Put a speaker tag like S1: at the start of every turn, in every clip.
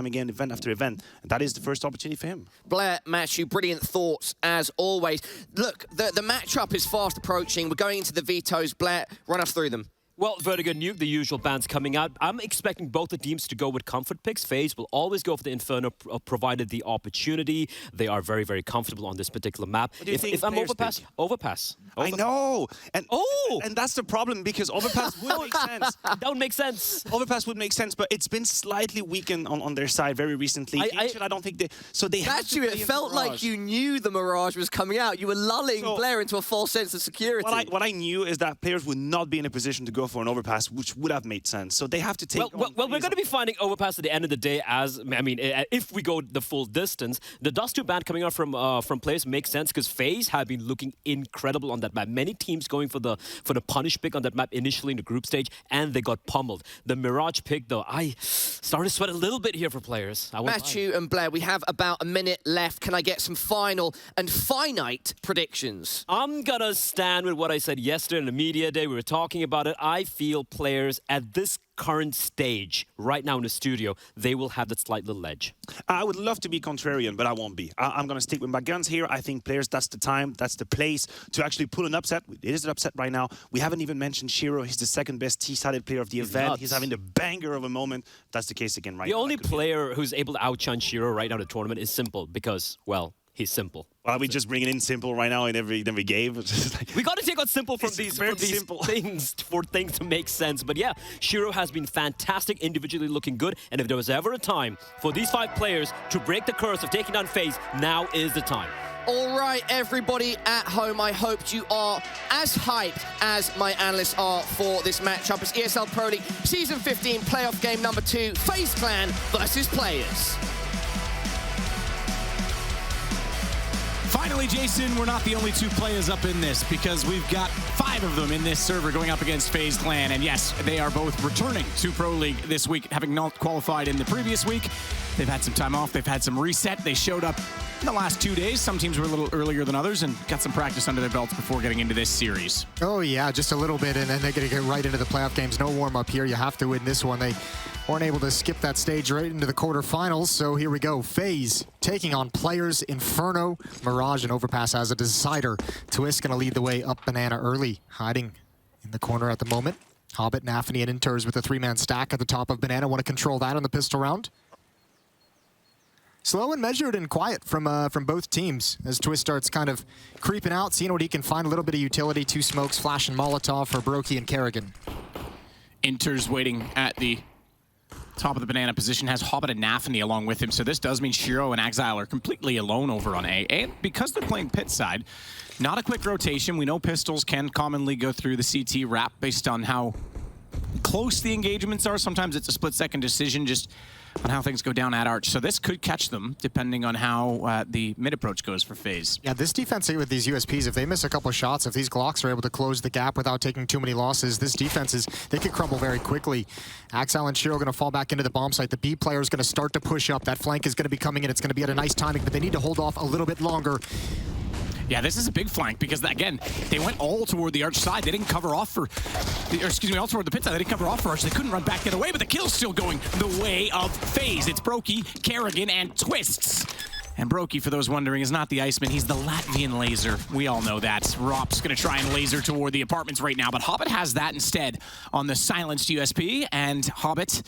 S1: coming in event after event. And that is the first opportunity for him.
S2: Blair, Matthew, brilliant thoughts as always. Look, the matchup is fast approaching. We're going into the vetoes. Blair, run us through them.
S3: Well, Vertigo knew the usual bans coming out. I'm expecting both the teams to go with comfort picks. FaZe will always go for the Inferno, provided the opportunity. They are very, very comfortable on this particular map. If I'm Overpass, Overpass.
S1: I know. And
S3: oh!
S1: And that's the problem, because Overpass would make sense.
S3: That would make sense.
S1: Overpass would make sense, but it's been slightly weakened on their side very recently. I don't think they... So they have to
S2: Matthew, it felt like you knew the Mirage was coming out. You were lulling Blair into a false sense of security.
S1: What I knew is that players would not be in a position to go for an Overpass, which would have made sense. So they have to take...
S3: Well, we're going to be finding Overpass at the end of the day as... I mean, if we go the full distance, the Dust 2 ban coming out from players makes sense because FaZe have been looking incredible on that map. Many teams going for the punish pick on that map initially in the group stage, and they got pummeled. The Mirage pick, though, I started to sweat a little bit here for players.
S2: Matthew and Blair, we have about a minute left. Can I get some final and finite predictions?
S3: I'm going to stand with what I said yesterday in the media day. We were talking about it. I feel players at this current stage, right now in the studio, they will have that slight little edge.
S1: I would love to be contrarian, but I won't be. I'm going to stick with my guns here. I think players, that's the time, that's the place to actually pull an upset. It is an upset right now. We haven't even mentioned Shiro. He's the second best T-sided player of the event.
S3: Nuts.
S1: He's having the banger of a moment. That's the case again right now.
S3: The only player who's able to outshine Shiro right now in the tournament is Simple because, well, he's Simple.
S1: Are we just bringing in Simple right now in every game?
S3: We got to take out Simple from these things for things to make sense. But yeah, Shiro has been fantastic, individually looking good. And if there was ever a time for these 5 players to break the curse of taking down FaZe, now is the time.
S2: All right, everybody at home, I hope you are as hyped as my analysts are for this matchup. It's ESL Pro League Season 15 playoff game number 2, FaZe Clan versus Players.
S4: Finally, Jason, we're not the only 2 players up in this because we've got 5 of them in this server going up against FaZe Clan. And yes, they are both returning to Pro League this week, having not qualified in the previous week. They've had some time off. They've had some reset. They showed up in the last 2 days. Some teams were a little earlier than others and got some practice under their belts before getting into this series.
S5: Oh, yeah, just a little bit, and then they're going to get right into the playoff games. No warm-up here. You have to win this one. They weren't able to skip that stage right into the quarterfinals, so here we go. FaZe taking on Players, Inferno, Mirage, and Overpass as a decider. Twist going to lead the way up Banana early, hiding in the corner at the moment. Hobbit, Nafany, and Inters with a 3-man stack at the top of Banana. Want to control that on the pistol round. Slow and measured and quiet from both teams as Twist starts kind of creeping out, seeing what he can find. A little bit of utility, 2 smokes, flash and Molotov for Brokey and Kerrigan.
S4: Inters waiting at the top of the Banana position, has Hobbit and Nafany along with him, so this does mean Shiro and Exile are completely alone over on A. And because they're playing pit side, not a quick rotation. We know pistols can commonly go through the CT wrap based on how close the engagements are. Sometimes it's a split-second decision just on how things go down at Arch. So this could catch them, depending on how the mid approach goes for FaZe.
S5: Yeah, this defense with these USPs, if they miss a couple of shots, if these Glocks are able to close the gap without taking too many losses, this defense they could crumble very quickly. Axel and Shiro going to fall back into the bomb site. The B player is going to start to push up. That flank is going to be coming in. It's going to be at a nice timing, but they need to hold off a little bit longer.
S4: Yeah, this is a big flank because, again, they went all toward the Arch side. They didn't cover off for, all toward the pit side. They didn't cover off for Arch. They couldn't run back the other way, but the kill's still going the way of FaZe. It's Brokey, Kerrigan, and Twists. And Brokey, for those wondering, is not the Iceman. He's the Latvian laser. We all know that. Rop's going to try and laser toward the apartments right now, but Hobbit has that instead on the silenced USP, and Hobbit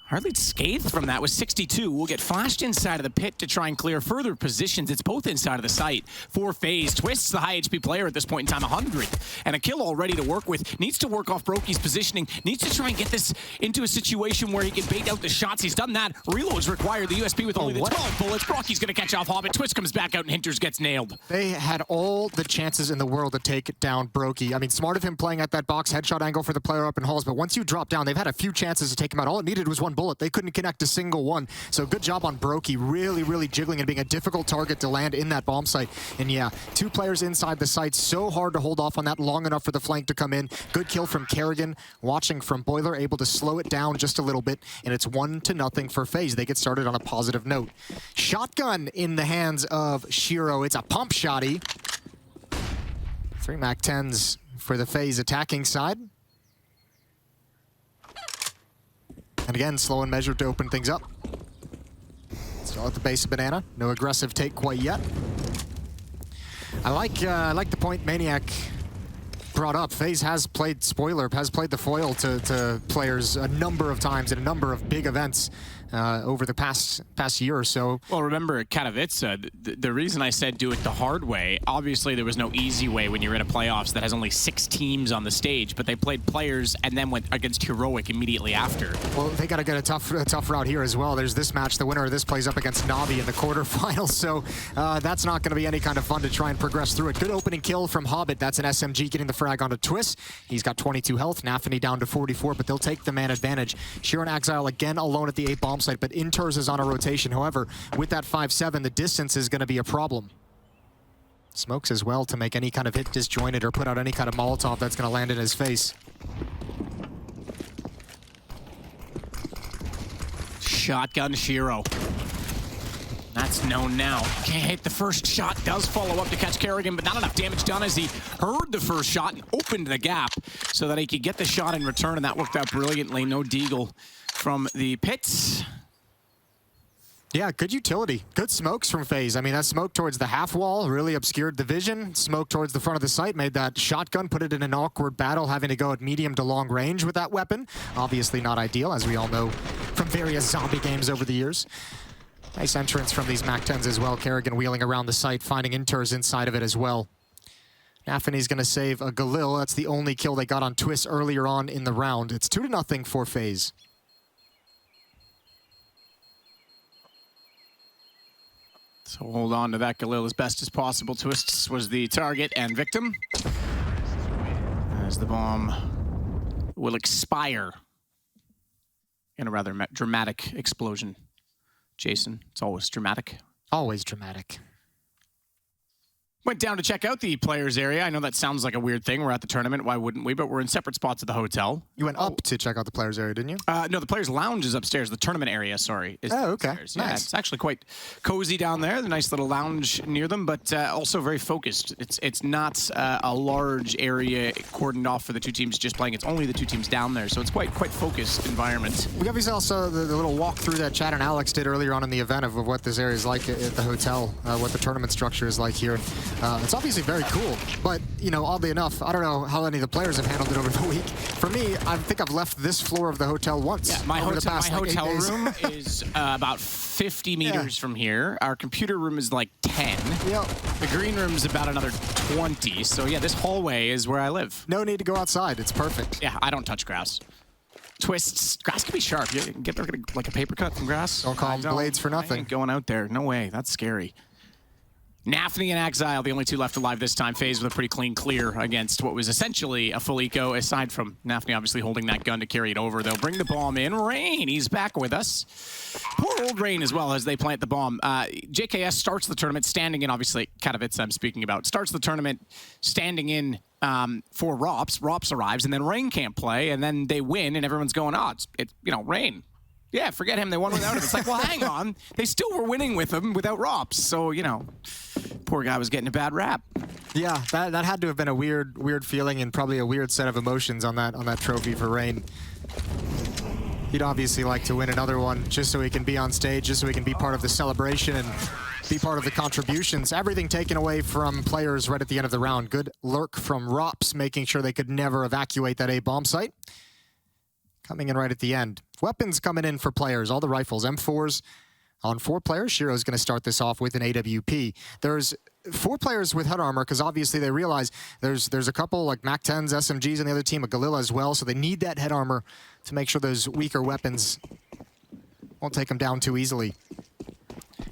S4: hardly scathed from that with 62. Will get flashed inside of the pit to try and clear further positions. It's both inside of the site for FaZe. Twists, the high HP player at this point in time, 100. And a kill already to work with. Needs to work off Brokey's positioning. Needs to try and get this into a situation where he can bait out the shots. He's done that. Reloads required. The USP with only the 12 bullets. Brokey's going to catch off Hobbit. Twist comes back out and Hinters gets nailed.
S5: They had all the chances in the world to take down Brokey. I mean, smart of him playing at that box headshot angle for the player up in halls, but once you drop down, they've had a few chances to take him out. All it needed was one bullet. They couldn't connect a single one. So good job on Brokey, really jiggling and being a difficult target to land in that bomb site. And yeah, 2 players inside the site, so hard to hold off on that long enough for the flank to come in. Good kill from Kerrigan, watching from Boiler, able to slow it down just a little bit, and it's 1-0 for FaZe. They get started on a positive note. Shotgun in the hands of Shiro. It's a pump shotty. 3 MAC-10s for the FaZe attacking side. And again, slow and measured to open things up. Still at the base of Banana. No aggressive take quite yet. I like the point Maniac brought up. FaZe has played spoiler, has played the foil to players a number of times in a number of big events over the past year or so.
S4: Well, remember at Katowice, the reason I said do it the hard way, obviously there was no easy way when you're in a playoffs that has only 6 teams on the stage, but they played players and then went against Heroic immediately after.
S5: Well, they got to get a tough route here as well. There's this match, the winner of this plays up against Navi in the quarterfinals, so that's not going to be any kind of fun to try and progress through it. Good opening kill from Hobbit. That's an SMG getting the frag onto Twist. He's got 22 health, Nafany down to 44, but they'll take the man advantage. Sheer and Exile again alone at the A bomb site, but Inters is on a rotation. However, with that 5-7, the distance is going to be a problem. Smokes as well to make any kind of hit disjointed or put out any kind of Molotov that's going to land in his face.
S4: Shotgun Shiro. That's known now. Can't hit the first shot. Does follow up to catch Kerrigan, but not enough damage done as he heard the first shot and opened the gap so that he could get the shot in return, and that worked out brilliantly. No deagle from the pits.
S5: Yeah, good utility. Good smokes from FaZe. I mean, that smoke towards the half wall really obscured the vision. Smoke towards the front of the site made that shotgun, put it in an awkward battle, having to go at medium to long range with that weapon. Obviously not ideal, as we all know from various zombie games over the years. Nice entrance from these MAC-10s as well. Kerrigan wheeling around the site, finding Inters inside of it as well. Nafany's going to save a Galil. That's the only kill they got on Twist earlier on in the round. It's 2-0 for FaZe.
S4: So hold on to that Galil as best as possible. Twists was the target and victim, as the bomb will expire in a rather dramatic explosion. Jason, it's always dramatic.
S5: Always dramatic.
S4: Went down to check out the players area. I know that sounds like a weird thing. We're at the tournament. Why wouldn't we? But we're in separate spots at the hotel.
S5: You went up to check out the players area, didn't you?
S4: No, the players lounge is upstairs. The tournament area, sorry, is
S5: okay.
S4: upstairs. Yeah,
S5: Nice.
S4: it's actually quite cozy down there. The nice little lounge near them, but also very focused. It's not a large area cordoned off for the two teams just playing. It's only the two teams down there, so it's quite focused environment.
S5: We obviously also the little walkthrough that Chad and Alex did earlier on in the event of what this area is like at the hotel, what the tournament structure is like here. It's obviously very cool, but you know, oddly enough, I don't know how any of the players have handled it over the week. For me, I think I've left this floor of the hotel once.
S4: Yeah, my hotel room is about 50 meters
S5: Yeah.
S4: from here. Our computer room is like 10.
S5: Yep.
S4: The green room is about another 20. So yeah, this hallway is where I live.
S5: No need to go outside. It's perfect.
S4: Yeah, I don't touch grass. Twists. Grass can be sharp. You can get like a paper cut from grass.
S5: Don't call them blades for
S4: I
S5: nothing.
S4: ain't going out there. No way. That's scary. Nafany and Exile, the only two left alive this time. FaZe with a pretty clean clear against what was essentially a full eco, aside from Nafany obviously holding that gun to carry it over. They'll bring the bomb in. Rain, he's back with us. Poor old Rain as well as they plant the bomb. JKS starts the tournament standing in, obviously, Katowice I'm speaking about, starts the tournament standing in for Rops. Rops arrives, and then Rain can't play, and then they win, and everyone's going, oh, it's you know, Rain. Yeah, forget him. They won without him. It's like, well, hang on. They still were winning with him without Rops. So, you know, poor guy was getting a bad rap.
S5: Yeah, that had to have been a weird feeling and probably a weird set of emotions on that trophy for Rain. He'd obviously like to win another one just so he can be on stage, just so he can be part of the celebration and be part of the contributions. Everything taken away from players right at the end of the round. Good lurk from Rops, making sure they could never evacuate that A bomb site. Coming in right at the end. Weapons coming in for players, all the rifles, M4s on 4 players. Shiro's going to start this off with an AWP. There's 4 players with head armor because obviously they realize there's a couple like MAC-10s, SMGs on the other team, a Galil as well, so they need that head armor to make sure those weaker weapons won't take them down too easily.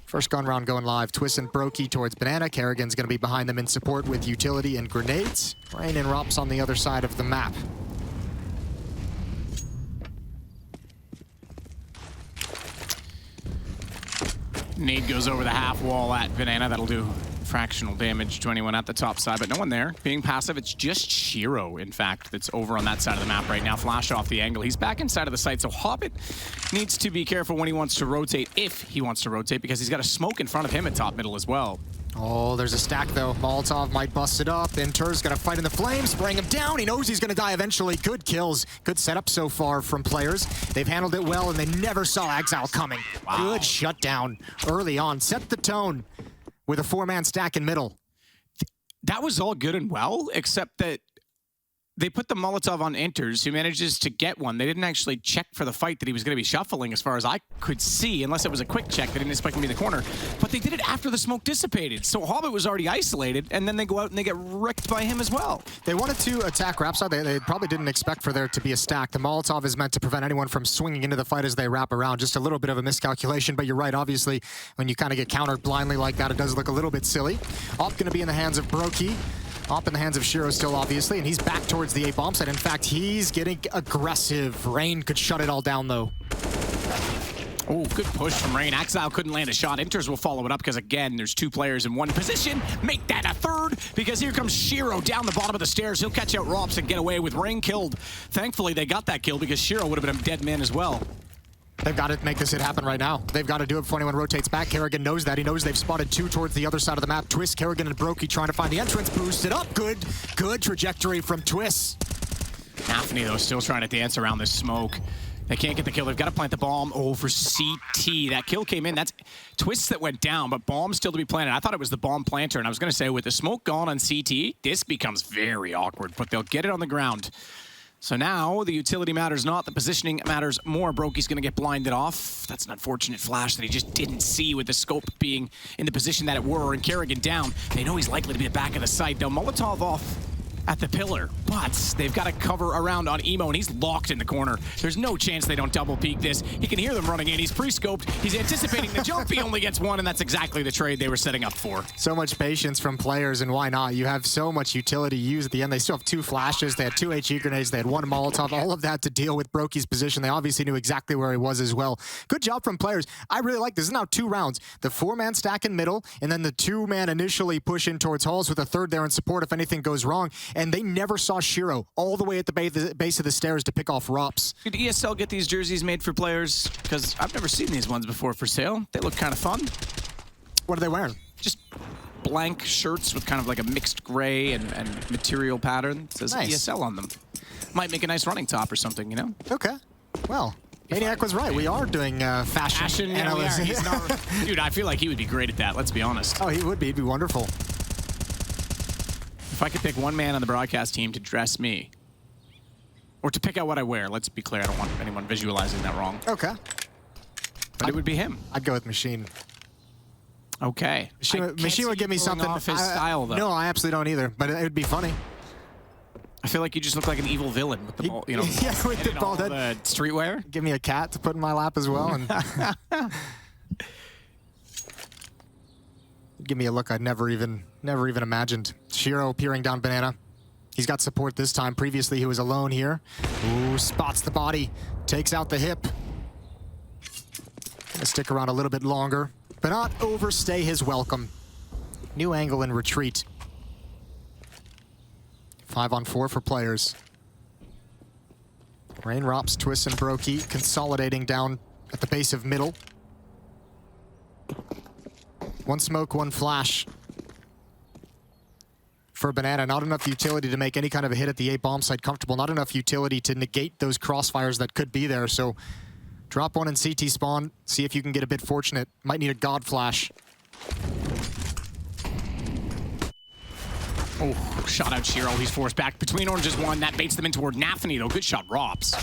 S5: First gun round going live. Twist and Brokey towards Banana. Kerrigan's going to be behind them in support with utility and grenades. Rain and Rops on the other side of the map.
S4: Nade goes over the half wall at Banana. That'll do fractional damage to anyone at the top side, but no one there. Being passive, it's just csgo, in fact, that's over on that side of the map right now. Flash off the angle. He's back inside of the site, so Hobbit needs to be careful when he wants to rotate, if he wants to rotate, because he's got a smoke in front of him at top middle as well.
S5: Oh, there's a stack, though. Molotov might bust it up. Inter's gonna fight in the flames, spraying him down. He knows he's gonna die eventually. Good kills. Good setup so far from players. They've handled it well, and they never saw Exile coming. Wow. Good shutdown early on. Set the tone with a 4-man stack in middle.
S4: That was all good and well, except that they put the Molotov on Inters, who manages to get one. They didn't actually check for the fight that he was going to be shuffling, as far as I could see, unless it was a quick check. They didn't expect him to be in the corner. But they did it after the smoke dissipated. So Hobbit was already isolated, and then they go out and they get wrecked by him as well.
S5: They wanted to attack wrap side. They probably didn't expect for there to be a stack. The Molotov is meant to prevent anyone from swinging into the fight as they wrap around. Just a little bit of a miscalculation, but you're right. Obviously, when you kind of get countered blindly like that, it does look a little bit silly. Op going to be in the hands of Brokey. Op in the hands of csgo still, obviously, and he's back towards the A bomb site. In fact, he's getting aggressive. Rain could shut it all down, though.
S4: Oh, good push from Rain. Exile couldn't land a shot. Inters will follow it up because, again, there's 2 players in one position. Make that a third, because here comes csgo down the bottom of the stairs. He'll catch out Rops and get away with Rain killed. Thankfully, they got that kill because csgo would have been a dead man as well.
S5: They've got to make this hit happen right now. They've got to do it before anyone rotates back. Kerrigan knows that. He knows they've spotted 2 towards the other side of the map. Twist, Kerrigan, and Brokey trying to find the entrance. Boost it up. Good trajectory from Twist.
S4: Nafany, though, still trying to dance around this smoke. They can't get the kill. They've got to plant the bomb. Oh, for CT. That kill came in. That's Twists that went down, but bomb still to be planted. I thought it was the bomb planter, and I was going to say, with the smoke gone on CT, this becomes very awkward, but they'll get it on the ground. So now the utility matters not, the positioning matters more. Brokey's going to get blinded off. That's an unfortunate flash that he just didn't see with the scope being in the position that it were, and Kerrigan down. They know he's likely to be at the back of the site. Though Molotov off at the pillar, but they've got to cover around on Emo, and he's locked in the corner. There's no chance they don't double peek this. He can hear them running in. He's pre-scoped. He's anticipating the jump. He only gets one, and that's exactly the trade they were setting up for.
S5: So much patience from players, and why not? You have so much utility used at the end. They still have 2 flashes. They had 2 HE grenades. They had 1 Molotov. All of that to deal with Brokey's position. They obviously knew exactly where he was as well. Good job from players. I really like this. This is now 2 rounds. The 4-man stack in middle, and then the 2-man initially push in towards Halls with a 3rd there in support if anything goes wrong. And they never saw csgo all the way at the base of the stairs to pick off Rops.
S4: Did ESL get these jerseys made for players? Because I've never seen these ones before for sale. They look kind of fun.
S5: What are they wearing?
S4: Just blank shirts with kind of like a mixed gray and material pattern. It says
S5: Nice.
S4: ESL on them. Might make a nice running top or something, you know?
S5: Okay. Well, Maniac was right. We are doing fashion analysis.
S4: Yeah, we are. He's not, dude, I feel like he would be great at that, let's be honest.
S5: Oh, he would be. He'd be wonderful.
S4: If I could pick one man on the broadcast team to dress me, or to pick out what I wear, let's be clear, I don't want anyone visualizing that wrong.
S5: Okay.
S4: But it would be him.
S5: I'd go with Machine.
S4: Okay.
S5: Machine would give me something.
S4: Off his style, though.
S5: No, I absolutely don't either, but it would be funny.
S4: I feel like you just look like an evil villain with the ball, you know.
S5: Yeah, with the ball.
S4: The streetwear.
S5: Give me a cat to put in my lap as well, and give me a look I'd never even imagined. csgo peering down Banana. He's got support this time. Previously, he was alone here. Ooh, spots the body, takes out the hip. Gonna stick around a little bit longer, but not overstay his welcome. New angle and retreat. 5-on-4 for players. Rain, Rops, Twist, and Brokey consolidating down at the base of middle. 1 smoke, 1 flash. For Banana, not enough utility to make any kind of a hit at the A bomb site comfortable. Not enough utility to negate those crossfires that could be there. So drop 1 in CT spawn. See if you can get a bit fortunate. Might need a God flash.
S4: Oh, shot out csgo. He's forced back between oranges 1. That baits them in toward Nafany, though. Good shot, Rops.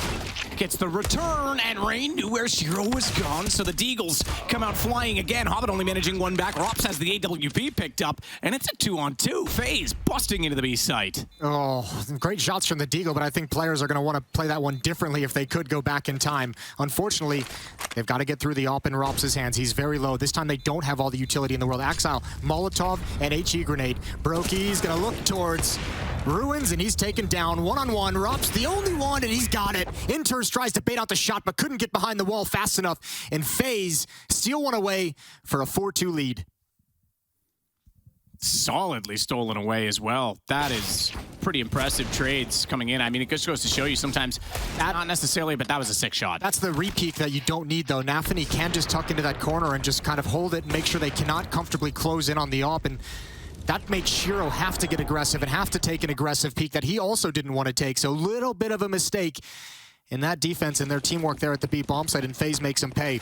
S4: Gets the return, and Rain knew where csgo was gone, so the Deagles come out flying again. Hobbit only managing 1 back. Rops has the AWP picked up, and it's a 2-on-2. FaZe busting into the B site.
S5: Oh, great shots from the Deagle, but I think players are going to want to play that one differently if they could go back in time. Unfortunately, they've got to get through the op in Rops' hands. He's very low. This time they don't have all the utility in the world. Exile, Molotov, and HE grenade. Brokey's going to look towards Ruins, and he's taken down 1-on-1. Rops the only one, and he's got it. Inters tries to bait out the shot, but couldn't get behind the wall fast enough. And FaZe steal one away for a 4-2 lead.
S4: solidly stolen away as well. That is pretty impressive trades coming in. I mean, it just goes to show you sometimes, not necessarily, but that was a sick shot.
S5: That's the repeat that you don't need, though. Nafany can just tuck into that corner and just kind of hold it and make sure they cannot comfortably close in on the op, and that made Shiro have to get aggressive and have to take an aggressive peek that he also didn't want to take. So a little bit of a mistake in that defense and their teamwork there at the B bomb site, and FaZe makes him pay.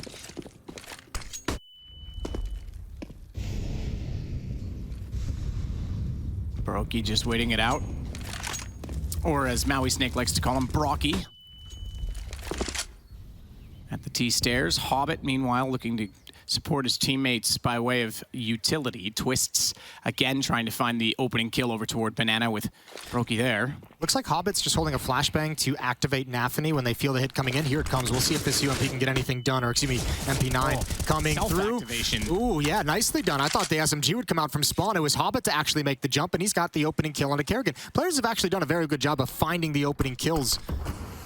S4: Brokey just waiting it out. Or as Maui Snake likes to call him, Brocky. At the T-stairs, Hobbit, meanwhile, looking to support his teammates by way of utility. Twists, again, trying to find the opening kill over toward Banana with Brokey there.
S5: Looks like Hobbit's just holding a flashbang to activate Nafany when they feel the hit coming in. Here it comes. We'll see if this UMP can get anything done, or excuse me, MP9 coming through. Ooh, yeah, nicely done. I thought the SMG would come out from spawn. It was Hobbit to actually make the jump, and he's got the opening kill on a Kerrigan. Players have actually done a very good job of finding the opening kills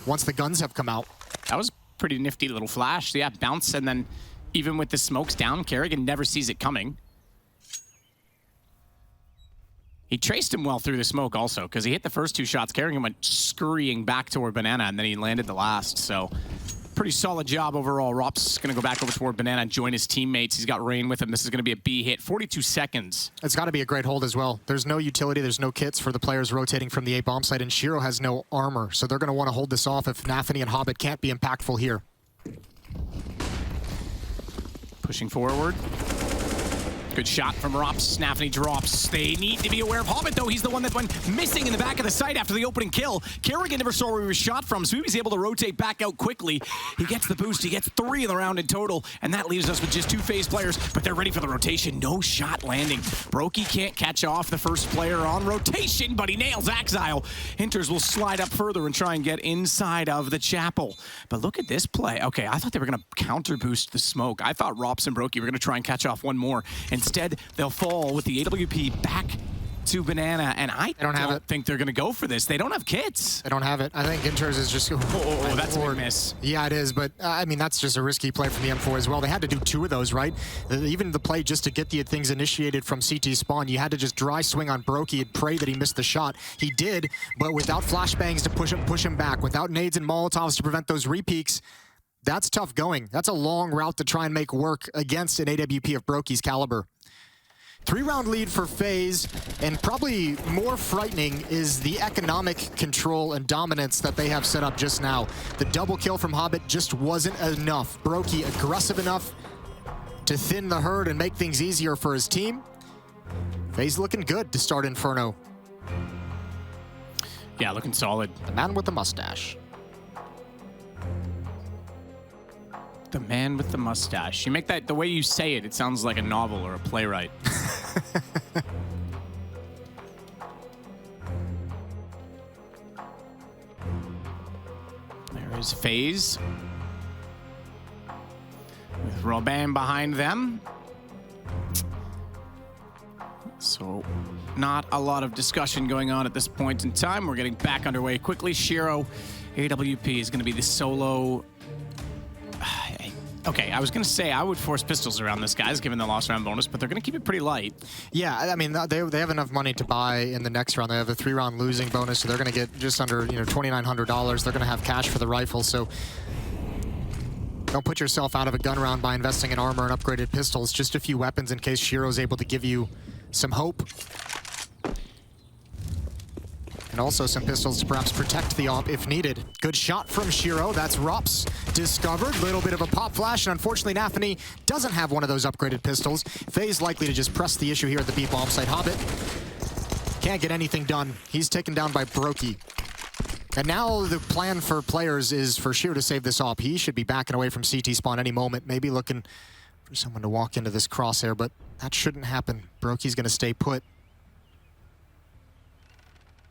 S5: once the guns have come out.
S4: That was pretty nifty little flash. Yeah, bounce, and then even with the smokes down, Kerrigan never sees it coming. He traced him well through the smoke also, because he hit the first 2 shots. Kerrigan went scurrying back toward Banana, and then he landed the last. So pretty solid job overall. Rop's going to go back over toward Banana and join his teammates. He's got Rain with him. This is going to be a B hit. 42 seconds.
S5: It's got to be a great hold as well. There's no utility. There's no kits for the players rotating from the A bomb site, and Shiro has no armor. So they're going to want to hold this off if Nafany and Hobbit can't be impactful here.
S4: Pushing forward. Good shot from Rops. Nafany drops. They need to be aware of Hobbit, though. He's the one that went missing in the back of the site after the opening kill. Kerrigan never saw where he was shot from, so he was able to rotate back out quickly. He gets the boost. He gets 3 in the round in total, and that leaves us with just 2 FaZe players, but they're ready for the rotation. No shot landing. Brokey can't catch off the first player on rotation, but he nails Axile. Inters will slide up further and try and get inside of the chapel. But look at this play. Okay, I thought they were going to counter boost the smoke. I thought Rops and Brokey were going to try and catch off one more. Instead, they'll fall with the AWP back to Banana, and I don't think they're going to go for this. They don't have kits.
S5: They don't have it. I think Inters is just...
S4: Oh, that's a big miss.
S5: Yeah, it is, but I mean, that's just a risky play from the M4 as well. They had to do 2 of those, right? Even the play just to get the things initiated from CT spawn, you had to just dry swing on Brokey and pray that he missed the shot. He did, but without flashbangs to push him back, without nades and Molotovs to prevent those repeaks, that's tough going. That's a long route to try and make work against an AWP of Brokey's caliber. 3-round lead for FaZe, and probably more frightening is the economic control and dominance that they have set up just now. The double kill from Hobbit just wasn't enough. Brokey aggressive enough to thin the herd and make things easier for his team. FaZe looking good to start Inferno.
S4: Yeah, looking solid.
S5: The man with the mustache.
S4: The man with the mustache. You make that, the way you say it, it sounds like a novel or a playwright. There is FaZe. With Robin behind them. So, not a lot of discussion going on at this point in time. We're getting back underway quickly. Shiro, AWP is going to be the solo... Okay, I was going to say I would force pistols around this guys, given the lost round bonus, but they're going to keep it pretty light.
S5: Yeah, I mean, they have enough money to buy in the next round. They have a 3-round losing bonus, so they're going to get just under, $2,900. They're going to have cash for the rifle, so don't put yourself out of a gun round by investing in armor and upgraded pistols. Just a few weapons in case Shiro's able to give you some hope. And also some pistols to perhaps protect the op if needed. Good shot from Shiro. That's Rops discovered. Little bit of a pop flash, and unfortunately Nafany doesn't have one of those upgraded pistols. FaZe likely to just press the issue here at the B bomb site. Hobbit can't get anything done. He's taken down by Brokey. And now the plan for players is for Shiro to save this op. He should be backing away from CT spawn any moment, maybe looking for someone to walk into this crosshair, but that shouldn't happen. Brokey's going to stay put.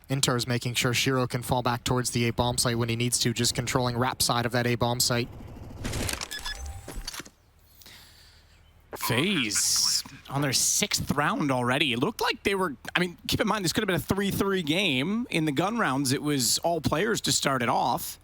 S5: Inter is making sure Shiro can fall back towards the A bomb site when he needs to, just controlling Rap side of that A bomb site.
S4: FaZe on their 6th round already. It looked like they were, I mean, keep in mind, this could have been a 3-3 game. In the gun rounds, it was all players to start it off.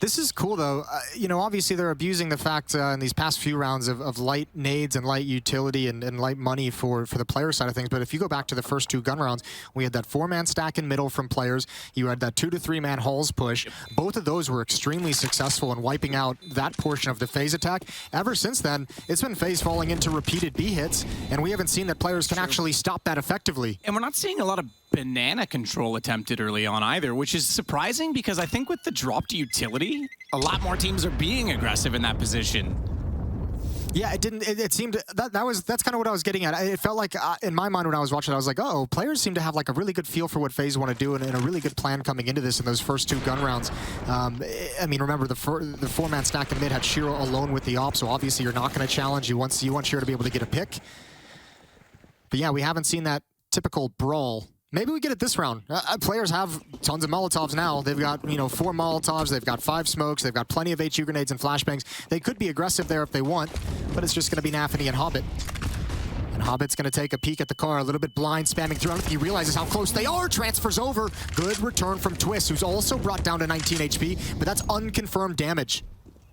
S5: This is cool, though. You know, obviously they're abusing the fact in these past few rounds of light nades and light utility and light money for the player side of things. But if you go back to the first 2 gun rounds, we had that 4-man stack in middle from players. You had that 2 to 3-man halls push. Both of those were extremely successful in wiping out that portion of the FaZe attack. Ever since then, it's been FaZe falling into repeated B hits, and we haven't seen that players can actually stop that effectively.
S4: And we're not seeing a lot of banana control attempted early on either, which is surprising because I think with the drop to utility, a lot more teams are being aggressive in that position.
S5: Yeah, it seemed that's kind of what I was getting at. It felt like in my mind when I was watching I was like, oh, players seem to have like a really good feel for what FaZe want to do and a really good plan coming into this in those first 2 gun rounds. I mean, remember the 4-man stack in mid had Shiro alone with the op, so obviously you're not going to challenge. You want Shiro to be able to get a pick. But yeah, we haven't seen that typical brawl. Maybe we get it this round. Players have tons of Molotovs now. They've got, you know, 4 Molotovs, they've got 5 smokes, they've got plenty of HU grenades and flashbangs. They could be aggressive there if they want, but it's just going to be Nafany and Hobbit. And Hobbit's going to take a peek at the car, a little bit blind, spamming through. I don't think he realizes how close they are. Transfers over. Good return from Twist, who's also brought down to 19 HP, but that's unconfirmed damage.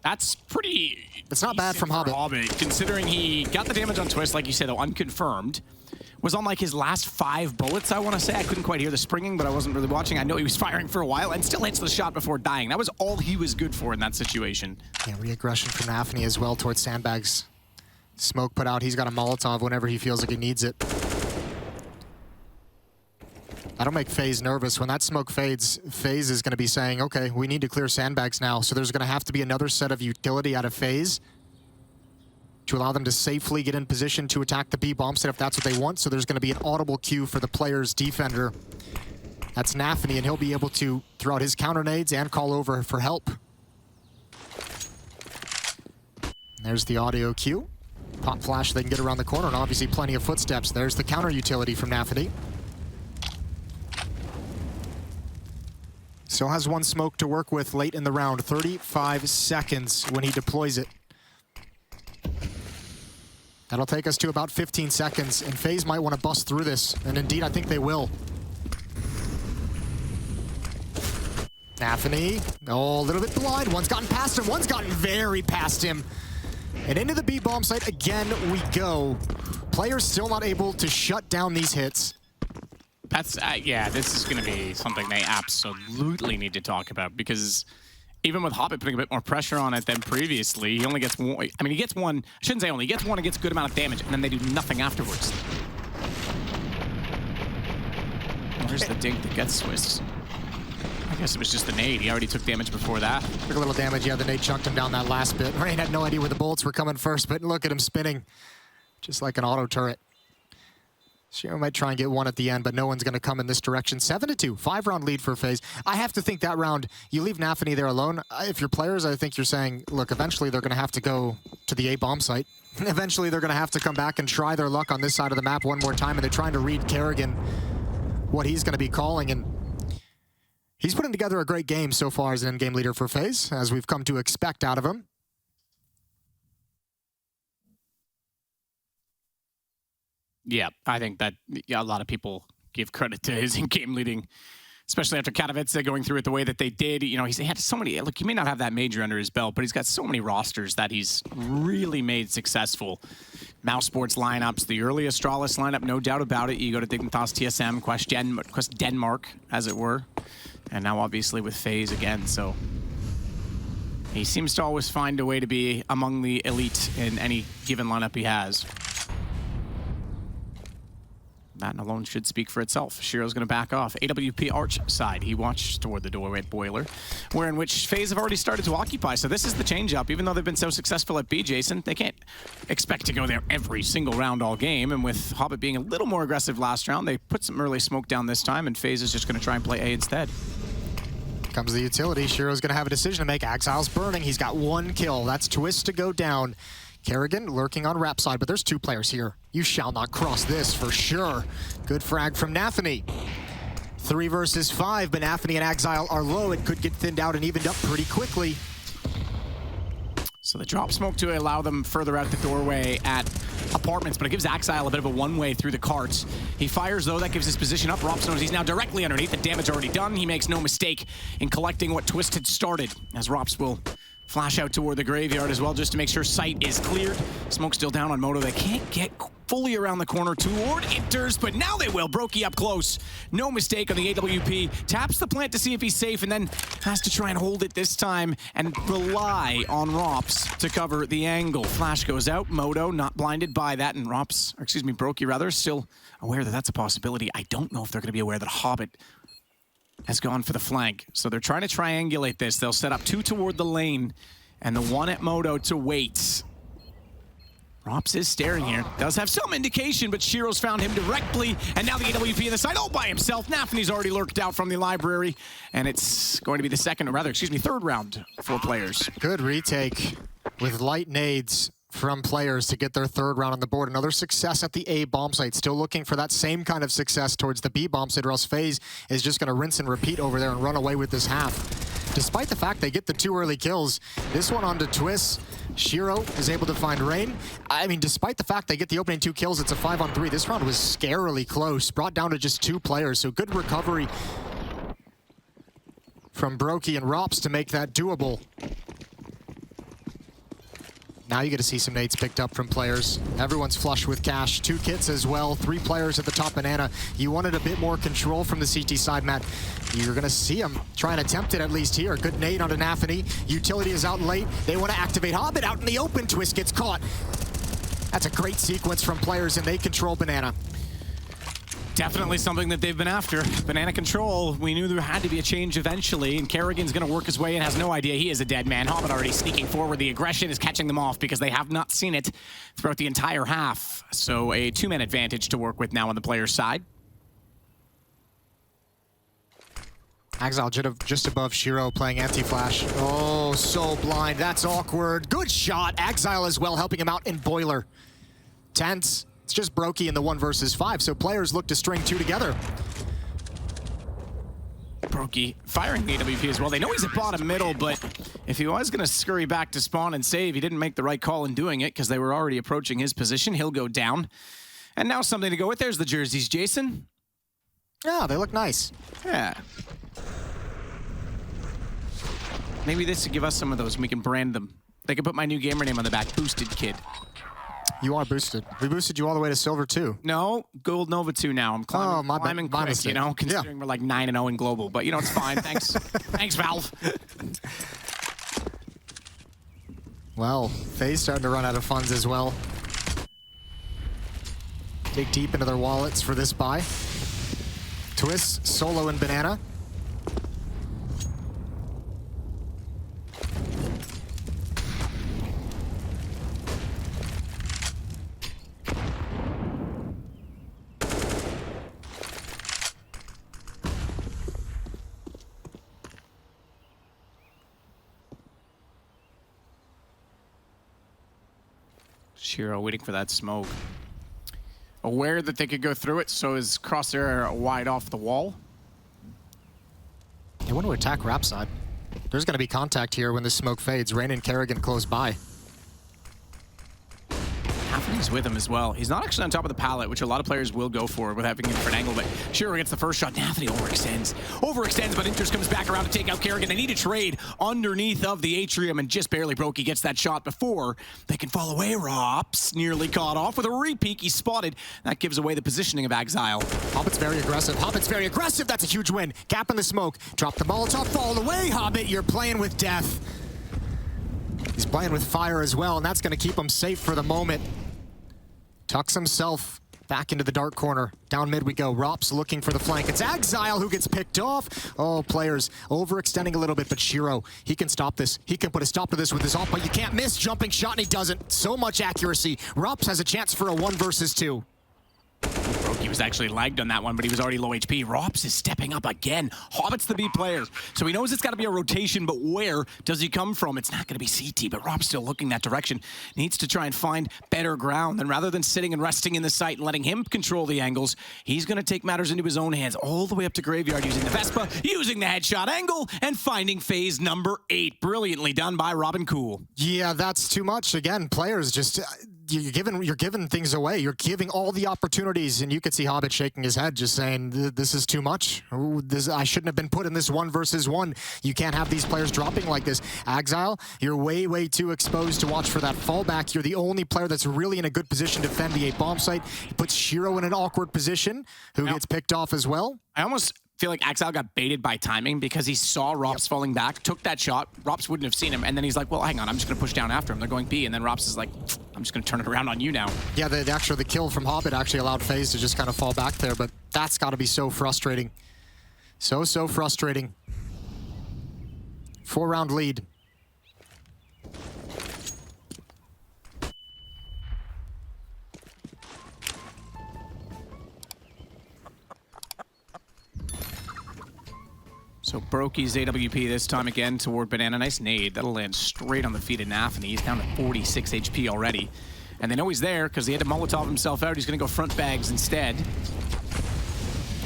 S4: That's pretty...
S5: It's not bad from Hobbit.
S4: Considering he got the damage on Twist, like you said, though, unconfirmed. Was on like his last 5 bullets, I want to say. I couldn't quite hear the springing, but I wasn't really watching. I know he was firing for a while and still hits the shot before dying. That was all he was good for in that situation. Yeah,
S5: re-aggression from Nafany as well towards sandbags. Smoke put out. He's got a Molotov whenever he feels like he needs it. That'll make FaZe nervous. When that smoke fades, FaZe is going to be saying, okay, we need to clear sandbags now. So there's going to have to be another set of utility out of FaZe to allow them to safely get in position to attack the B bomb site if that's what they want. So there's going to be an audible cue for the player's defender. That's Nafany, and he'll be able to throw out his counter nades and call over for help. There's the audio cue. Pop flash, they can get around the corner, and obviously plenty of footsteps. There's the counter utility from Nafany. Still has 1 smoke to work with late in the round. 35 seconds when he deploys it. That'll take us to about 15 seconds, and FaZe might want to bust through this, and indeed, I think they will. Nafany, oh, a little bit blind. One's gotten past him, one's gotten very past him. And into the B bomb site again we go. Players still not able to shut down these hits.
S4: That's, yeah, this is going to be something they absolutely need to talk about, because even with Hobbit putting a bit more pressure on it than previously, he only gets 1. I mean, he gets 1. I shouldn't say only. He gets 1 and gets a good amount of damage, and then they do nothing afterwards. Where's the dink that gets Swiss? I guess it was just the nade. He already took damage before that.
S5: Took a little damage. Yeah, the nade chunked him down that last bit. Rain had no idea where the bullets were coming first, but look at him spinning. Just like an auto turret. Shiro might try and get 1 at the end, but no one's going to come in this direction. 7-2, 5-round lead for FaZe. I have to think that round, you leave Nafany there alone. If you're players, I think you're saying, look, eventually they're going to have to go to the A bomb site. Eventually they're going to have to come back and try their luck on this side of the map one more time, and they're trying to read Kerrigan, what he's going to be calling, and he's putting together a great game so far as an in-game leader for FaZe, as we've come to expect out of him.
S4: Yeah, I think that a lot of people give credit to his in-game leading, especially after Katowice going through it the way that they did. You know, he had so many, look, he may not have that major under his belt, but he's got so many rosters that he's really made successful. Mouse Sports lineups, the early Astralis lineup, no doubt about it. You go to Dignitas, TSM, Quest Denmark, as it were. And now obviously with FaZe again, so he seems to always find a way to be among the elite in any given lineup he has. That alone should speak for itself. Shiro's going to back off. AWP Arch side. He watched toward the doorway at Boiler, where in which FaZe have already started to occupy. So this is the change-up. Even though they've been so successful at B, Jason, they can't expect to go there every single round all game. And with Hobbit being a little more aggressive last round, they put some early smoke down this time, and FaZe is just going to try and play A instead.
S5: Comes the utility. Shiro's going to have a decision to make. Exile's burning. He's got 1 kill. That's Twist to go down. Kerrigan lurking on Rap side, but there's 2 players here. You shall not cross this for sure. Good frag from Nafany. 3 versus 5, but Nafany and Exile are low. It could get thinned out and evened up pretty quickly.
S4: So the drop smoke to allow them further out the doorway at apartments, but it gives Axile a bit of a one-way through the carts. He fires, though. That gives his position up. Rops knows he's now directly underneath. The damage already done. He makes no mistake in collecting what Twist had started, as Rops will flash out toward the graveyard as well, just to make sure sight is cleared. Smoke still down on Moto. They can't get fully around the corner toward Inters, but now they will. Brokey up close. No mistake on the AWP. Taps the plant to see if he's safe, and then has to try and hold it this time and rely on Rops to cover the angle. Flash goes out. Moto not blinded by that, and Rops, or excuse me, Brokey rather, still aware that that's a possibility. I don't know if they're going to be aware that Hobbit has gone for the flank. So they're trying to triangulate this. They'll set up 2 toward the lane and the 1 at Moto to wait. Rops is staring here. Does have some indication, but Shiro's found him directly. And now the AWP on the side all by himself. Nafany's already lurked out from the library. And it's going to be the third round for players.
S5: Good retake with light nades from players to get their third round on the board. Another success at the A bomb site. Still looking for that same kind of success towards the B bomb site, or else FaZe is just going to rinse and repeat over there and run away with this half. Despite the fact they get the 2 early kills, this one onto Twist. Shiro is able to find Rain. I mean, despite the fact they get the opening 2 kills, it's a 5-on-3. This round was scarily close, brought down to just 2 players. So good recovery from Brokey and Rops to make that doable. Now you get to see some nades picked up from players. Everyone's flush with cash. 2 kits as well. 3 players at the top banana. You wanted a bit more control from the CT side, Matt. You're going to see him try and attempt it at least here. Good nade onto Nafany. Utility is out late. They want to activate Hobbit out in the open. Twist gets caught. That's a great sequence from players, and they control banana.
S4: Definitely something that they've been after. Banana control, we knew there had to be a change eventually, and Kerrigan's going to work his way in, has no idea he is a dead man. Hobbit already sneaking forward. The aggression is catching them off because they have not seen it throughout the entire half. So a 2-man advantage to work with now on the player's side.
S5: Axile just above Shiro playing anti-flash. Oh, so blind. That's awkward. Good shot. Axile as well helping him out in Boiler. Tense. It's just Brokey in the 1 versus 5, so players look to string 2 together.
S4: Brokey firing the AWP as well. They know he's at bottom middle, but if he was going to scurry back to spawn and save, he didn't make the right call in doing it because they were already approaching his position. He'll go down. And now something to go with. There's the jerseys, Jason.
S5: Yeah, they look nice.
S4: Yeah. Maybe this would give us some of those and we can brand them. They could put my new gamer name on the back, Boosted Kid.
S5: You are boosted. We boosted you all the way to silver 2.
S4: No, Gold Nova 2 now. I'm climbing quick,
S5: mistake.
S4: you know, considering we're like 9-0 in global. But, you know, it's fine. Thanks. Thanks, Valve.
S5: Well, FaZe starting to run out of funds as well. Dig deep into their wallets for this buy. Twist, Solo, and Banana.
S4: Shiro waiting for that smoke. Aware that they could go through it, so his crosshair wide off the wall.
S5: They want to attack Rap side. There's going to be contact here when the smoke fades. Rain and Kerrigan close by.
S4: Nafany's with him as well. He's not actually on top of the pallet, which a lot of players will go for with having a different angle, but Shiro gets the first shot. Nafany overextends, but Inters comes back around to take out Kerrigan. They need a trade underneath of the atrium, and just barely Brokey gets that shot before they can fall away. Rops nearly caught off with a re-peek. He's spotted. That gives away the positioning of Axile.
S5: Hobbit's very aggressive. Hobbit's very aggressive. That's a huge win. Gap in the smoke. Drop the Molotov. Fall away, Hobbit. You're playing with death. He's playing with fire as well, and that's going to keep him safe for the moment. Tucks himself back into the dark corner. Down mid we go. Rops looking for the flank. It's Axile who gets picked off. Oh, players overextending a little bit, but Shiro, he can stop this. He can put a stop to this with his ult, but you can't miss. Jumping shot, and he doesn't. So much accuracy. Rops has a chance for a 1 versus 2.
S4: he was actually lagged on that one, but he was already low HP. Rops is stepping up again. Hobbit's the B player, so he knows it's got to be a rotation, but where does he come from? It's not going to be CT, but Rob's still looking that direction. Needs to try and find better ground, and rather than sitting and resting in the site and letting him control the angles, he's going to take matters into his own hands all the way up to Graveyard using the Vespa, using the headshot angle, and finding FaZe number 8. Brilliantly done by Robin Cool.
S5: Yeah, that's too much. Again, players just... You're giving things away. You're giving all the opportunities, and you could see Hobbit shaking his head, just saying, "This is too much. Ooh, I shouldn't have been put in this 1 versus 1. You can't have these players dropping like this." Exile, you're way too exposed to watch for that fallback. You're the only player that's really in a good position to defend the A bomb site. It puts Shiro in an awkward position, who gets picked off as well.
S4: I almost feel like Exile got baited by timing because he saw Rops falling back, took that shot. Rops wouldn't have seen him, and then he's like, well, hang on, I'm just going to push down after him. They're going B, and then Rops is like, I'm just going to turn it around on you now. Yeah,
S5: the kill from Hobbit actually allowed FaZe to just kind of fall back there, but that's got to be so frustrating. So frustrating. 4-round lead.
S4: So Brokey's AWP this time again toward Banana. Nice nade. That'll land straight on the feet of Nafany. He's down to 46 HP already. And they know he's there because he had to Molotov himself out. He's going to go front bags instead.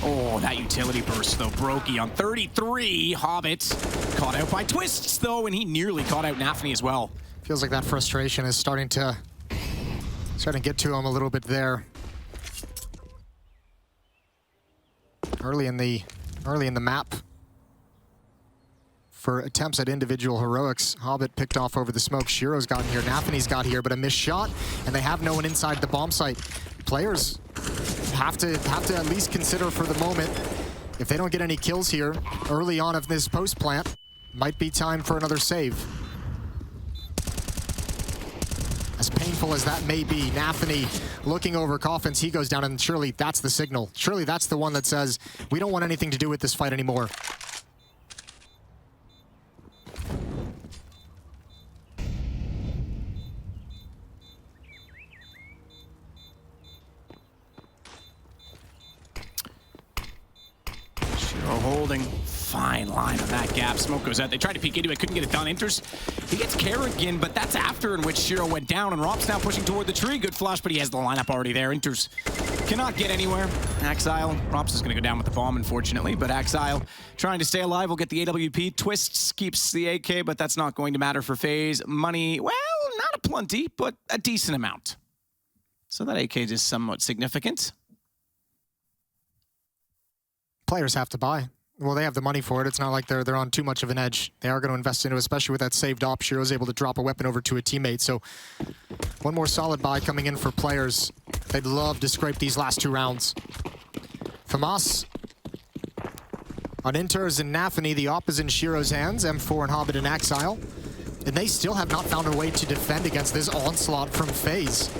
S4: Oh, that utility burst, though. Brokey on 33. Hobbit caught out by Twists, though, and he nearly caught out Nafany as well.
S5: Feels like that frustration is starting to get to him a little bit there. Early in the map. For attempts at individual heroics, Hobbit picked off over the smoke. Shiro's gotten here, Nafany's got here, but a missed shot, and they have no one inside the bomb site. Players have to at least consider for the moment, if they don't get any kills here early on of this post plant, might be time for another save. As painful as that may be, Nafany looking over coffins, he goes down, and surely that's the signal. Surely that's the one that says, we don't want anything to do with this fight anymore.
S4: Holding fine line on that gap. Smoke goes out. They tried to peek into it, couldn't get it done. Enters. He gets Kerrigan, but that's after in which Shiro went down, and Rob's now pushing toward the tree. Good flash, but he has the lineup already there. Enters. Cannot get anywhere. Exile. Robs is going to go down with the bomb, unfortunately, but Exile trying to stay alive will get the AWP. Twists keeps the AK, but that's not going to matter for FaZe. Money, well, not a plenty, but a decent amount. So that AK is somewhat significant.
S5: Players have to buy. Well, they have the money for it. It's not like they're on too much of an edge. They are going to invest into it, especially with that saved op. Shiro's able to drop a weapon over to a teammate. So one more solid buy coming in for players. They'd love to scrape these last 2 rounds. FAMAS on Inters and Nafany. The op is in Shiro's hands. M4 and Hobbit and Exile. And they still have not found a way to defend against this onslaught from FaZe.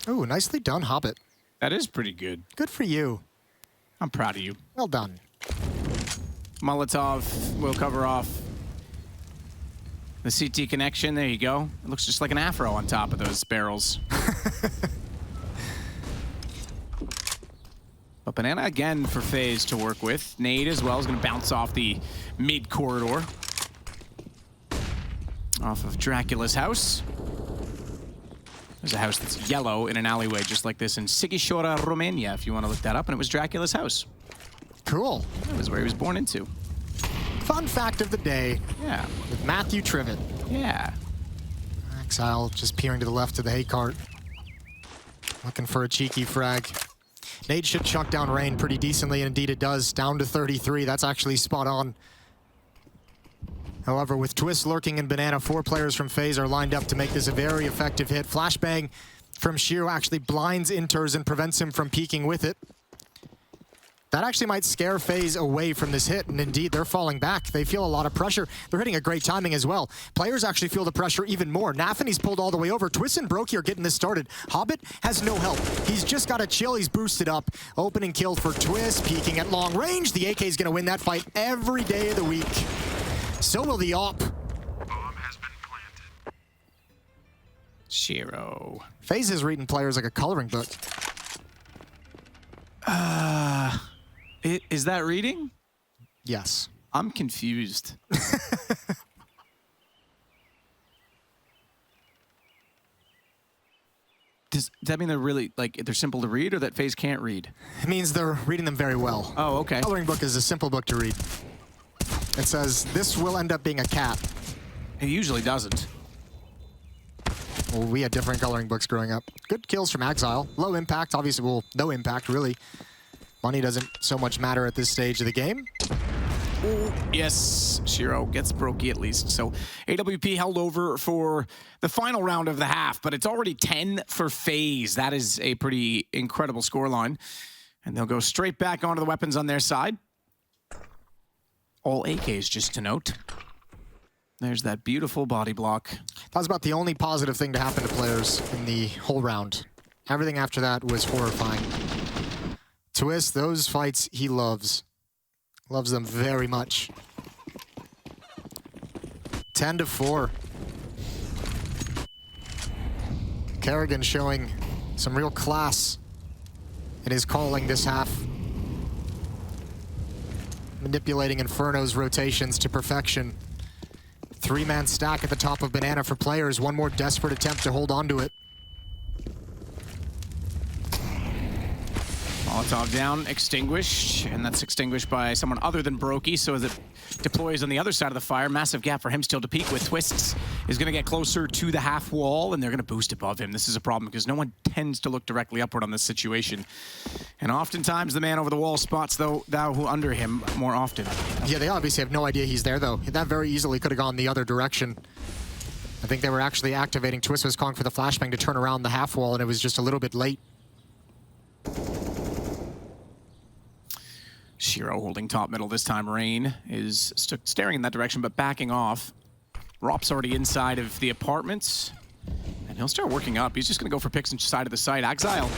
S5: Ooh, nicely done, Hobbit.
S4: That is pretty good.
S5: Good for you.
S4: I'm proud of you.
S5: Well done.
S4: Molotov will cover off the CT connection. There you go. It looks just like an afro on top of those barrels. But Banana again for FaZe to work with. Nade as well is going to bounce off the mid corridor. Off of Dracula's house. There's a house that's yellow in an alleyway just like this in Sighișoara, Romania, if you want to look that up, and it was Dracula's house.
S5: Cool.
S4: That was where he was born into.
S5: Fun fact of the day.
S4: Yeah.
S5: With Matthew Trivet.
S4: Yeah.
S5: Exile just peering to the left of the hay cart. Looking for a cheeky frag. Nade should chunk down Rain pretty decently, and indeed it does. Down to 33. That's actually spot on. However, with Twist lurking in Banana, 4 players from FaZe are lined up to make this a very effective hit. Flashbang from Shiro actually blinds Inters and prevents him from peeking with it. That actually might scare FaZe away from this hit, and indeed, they're falling back. They feel a lot of pressure. They're hitting a great timing as well. Players actually feel the pressure even more. Nafany's pulled all the way over. Twist and Brokey are getting this started. Hobbit has no help. He's just got to chill. He's boosted up. Opening kill for Twist, peeking at long range. The AK is going to win that fight every day of the week. So will the op.
S4: Shiro.
S5: FaZe is reading players like a coloring book.
S4: Is that reading?
S5: Yes.
S4: I'm confused. Does that mean they're really, like, they're simple to read, or that FaZe can't read?
S5: It means they're reading them very well.
S4: Oh, okay.
S5: Coloring book is a simple book to read. It says, this will end up being a cat.
S4: It usually doesn't.
S5: Well, we had different coloring books growing up. Good kills from Exile. Low impact, obviously, well, no impact, really. Money doesn't so much matter at this stage of the game.
S4: Ooh, yes, Shiro gets Brokey at least. So AWP held over for the final round of the half, but it's already 10 for FaZe. That is a pretty incredible scoreline. And they'll go straight back onto the weapons on their side. All AKs, just to note. There's that beautiful body block.
S5: That was about the only positive thing to happen to players in the whole round. Everything after that was horrifying. Twist, those fights he loves. Loves them very much. 10-4. Kerrigan showing some real class in his calling this half. Manipulating Inferno's rotations to perfection. 3-man stack at the top of Banana for players. One more desperate attempt to hold on to it.
S4: Molotov down, extinguished, and that's extinguished by someone other than Brokey, so as it deploys on the other side of the fire, massive gap for him still to peek with Twists. Is going to get closer to the half wall, and they're going to boost above him. This is a problem because no one tends to look directly upward on this situation. And oftentimes the man over the wall spots thou who under him more often.
S5: Yeah, they obviously have no idea he's there, though. That very easily could have gone the other direction. I think they were actually activating. Twist was calling for the flashbang to turn around the half wall, and it was just a little bit late.
S4: Shiro holding top middle this time. Rain is staring in that direction, but backing off. Rop's already inside of the apartments, and he'll start working up. He's just going to go for picks inside of the site. Exile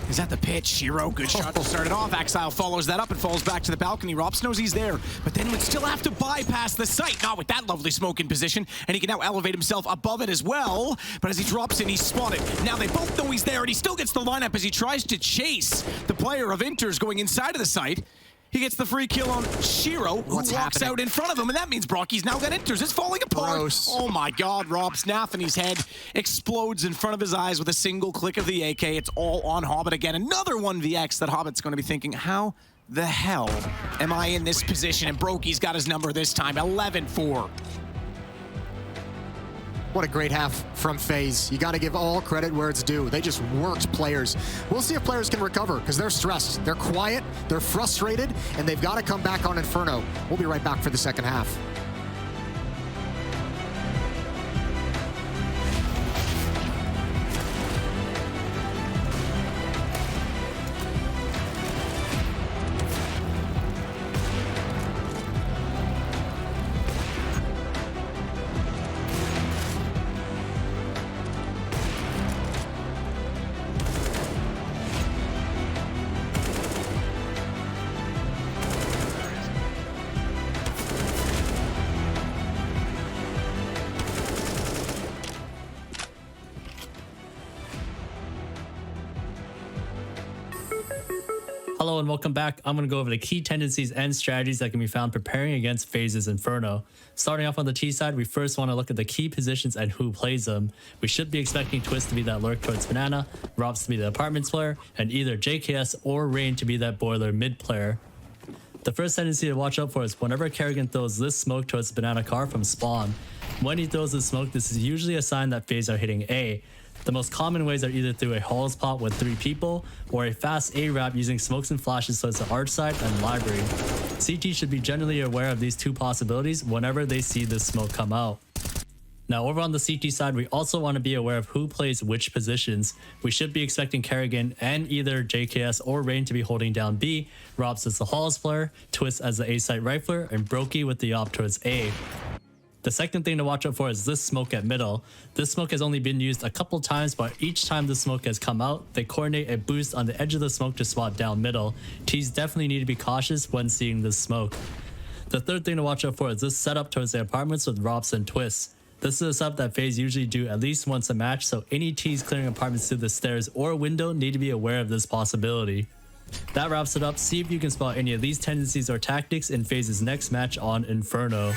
S4: is at the pitch. Shiro, good shot to start it off. Exile follows that up and falls back to the balcony. Rops knows he's there, but then would still have to bypass the site. Not with that lovely smoke in position, and he can now elevate himself above it as well. But as he drops in, he's spotted. Now they both know he's there, and he still gets the lineup as he tries to chase the player of Inters going inside of the site. He gets the free kill on Shiro, who walks out in front of him, and that means Brocky's now got Inters. It's falling apart.
S5: Gross.
S4: Oh my God, Rob Snaffany's head explodes in front of his eyes with a single click of the AK. It's all on Hobbit again. Another 1vx that Hobbit's going to be thinking, how the hell am I in this position? And Brokey's got his number this time, 11-4.
S5: What a great half from FaZe. You got to give all credit where it's due. They just worked players. We'll see if players can recover, because they're stressed. They're quiet, they're frustrated, and they've got to come back on Inferno. We'll be right back for the second half.
S6: Hello and welcome back. I'm going to go over the key tendencies and strategies that can be found preparing against FaZe's Inferno. Starting off on the T side, we first want to look at the key positions and who plays them. We should be expecting Twist to be that lurk towards Banana, Robs to be the apartments player, and either JKS or Rain to be that boiler mid player. The first tendency to watch out for is whenever Kerrigan throws this smoke towards the Banana car from spawn. When he throws this smoke, this is usually a sign that FaZe are hitting A. The most common ways are either through a halls pop with 3 people, or a fast A-wrap using smokes and flashes towards the arch side and library. CT should be generally aware of these two possibilities whenever they see this smoke come out. Now over on the CT side, we also want to be aware of who plays which positions. We should be expecting Kerrigan and either JKS or Rain to be holding down B, Robs as the halls player, Twist as the A-site rifler, and Brokey with the op towards A. The second thing to watch out for is this smoke at middle. This smoke has only been used a couple times, but each time the smoke has come out, they coordinate a boost on the edge of the smoke to spot down middle. Ts definitely need to be cautious when seeing this smoke. The third thing to watch out for is this setup towards the apartments with Robs and Twists. This is a setup that FaZe usually do at least once a match, so any teams clearing apartments through the stairs or window need to be aware of this possibility. That wraps it up. See if you can spot any of these tendencies or tactics in FaZe's next match on Inferno.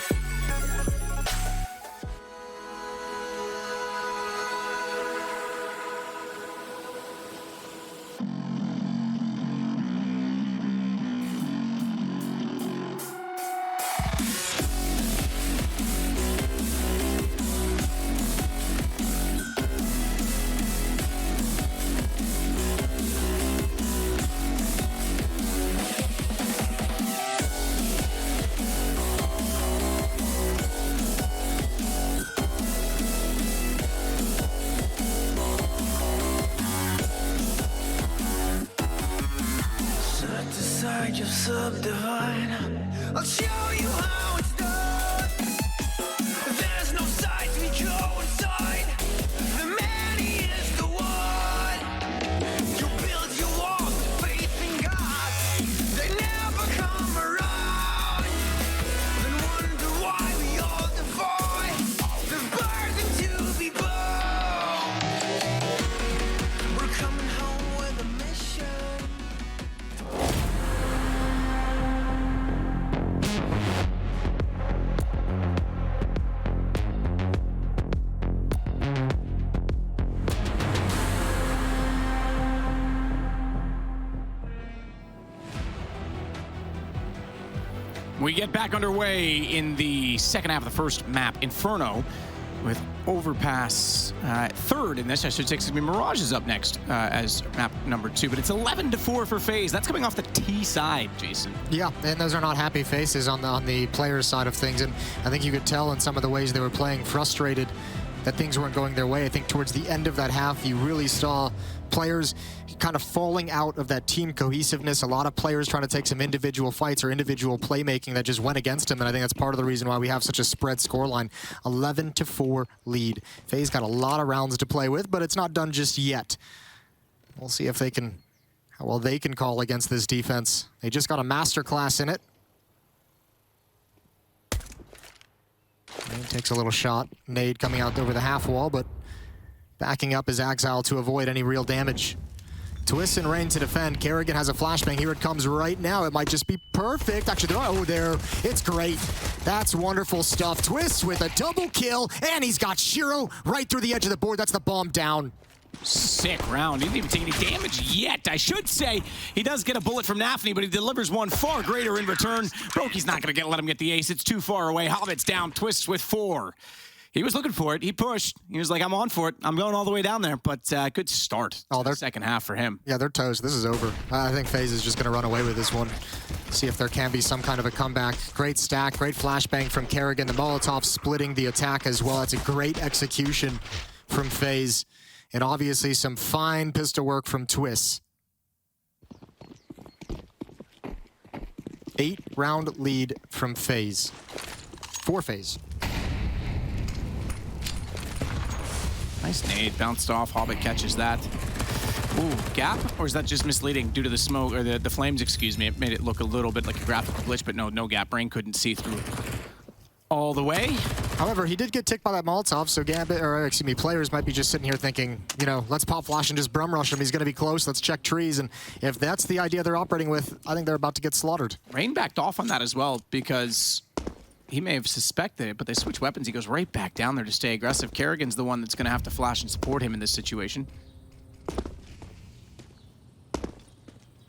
S7: You'll subdivide. I'll show you how it's done. There's no sight we go inside. The man, he is the one. You build your walls with faith in God. They never come around. Then wonder why we all defy the burden to be born. We're coming home with a mission.
S4: We get back underway in the second half of the first map, Inferno, with Overpass third in this. I should say, excuse me, Mirage is up next as map number 2, but it's 11-4 for FaZe. That's coming off the T side, Jason.
S5: Yeah, and those are not happy faces on the players' side of things, and I think you could tell in some of the ways they were playing, frustrated that things weren't going their way. I think towards the end of that half, you really saw players kind of falling out of that team cohesiveness. A lot of players trying to take some individual fights or individual playmaking that just went against them, and I think that's part of the reason why we have such a spread scoreline. 11-4 lead. FaZe got a lot of rounds to play with, but it's not done just yet. We'll see if they can, how well they can call against this defense. They just got a masterclass in it. And takes a little shot. Nade coming out over the half wall, but backing up his Exile to avoid any real damage. Twist and Rain to defend. Kerrigan has a flashbang. Here it comes right now. It might just be perfect. Actually, oh, there. It's great. That's wonderful stuff. Twist with a double kill, and he's got Shiro right through the edge of the board. That's the bomb down.
S4: Sick round. He didn't even take any damage yet. I should say he does get a bullet from Nafny, but he delivers one far greater in return. Brokey's not going to let him get the ace. It's too far away. Hobbit's down. Twists with 4. He was looking for it. He pushed. He was like, I'm on for it. I'm going all the way down there. But good start. Oh, the second half for him.
S5: Yeah, they're toast. This is over. I think FaZe is just going to run away with this one. See if there can be some kind of a comeback. Great stack. Great flashbang from Kerrigan. The Molotov splitting the attack as well. That's a great execution from FaZe. And obviously some fine pistol work from Twist. 8-round lead from FaZe. For FaZe.
S4: Nice nade, bounced off. Hobbit catches that. Ooh, gap? Or is that just misleading due to the smoke, or the flames, excuse me? It made it look a little bit like a graphical glitch, but no gap. Brain couldn't see through all the way.
S5: However, he did get ticked by that Molotov, so Gambit, or excuse me, players might be just sitting here thinking, you know, let's pop flash and just brum rush him. He's going to be close. Let's check trees. And if that's the idea they're operating with, I think they're about to get slaughtered.
S4: Rain backed off on that as well because he may have suspected it, but they switch weapons. He goes right back down there to stay aggressive. Kerrigan's the one that's going to have to flash and support him in this situation.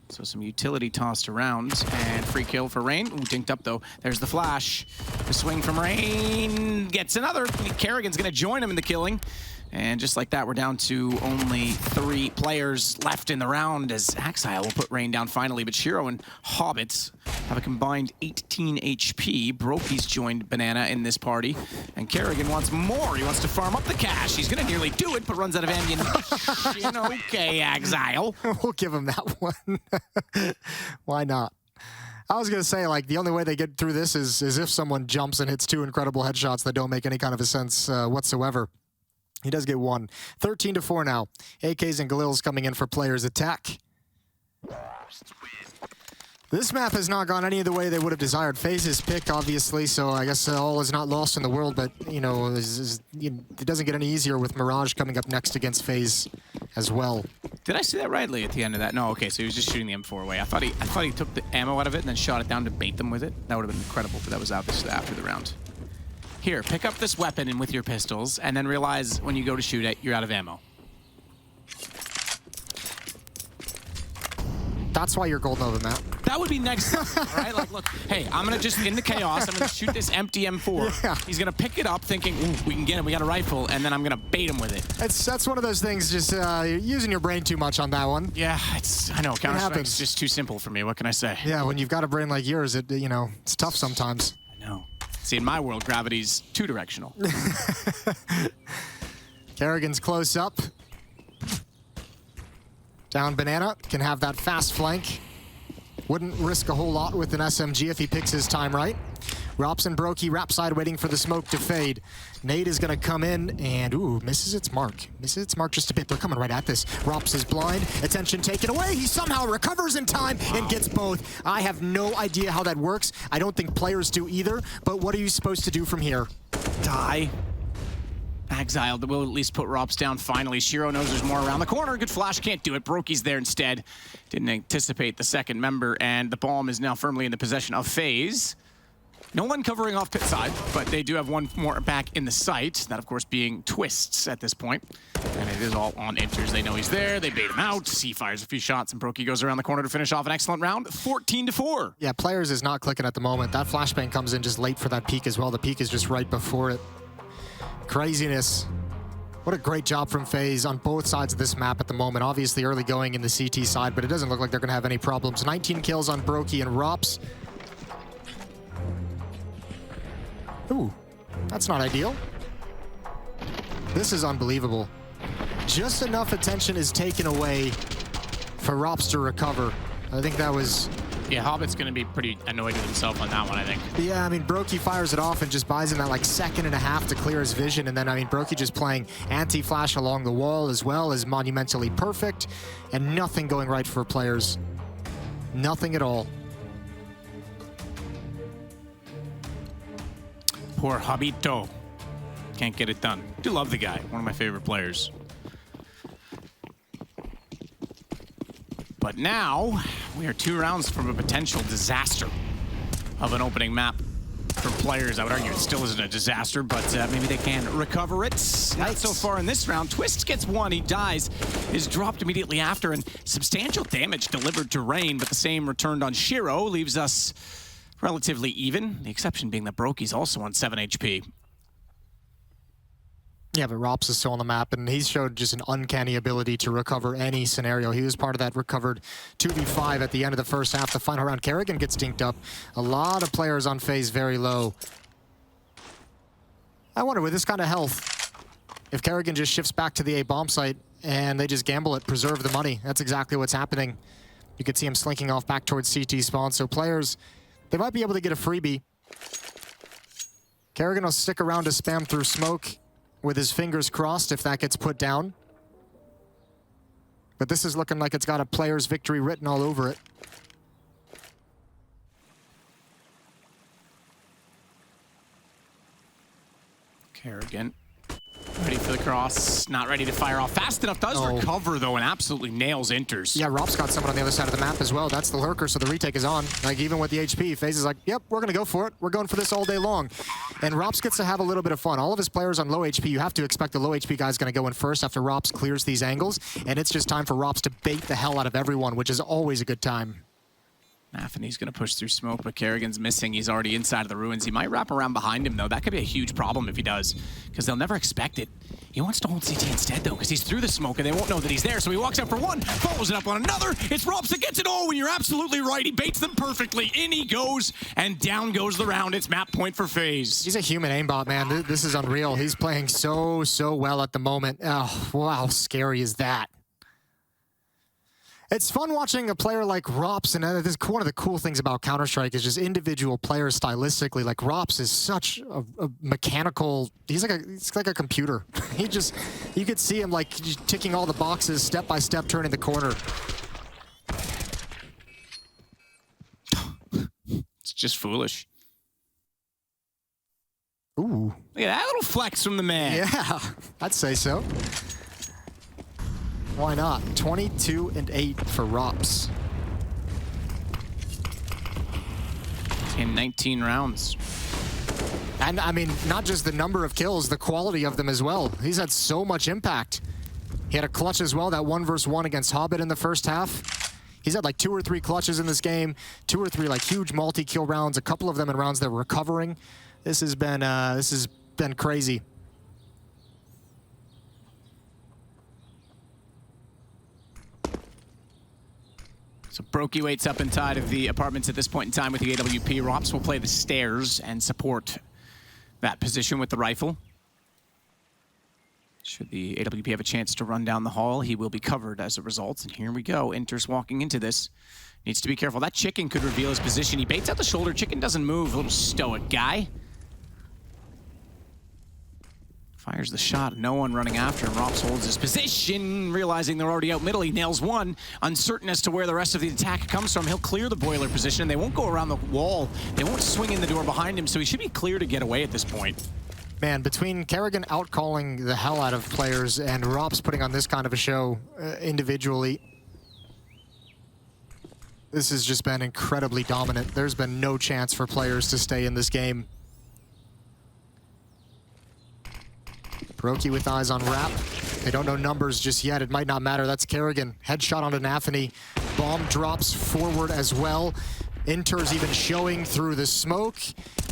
S4: So some utility tossed around, and free kill for Rain. Ooh, dinked up though. There's the flash. The swing from Rain gets another. Kerrigan's gonna join him in the killing. And just like that, we're down to only 3 players left in the round as Exile will put Rain down finally, but Shiro and Hobbit have a combined 18 HP. Brokey's joined Banana in this party, and Kerrigan wants more. He wants to farm up the cash. He's gonna nearly do it, but runs out of ammunition. Okay, Exile.
S5: We'll give him that one. Why not? I was going to say, like, the only way they get through this is if someone jumps and hits 2 incredible headshots that don't make any kind of a sense whatsoever. He does get 1. 13-4 now. AKs and Galil's coming in for players attack. This map has not gone any of the way they would have desired. FaZe's pick, obviously, so I guess all is not lost in the world, but, you know, it doesn't get any easier with Mirage coming up next against FaZe as well.
S4: Did I see that rightly at the end of that? No, okay, so he was just shooting the M4 away. I thought he took the ammo out of it and then shot it down to bait them with it. That would have been incredible, but that was obviously after the round. Here, pick up this weapon and with your pistols, and then realize when you go to shoot it, you're out of ammo.
S5: That's why you're Gold Nova, Matt.
S4: That would be next level, right? Like, look, hey, I'm gonna just, in the chaos, I'm gonna shoot this empty M4.
S5: Yeah.
S4: He's gonna pick it up thinking, ooh, we can get him, we got a rifle, and then I'm gonna bait him with it.
S5: That's one of those things, just you're using your brain too much on that one.
S4: Yeah, I know, Counter-Strike's just too simple for me, what can I say?
S5: Yeah, when you've got a brain like yours, you know, it's tough sometimes.
S4: I know. See, in my world, gravity's two-directional.
S5: Kerrigan's close up. Down Banana, can have that fast flank. Wouldn't risk a whole lot with an SMG if he picks his time right. Rops and Brokey wrap side waiting for the smoke to fade. Nade is gonna come in and, ooh, misses its mark. Misses its mark just a bit. They're coming right at this. Rops is blind. Attention taken away. He somehow recovers in time and gets both. I have no idea how that works. I don't think players do either, but what are you supposed to do from here?
S4: Die. Exiled, will at least put Rops down finally. Shiro knows there's more around the corner. Good flash, can't do it. Brokey's there instead. Didn't anticipate the second member, and the bomb is now firmly in the possession of FaZe. No one covering off pit side, but they do have one more back in the site. That, of course, being Twists at this point. And it is all on enters. They know he's there. They bait him out. C fires a few shots, and Brokey goes around the corner to finish off an excellent round. 14-4.
S5: Yeah, players is not clicking at the moment. That flashbang comes in just late for that peak as well. The peak is just right before it. Craziness. What a great job from FaZe on both sides of this map at the moment. Obviously early going in the CT side, but it doesn't look like they're going to have any problems. 19 kills on Brokey and Rops. Ooh, that's not ideal. This is unbelievable. Just enough attention is taken away for Rops to recover. I think that was...
S4: Yeah, Hobbit's going to be pretty annoyed with himself on that one, I think.
S5: Yeah, I mean, Brokey fires it off and just buys him that like second and a half to clear his vision. And then, I mean, Brokey just playing anti-flash along the wall as well is monumentally perfect. And nothing going right for players. Nothing at all.
S4: Poor Hobbito. Can't get it done. Do love the guy. One of my favorite players. But now, we are 2 rounds from a potential disaster of an opening map for players. I would argue it still isn't a disaster, but maybe they can recover it. Not so far in this round. Twist gets 1, he dies, is dropped immediately after, and substantial damage delivered to Rain, but the same returned on Shiro, leaves us relatively even. The exception being that Brokey's also on 7 HP.
S5: Yeah, but Rops is still on the map, and he's showed just an uncanny ability to recover any scenario. He was part of that recovered 2v5 at the end of the first half. The final round, Kerrigan gets dinked up. A lot of players on FaZe very low. I wonder, with this kind of health, if Kerrigan just shifts back to the A bomb site and they just gamble it, preserve the money. That's exactly what's happening. You could see him slinking off back towards CT spawn. So players, they might be able to get a freebie. Kerrigan will stick around to spam through smoke, with his fingers crossed if that gets put down. But this is looking like it's got a player's victory written all over it.
S4: Kerrigan, ready for the cross, not ready to fire off fast enough. Does recover though and absolutely nails enters.
S5: Yeah, Rob's got someone on the other side of the map as well. That's the lurker, so the retake is on. Like, even with the HP, FaZe is like, yep, we're gonna go for it. We're going for this all day long. And Rops gets to have a little bit of fun. All of his players on low HP, you have to expect the low HP guy's gonna go in first after Rops clears these angles. And it's just time for Rops to bait the hell out of everyone, which is always a good time.
S4: Nafany's going to push through smoke, but Kerrigan's missing. He's already inside of the ruins. He might wrap around behind him, though. That could be a huge problem if he does, because they'll never expect it. He wants to hold CT instead, though, because he's through the smoke, and they won't know that he's there. So he walks out for 1, follows it up on another. It's Rops that gets it all, and you're absolutely right. He baits them perfectly. In he goes, and down goes the round. It's map point for FaZe.
S5: He's a human aimbot, man. This is unreal. He's playing so well at the moment. Oh, wow, how scary is that? It's fun watching a player like Rops, and this is one of the cool things about Counter-Strike is just individual players stylistically. Like, Rops is such a mechanical, he's like a computer. You could see him like ticking all the boxes step by step, turning the corner.
S4: It's just foolish.
S5: Ooh.
S4: Look at that little flex from the man.
S5: Yeah, I'd say so. Why not? 22-8 for Rops.
S4: In 19 rounds.
S5: And I mean, not just the number of kills, the quality of them as well. He's had so much impact. He had a clutch as well, that 1v1 against Hobbit in the first half. He's had like 2 or 3 clutches in this game, 2 or 3 like huge multi-kill rounds, a couple of them in rounds that were recovering. This has been crazy.
S4: So Brokey waits up inside of the apartments at this point in time with the AWP. Rops will play the stairs and support that position with the rifle. Should the AWP have a chance to run down the hall, he will be covered as a result. And here we go. Inter's walking into this. Needs to be careful. That Chicken could reveal his position. He baits out the shoulder. Chicken doesn't move. A little stoic guy. Fires the shot. No one running after him. Rops holds his position. Realizing they're already out middle, he nails one. Uncertain as to where the rest of the attack comes from. He'll clear the boiler position. They won't go around the wall. They won't swing in the door behind him, so he should be clear to get away at this point.
S5: Man, between Kerrigan outcalling the hell out of players and Rops putting on this kind of a show individually, this has just been incredibly dominant. There's been no chance for players to stay in this game. Brokey with eyes on Rap. They don't know numbers just yet. It might not matter. That's Kerrigan. Headshot onto Nafany. Bomb drops forward as well. Inter's even showing through the smoke.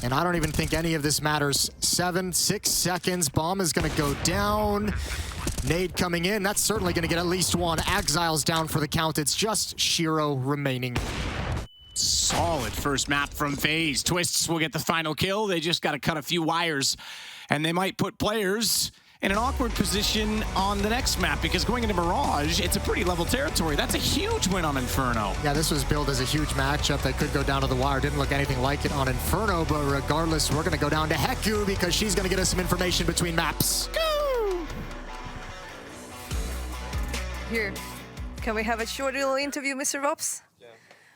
S5: And I don't even think any of this matters. 6 seconds. Bomb is going to go down. Nade coming in. That's certainly going to get at least one. Axile's down for the count. It's just Shiro remaining.
S4: Solid first map from FaZe. Twists will get the final kill. They just got to cut a few wires. And they might put players in an awkward position on the next map, because going into Mirage, it's a pretty level territory. That's a huge win on Inferno.
S5: Yeah, this was billed as a huge matchup that could go down to the wire. Didn't look anything like it on Inferno, but regardless, we're going to go down to Heku because she's going to get us some information between maps.
S8: Here, can we have a short little interview, Mr. Rops?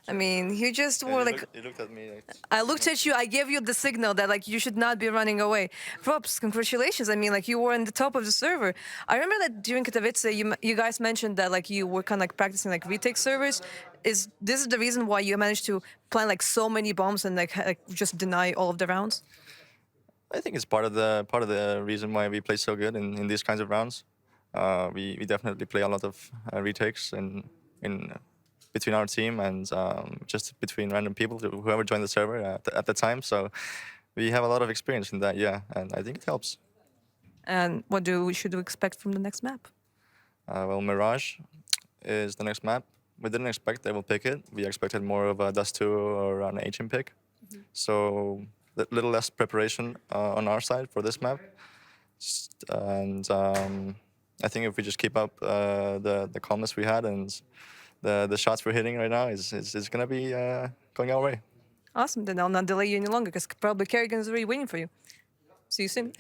S8: I mean, you just were like...
S9: You looked at me.
S8: I looked at you, I gave you the signal that like you should not be running away. Rops, congratulations. I mean, like you were on the top of the server. I remember that during Katowice, you guys mentioned that like you were kind of like practicing like retake servers. This is the reason why you managed to plant like so many bombs and like just deny all of the rounds?
S9: I think it's part of the reason why we play so good in these kinds of rounds. We definitely play a lot of retakes in between our team and just between random people, whoever joined the server at the time. So we have a lot of experience in that, yeah, and I think it helps.
S8: And what should we expect from the next map?
S9: Well, Mirage is the next map. We didn't expect they will pick it. We expected more of a Dust 2 or an Ancient pick. So a little less preparation on our side for this map. And I think if we just keep up the calmness we had and the shots we're hitting right now is going to be going our way.
S8: Awesome. Then I'll not delay you any longer because probably Kerrigan is already waiting for you. See you soon.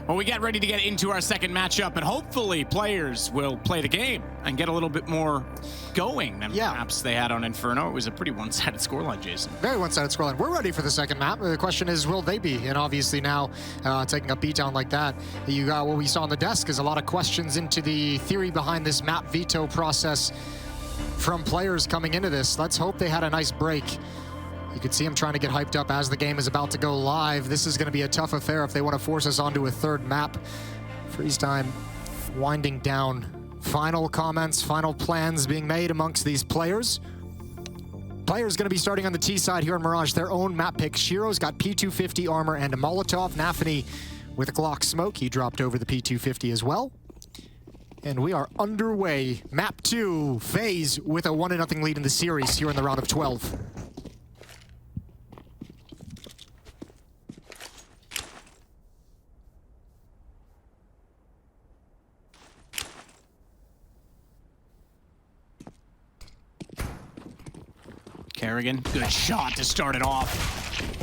S4: Well, we get ready to get into our second matchup, and hopefully players will play the game and get a little bit more going than perhaps they had on Inferno. It was a pretty one-sided scoreline, Jason.
S5: Very one-sided scoreline. We're ready for the second map. The question is, will they be? And obviously now, taking a beatdown like that, you got what we saw on the desk is a lot of questions into the theory behind this map veto process from players coming into this. Let's hope they had a nice break You can see him trying to get hyped up as the game is about to go live. This is going to be a tough affair if they want to force us onto a third map. Freeze time winding down. Final comments, final plans being made amongst these players. Players going to be starting on the T side here in Mirage. Their own map pick. Shiro's got P250 armor and a Molotov. Nafany with a Glock smoke. He dropped over the P250 as well. And we are underway. Map 2, FaZe with a 1-0 lead in the series here in the round of 12.
S4: Kerrigan, good shot to start it off.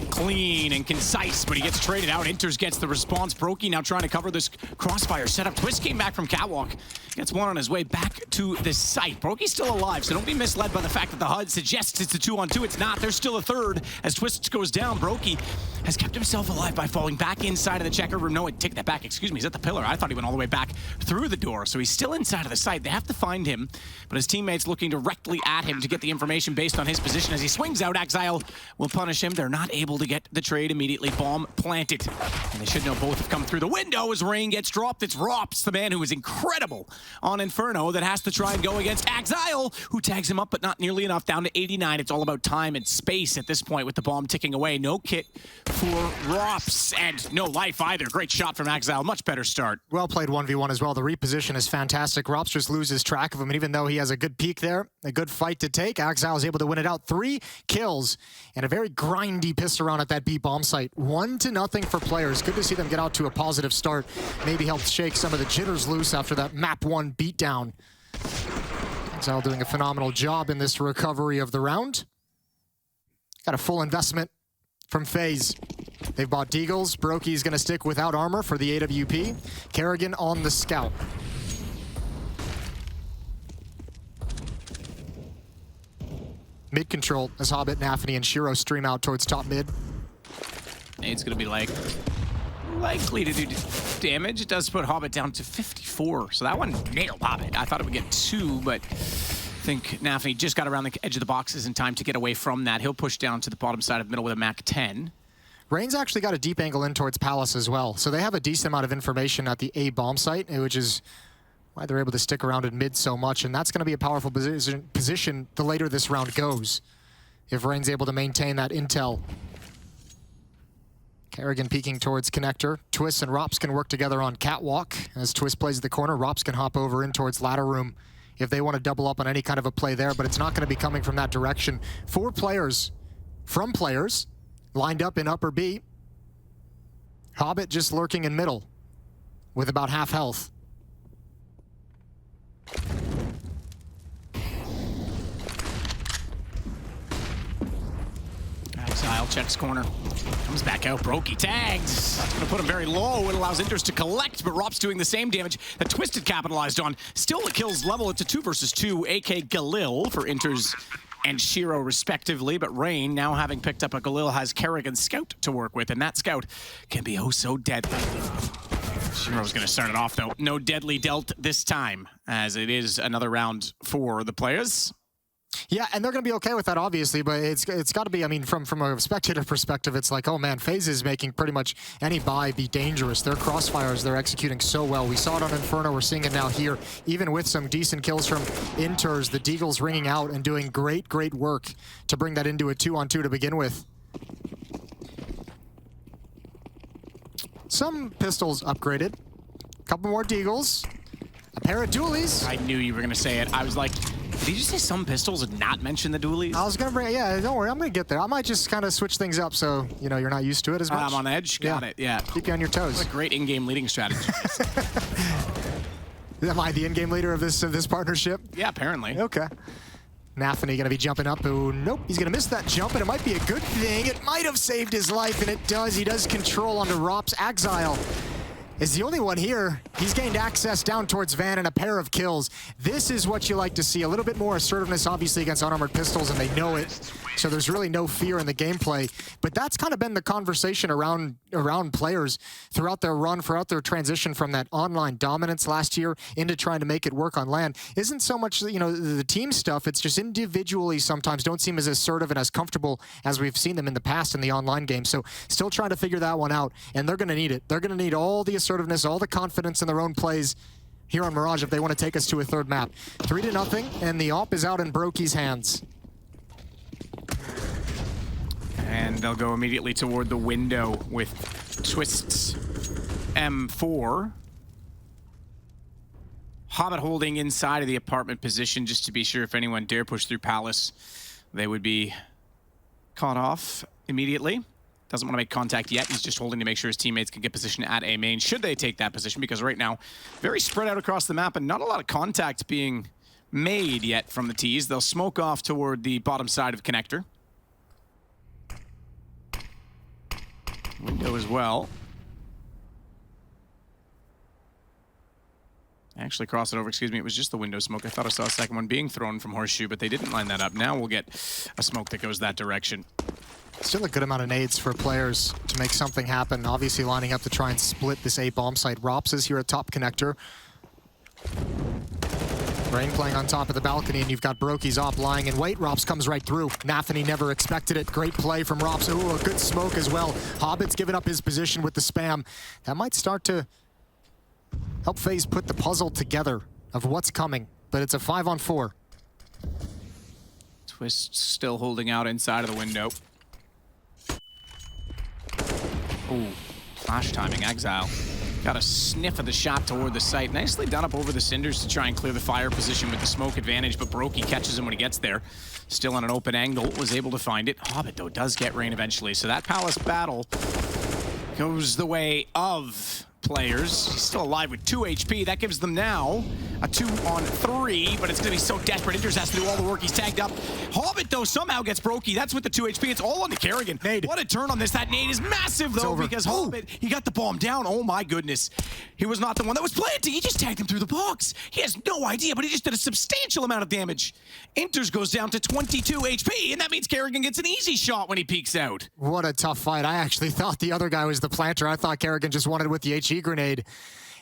S4: Clean and concise, but he gets traded out. Inters gets the response. Brokey now trying to cover this crossfire setup. Twist came back from Catwalk. Gets one on his way back to the site. Brokey's still alive, so don't be misled by the fact that the HUD suggests it's a 2-on-2. It's not. There's still a third. As Twist goes down, Brokey has kept himself alive by falling back inside of the checker room. No, take that back. Excuse me. He's at the pillar. I thought he went all the way back through the door, so he's still inside of the site. They have to find him, but his teammates looking directly at him to get the information based on his position. As he swings out, Exile will punish him. They're not able to get the trade immediately. Bomb planted. And they should know both have come through the window as Rain gets dropped. It's Rops, the man who is incredible on Inferno, that has to try and go against Exile, who tags him up, but not nearly enough. Down to 89. It's all about time and space at this point with the bomb ticking away. No kit for Rops, and no life either. Great shot from Exile. Much better start.
S5: Well played 1v1 as well. The reposition is fantastic. Rops just loses track of him, and even though he has a good peek there, a good fight to take, Exile is able to win it out. 3 kills and a very grindy piss around at that B bomb site. 1-0 for players. Good to see them get out to a positive start. Maybe helped shake some of the jitters loose after that map 1 beatdown. Exile doing a phenomenal job in this recovery of the round. Got a full investment from FaZe. They've bought Deagles. Brokey's going to stick without armor for the AWP. Kerrigan on the scout. Mid control as Hobbit, Nafany, and Shiro stream out towards top mid.
S4: It's going to be likely to do damage. It does put Hobbit down to 54, so that one nailed Hobbit. I thought it would get 2, but I think Nafany just got around the edge of the boxes in time to get away from that. He'll push down to the bottom side of middle with a Mac 10.
S5: Rain's actually got a deep angle in towards Palace as well, so they have a decent amount of information at the A bomb site, which is why they're able to stick around in mid so much, and that's going to be a powerful position the later this round goes, if Rain's able to maintain that intel. Kerrigan peeking towards connector. Twist and Rops can work together on Catwalk. As Twist plays the corner, Rops can hop over in towards ladder room if they want to double up on any kind of a play there, but it's not going to be coming from that direction. 4 players from players lined up in upper B. Hobbit just lurking in middle with about half health.
S4: Exile checks corner. Comes back out. Brokey tags. That's going to put him very low. It allows Inters to collect, but Rops doing the same damage that Twisted capitalized on. Still the kills level. It's a 2 versus 2. AK Galil for Inters and Shiro respectively, but Rain, now having picked up a Galil, has Kerrigan's scout to work with, and that scout can be oh so deadly. Shiro's going to start it off, though. No deadly dealt this time, as it is another round for the players.
S5: Yeah, and they're going to be okay with that, obviously, but it's got to be, I mean, from a spectator perspective, it's like, oh man, FaZe is making pretty much any buy be dangerous. Their crossfires, they're executing so well. We saw it on Inferno, we're seeing it now here, even with some decent kills from Inters, the Deagles ringing out and doing great work to bring that into a 2-on-2 to begin with. Some pistols upgraded, a couple more Deagles, a pair of dualies.
S4: I knew you were going to say it. I was like, did you say some pistols and not mention the dualies?
S5: I was going to bring, yeah, don't worry, I'm going to get there. I might just kind of switch things up so, you know, you're not used to it as much.
S4: I'm on edge? Got it, yeah.
S5: Keep you on your toes.
S4: What a great in-game leading strategy.
S5: Am I the in-game leader of this partnership?
S4: Yeah, apparently.
S5: Okay. Nafany going to be jumping up. Oh, nope. He's going to miss that jump, and it might be a good thing. It might have saved his life, and it does. He does control onto Rops. Exile is the only one here He's gained access down towards Van and a pair of kills. This is what you like to see. A little bit more assertiveness, obviously, against unarmored pistols, and they know it. So there's really no fear in the gameplay. But that's kind of been the conversation around players throughout their run, throughout their transition from that online dominance last year into trying to make it work on LAN. Isn't so much, you know, the team stuff. It's just individually sometimes don't seem as assertive and as comfortable as we've seen them in the past in the online game. So still trying to figure that one out, and they're going to need it. They're going to need all the assertiveness, all the confidence in their own plays here on Mirage if they want to take us to a third map. 3-0, and the AWP is out in Brokey's hands.
S4: And they'll go immediately toward the window with Twist's M4. Hobbit holding inside of the apartment position just to be sure if anyone dare push through Palace, they would be caught off immediately. Doesn't want to make contact yet. He's just holding to make sure his teammates can get position at A main should they take that position, because right now, very spread out across the map and not a lot of contact being made yet from the T's. They'll smoke off toward the bottom side of connector. Window as well. Actually cross it over, excuse me, it was just the window smoke. I thought I saw a second one being thrown from Horseshoe, but they didn't line that up. Now we'll get a smoke that goes that direction.
S5: Still a good amount of nades for players to make something happen. Obviously lining up to try and split this A bomb site. Rops is here at top connector. Rain playing on top of the balcony, and you've got Brokey's op lying in wait. Rops comes right through. Nathany never expected it. Great play from Rops. Ooh, a good smoke as well. Hobbit's given up his position with the spam. That might start to help FaZe put the puzzle together of what's coming, but it's a 5-on-4.
S4: Twist still holding out inside of the window. Ooh, flash timing, Exile. Got a sniff of the shot toward the site. Nicely done up over the cinders to try and clear the fire position with the smoke advantage, but Brokey catches him when he gets there. Still on an open angle, was able to find it. Hobbit, though, does get Rain eventually, so that Palace battle goes the way of players. He's still alive with 2 HP. That gives them now a 2-on-3, but it's going to be so desperate. Inters has to do all the work. He's tagged up. Hobbit, though, somehow gets Brokey. That's with the 2 HP. It's all on to Kerrigan.
S5: Nade.
S4: What a turn on this. That nade is massive, though, because Hobbit, he got the bomb down. Oh, my goodness. He was not the one that was planting. He just tagged him through the box. He has no idea, but he just did a substantial amount of damage. Inters goes down to 22 HP, and that means Kerrigan gets an easy shot when he peeks out.
S5: What a tough fight. I actually thought the other guy was the planter. I thought Kerrigan just wanted with the HE grenade.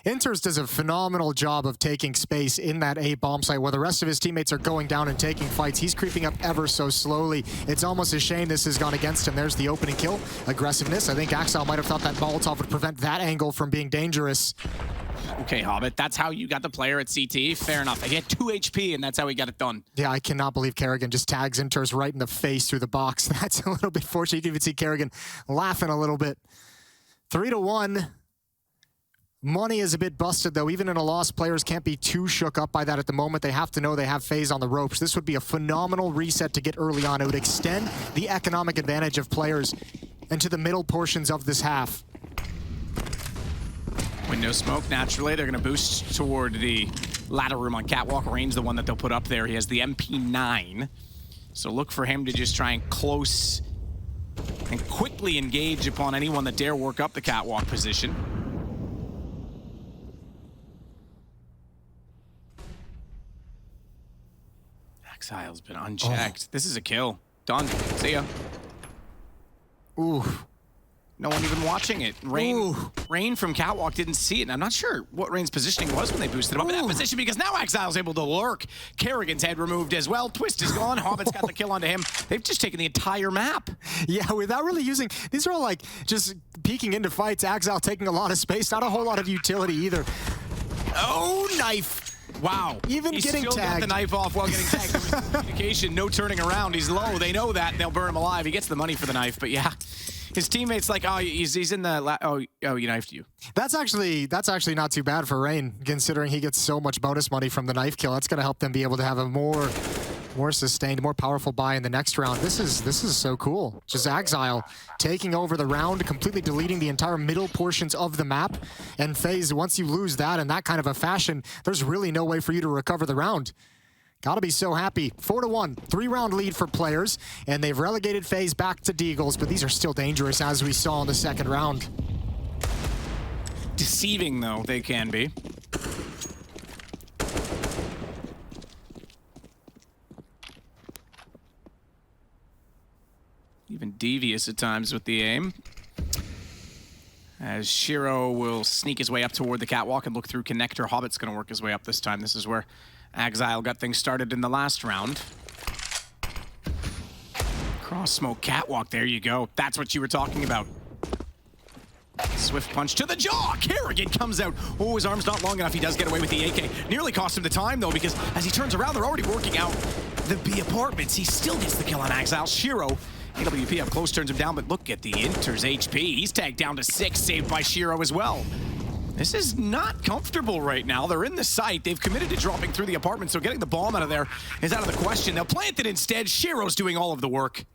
S5: Inters does a phenomenal job of taking space in that A bomb site where the rest of his teammates are going down and taking fights. He's creeping up ever so slowly. It's almost a shame this has gone against him. There's the opening kill. Aggressiveness. I think Axel might have thought that Molotov would prevent that angle from being dangerous.
S4: Okay, Hobbit, that's how you got the player at CT. Fair enough. He had 2 HP, and that's how he got it done.
S5: Yeah, I cannot believe Kerrigan just tags Inters right in the face through the box. That's a little bit fortunate. You can even see Kerrigan laughing a little bit. 3-1. Money is a bit busted, though. Even in a loss, players can't be too shook up by that at the moment. They have to know they have FaZe on the ropes. This would be a phenomenal reset to get early on. It would extend the economic advantage of players into the middle portions of this half.
S4: Window smoke, naturally. They're going to boost toward the ladder room on Catwalk. Range, the one that they'll put up there. He has the MP9. So look for him to just try and close and quickly engage upon anyone that dare work up the Catwalk position. Exile's been unchecked. This is a kill. Done. See ya.
S5: Ooh.
S4: No one even watching it. Rain from Catwalk didn't see it, and I'm not sure what Rain's positioning was when they boosted him up in that position, because now Exile's able to lurk. Kerrigan's head removed as well. Twist is gone. Hobbit's got the kill onto him. They've just taken the entire map.
S5: Yeah, without really using... These are all like just peeking into fights. Exile taking a lot of space. Not a whole lot of utility either. Oh, knife.
S4: Wow.
S5: Even
S4: He's
S5: getting
S4: still
S5: tagged.
S4: got the knife off while getting tagged. There was no communication, no turning around. He's low. They know that. They'll burn him alive. He gets the money for the knife, but yeah. His teammates like, oh, he's in the... Oh, he knifed you.
S5: That's actually not too bad for Rain, considering he gets so much bonus money from the knife kill. That's going to help them be able to have a more sustained, more powerful buy in the next round. This is so cool. Just Exile taking over the round, completely deleting the entire middle portions of the map. And FaZe, once you lose that in that kind of a fashion, there's really no way for you to recover the round. Gotta be so happy. 4-1, 3-round lead for players, and they've relegated FaZe back to Deagles, but these are still dangerous, as we saw in the second round.
S4: deceiving, though, they can be. Even devious at times with the aim. As Shiro will sneak his way up toward the catwalk and look through connector. Hobbit's going to work his way up this time. This is where Exile got things started in the last round. Cross smoke catwalk, there you go. That's what you were talking about. Swift punch to the jaw. Kerrigan comes out. Oh, his arm's not long enough. He does get away with the AK. Nearly cost him the time, though, because as he turns around, they're already working out the B apartments. He still gets the kill on Exile. Shiro, AWP up close, turns him down, but look at the Inter's HP. He's tagged down to 6, saved by Shiro as well. This is not comfortable right now. They're in the site. They've committed to dropping through the apartment, so getting the bomb out of there is out of the question. They'll plant it instead. Shiro's doing all of the work.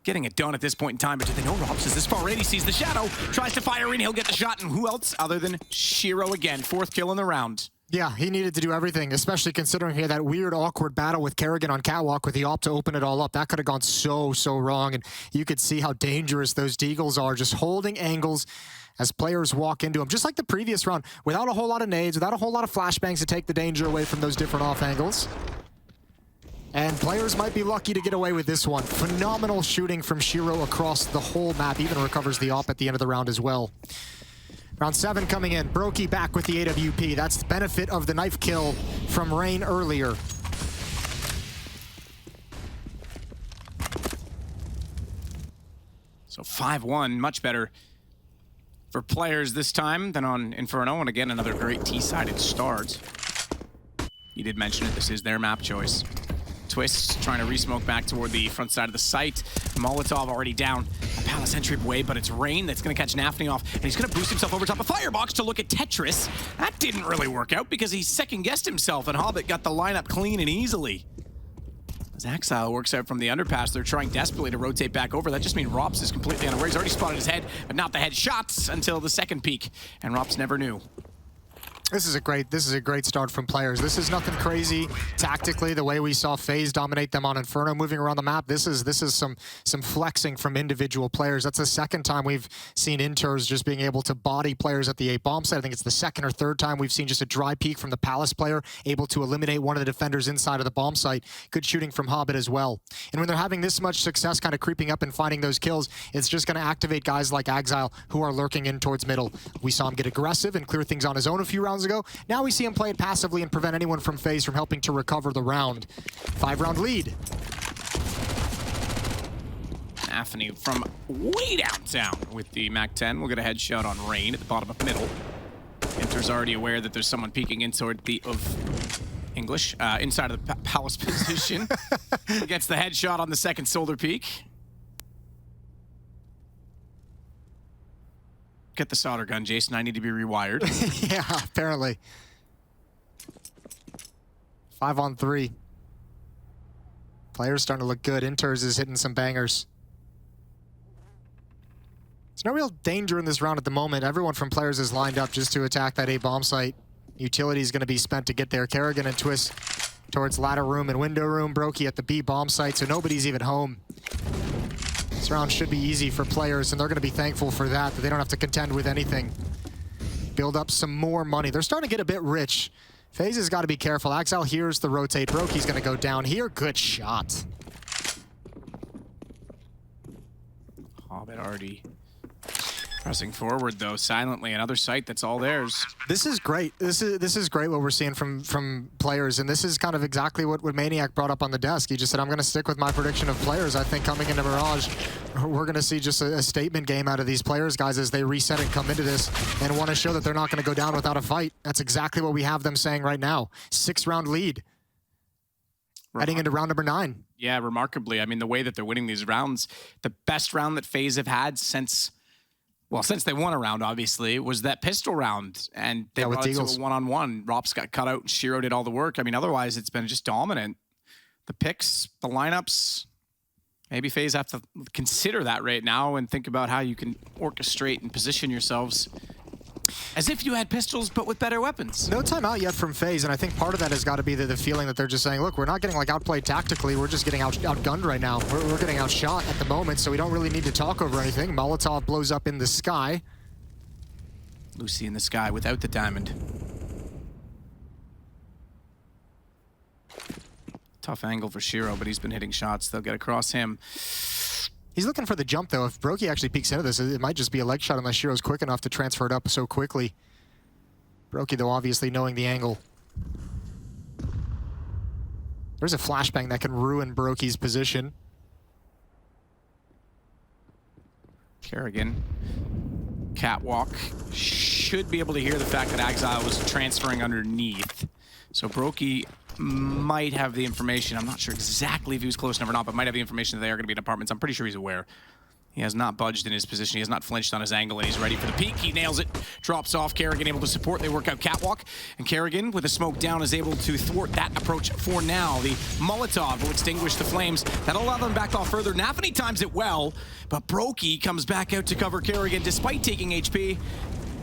S4: Getting it done at this point in time, but do they know Robs is this far in? He sees the shadow, tries to fire in, he'll get the shot, and who else other than Shiro again? 4th kill in the round.
S5: Yeah, he needed to do everything, especially considering he had that weird, awkward battle with Kerrigan on catwalk with the op to open it all up. That could have gone so wrong, and you could see how dangerous those deagles are, just holding angles as players walk into them, just like the previous round, without a whole lot of nades, without a whole lot of flashbangs to take the danger away from those different off angles. And players might be lucky to get away with this one. Phenomenal shooting from Shiro across the whole map, even recovers the op at the end of the round as well. Round 7 coming in. Brokey back with the AWP. That's the benefit of the knife kill from Rain earlier.
S4: So 5-1, much better for players this time than on Inferno. And again, another great T-sided start. You did mention it, this is their map choice. Twist trying to re-smoke back toward the front side of the site. Molotov already down a Palace entryway, but it's Rain that's going to catch Nafny off, and he's going to boost himself over top of Firebox to look at Tetris. That didn't really work out because he second-guessed himself, and Hobbit got the lineup clean and easily. As Exile works out from the underpass, they're trying desperately to rotate back over. That just means Rops is completely unaware. He's already spotted his head, but not the headshots until the second peek, and Rops never knew.
S5: This is a great start from players. This is nothing crazy tactically, the way we saw FaZe dominate them on Inferno moving around the map. This is some flexing from individual players. That's the second time we've seen Inters just being able to body players at the 8 bomb site. I think it's the second or third time we've seen just a dry peek from the Palace player able to eliminate one of the defenders inside of the bomb site. Good shooting from Hobbit as well. And when they're having this much success kind of creeping up and finding those kills, it's just going to activate guys like Exile who are lurking in towards middle. We saw him get aggressive and clear things on his own a few rounds ago. Now we see him play it passively and prevent anyone from FaZe from helping to recover the round. 5-round lead.
S4: Nafny from way downtown with the MAC-10. We'll get a headshot on Rain at the bottom of middle. Inter's already aware that there's someone peeking in toward the inside of the Palace position. Gets the headshot on the second shoulder peek. Get the solder gun, Jason. I need to be rewired.
S5: Yeah, apparently. 5-on-3. Players starting to look good. Inters is hitting some bangers. There's no real danger in this round at the moment. Everyone from players is lined up just to attack that A bomb site. Utility is going to be spent to get there. Kerrigan and Twist towards ladder room and window room. Brokey at the B bomb site, so nobody's even home. This round should be easy for players, and they're going to be thankful for that they don't have to contend with anything. Build up some more money. They're starting to get a bit rich. FaZe has got to be careful. Exile hears the rotate. Brokey's going to go down here. Good shot.
S4: Hobbit already pressing forward, though, silently. Another site that's all theirs.
S5: This is great. This is great what we're seeing from players, and this is kind of exactly what Maniac brought up on the desk. He just said, I'm going to stick with my prediction of players. I think coming into Mirage, we're going to see just a statement game out of these players, guys, as they reset and come into this and want to show that they're not going to go down without a fight. That's exactly what we have them saying right now. 6-round lead. Heading into round number 9.
S4: Yeah, remarkably. I mean, the way that they're winning these rounds, the best round that FaZe have had since they won a round, obviously, was that pistol round. And they brought it to a one-on-one. Rops got cut out and Shiro did all the work. I mean, otherwise, it's been just dominant. The picks, the lineups, maybe FaZe have to consider that right now and think about how you can orchestrate and position yourselves as if you had pistols, but with better weapons.
S5: No timeout yet from FaZe, and I think part of that has got to be the feeling that they're just saying, look, we're not getting like outplayed tactically, we're just getting outgunned right now. We're getting outshot at the moment, so we don't really need to talk over anything. Molotov blows up in the sky.
S4: Lucy in the sky without the diamond. Tough angle for Shiro, but he's been hitting shots. They'll get across him.
S5: He's looking for the jump, though. If Brokey actually peeks into this, it might just be a leg shot unless Shiro's quick enough to transfer it up so quickly. Brokey, though, obviously knowing the angle. There's a flashbang that can ruin Brokey's position.
S4: Kerrigan, catwalk, should be able to hear the fact that Exile was transferring underneath. So Brokey might have the information. I'm not sure exactly if he was close enough or not, but might have the information that they are going to be in apartments. I'm pretty sure he's aware. He has not budged in his position. He has not flinched on his angle, and he's ready for the peek. He nails it, drops off. Kerrigan able to support. They work out catwalk, and Kerrigan, with a smoke down, is able to thwart that approach for now. The Molotov will extinguish the flames. That'll allow them back off further. Nafany times it well, but Brokey comes back out to cover Kerrigan despite taking HP,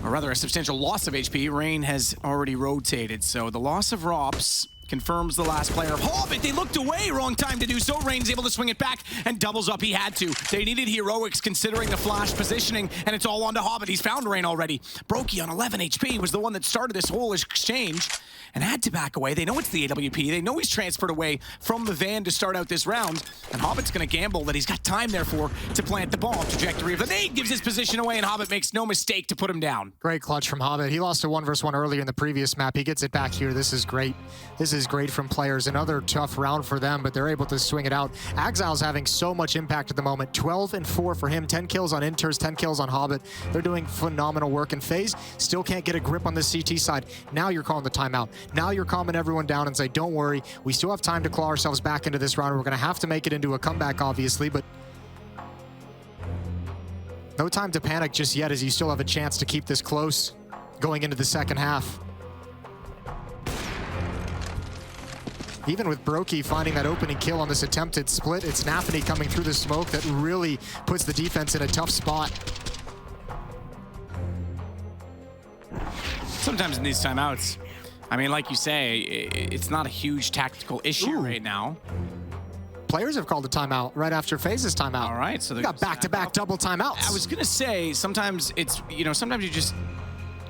S4: or rather a substantial loss of HP. Rain has already rotated, so the loss of Rops confirms the last player of Hobbit. They looked away, wrong time to do so. Rain's able to swing it back and doubles up. He had to. They needed heroics considering the flash positioning, and it's all on to Hobbit. He's found Rain already. Brokey on 11 HP was the one that started this whole exchange and had to back away. They know it's the AWP. They know he's transferred away from the van to start out this round, and Hobbit's going to gamble that he's got time, therefore, to plant the bomb. Trajectory of the nade gives his position away, and Hobbit makes no mistake to put him down.
S5: Great clutch from Hobbit. He lost a 1v1 earlier in the previous map. He gets it back here. This is great. This is great from players. Another tough round for them, but they're able to swing it out. Exile's having so much impact at the moment. 12 and 4 for him. 10 kills on Inters, 10 kills on Hobbit. They're doing phenomenal work, and FaZe still can't get a grip on the CT side. Now you're calling the timeout. Now you're calming everyone down and say, don't worry, we still have time to claw ourselves back into this round. We're going to have to make it into a comeback, obviously, but no time to panic just yet, as you still have a chance to keep this close going into the second half. Even with Brokey finding that opening kill on this attempted split, it's Nafany coming through the smoke that really puts the defense in a tough spot.
S4: Sometimes in these timeouts, I mean, like you say, it's not a huge tactical issue right now.
S5: Players have called a timeout right after FaZe's timeout.
S4: All right, so they
S5: got back-to-back double timeouts.
S4: I was gonna say, sometimes it's, sometimes you just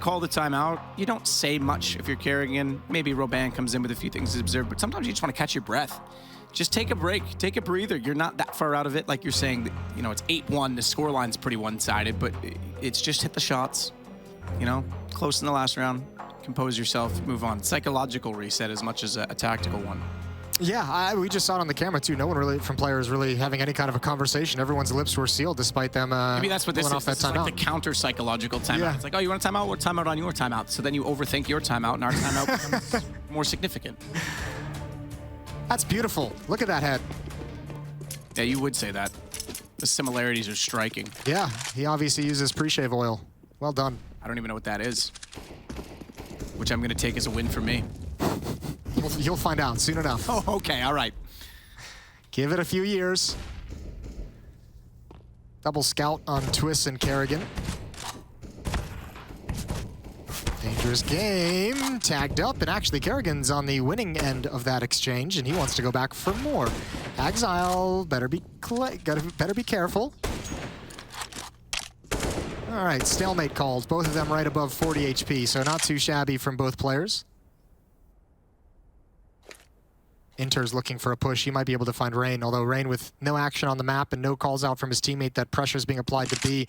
S4: call the timeout. You don't say much if you're carrying in. Maybe Robin comes in with a few things to observe, but sometimes you just want to catch your breath. Just take a break, take a breather. You're not that far out of it. Like you're saying, that, it's 8-1. The scoreline's pretty one-sided, but it's just hit the shots. Close in the last round. Compose yourself, move on. Psychological reset as much as a tactical one.
S5: Yeah, we just saw it on the camera too. No one really from players really having any kind of a conversation. Everyone's lips were sealed despite them
S4: maybe that's what this is.
S5: Off that
S4: this is like the counter psychological timeout.
S5: Yeah.
S4: It's like, oh, you want a timeout? What timeout on your timeout? So then you overthink your timeout, and our timeout becomes more significant.
S5: That's beautiful. Look at that head.
S4: Yeah, you would say that. The similarities are striking.
S5: Yeah, he obviously uses pre-shave oil. Well done.
S4: I don't even know what that is, which I'm going to take as a win for me.
S5: You'll find out soon enough.
S4: Oh, okay, all right.
S5: Give it a few years. Double scout on Twist and Kerrigan. Dangerous game. Tagged up, and actually Kerrigan's on the winning end of that exchange, and he wants to go back for more. Exile better be careful. All right, stalemate called. Both of them right above 40 HP, so not too shabby from both players. Inter's looking for a push. He might be able to find Rain, although Rain, with no action on the map and no calls out from his teammate, that pressure is being applied to B,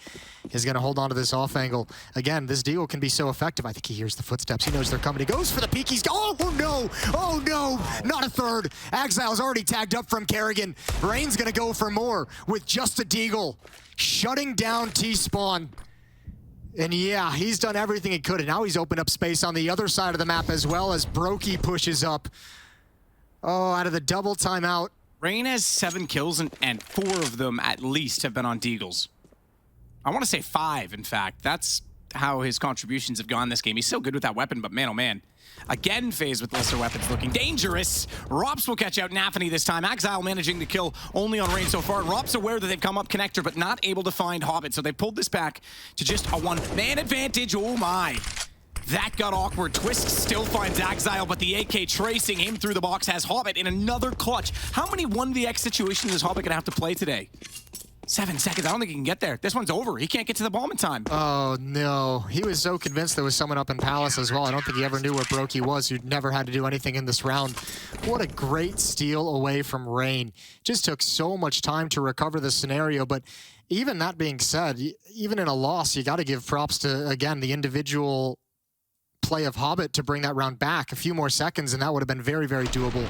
S5: is going to hold on to this off angle. Again, this deal can be so effective. I think he hears the footsteps. He knows they're coming. He goes for the peek. He's oh no! Oh no! Not a third. Exile's already tagged up from Kerrigan. Rain's going to go for more with just a deagle, shutting down T-Spawn. And yeah, he's done everything he could, and now he's opened up space on the other side of the map as well as Brokey pushes up. Oh, out of the double timeout.
S4: Rain has 7 kills, and 4 of them at least have been on deagles. I want to say 5, in fact. That's how his contributions have gone this game. He's so good with that weapon, but man, oh man. Again, FaZe with lesser weapons looking dangerous. Rops will catch out Nafany this time. Exile managing to kill only on Rain so far. And Rops aware that they've come up connector, but not able to find Hobbit. So they pulled this back to just a one-man advantage. Oh my. That got awkward. Twist still finds Exile, but the AK tracing him through the box has Hobbit in another clutch. How many 1vx situations is Hobbit gonna have to play today? 7 seconds. I don't think he can get there. This one's over. He can't get to the bomb in time.
S5: Oh, no. He was so convinced there was someone up in Palace as well. I don't think he ever knew where Brokey was, who'd never had to do anything in this round. What a great steal away from Rain. Just took so much time to recover the scenario, but even that being said, even in a loss, you got to give props to, again, the individual play of Hobbit to bring that round back. A few more seconds, and that would have been very, very doable.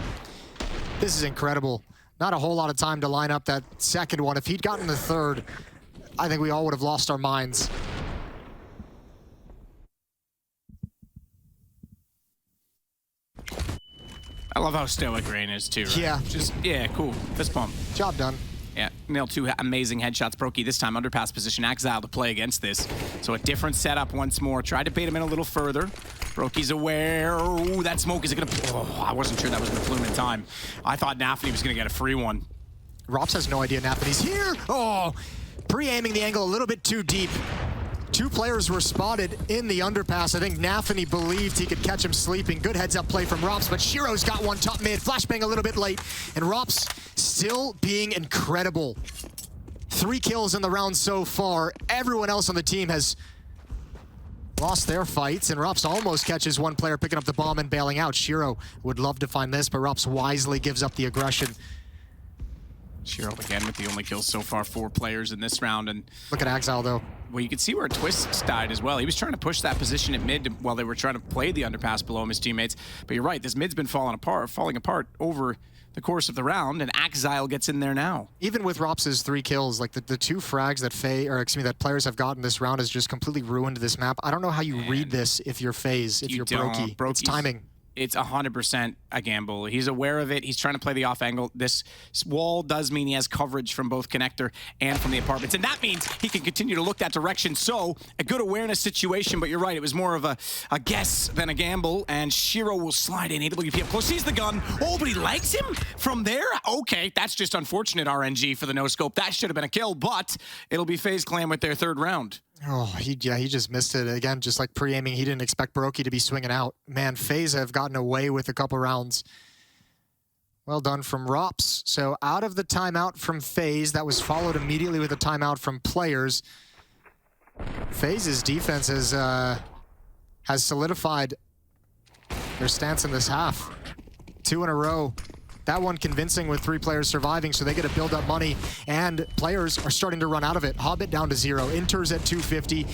S5: This is incredible. Not a whole lot of time to line up that second one. If he'd gotten the third, I think we all would have lost our minds.
S4: I love how stoic Rain is too, right?
S5: Yeah.
S4: Just, yeah, cool. Fist bump.
S5: Job done.
S4: Yeah, nailed 2 amazing headshots. Brokey this time underpass position. Exile to play against this. So a different setup once more. Tried to bait him in a little further. Brokey's aware. Oh, that smoke, is it gonna... Oh, I wasn't sure that was gonna plume in time. I thought Nafany was gonna get a free one.
S5: Rops has no idea Nafany's here. Oh, pre-aiming the angle a little bit too deep. 2 players were spotted in the underpass. I think Nafany believed he could catch him sleeping. Good heads-up play from Rops, but Shiro's got one top mid. Flashbang a little bit late, and Rops still being incredible. 3 kills in the round so far. Everyone else on the team has lost their fights, and Rops almost catches one player picking up the bomb and bailing out. Shiro would love to find this, but Rops wisely gives up the aggression.
S4: Shiro again with the only kills so far, 4 players in this round. And
S5: look at Exile though.
S4: Well, you can see where Twist died as well. He was trying to push that position at mid while they were trying to play the underpass below him, his teammates. But you're right, this mid's been falling apart over the course of the round, and Exile gets in there now. Even with Rops' 3 kills, like the 2 frags that that players have gotten this round has just completely ruined this map. I don't know how you read this if you're FaZe, if you're Brokey. It's timing. It's 100% a gamble. He's aware of it. He's trying to play the off angle. This wall does mean he has coverage from both connector and from the apartments, and that means he can continue to look that direction. So a good awareness situation, but you're right. It was more of a guess than a gamble, and Shiro will slide in. AWP up close. Sees the gun. Oh, but he likes him from there? Okay, that's just unfortunate RNG for the no-scope. That should have been a kill, but it'll be FaZe Clan with their 3rd round. Oh, he just missed it. Again, just like pre-aiming, he didn't expect Brokey to be swinging out. Man, FaZe have gotten away with a couple rounds. Well done from Rops. So out of the timeout from FaZe, that was followed immediately with a timeout from players. FaZe's defense has solidified their stance in this half. 2 in a row. That one convincing with 3 players surviving, so they get to build up money, and players are starting to run out of it. Hobbit down to 0, Inters at 250.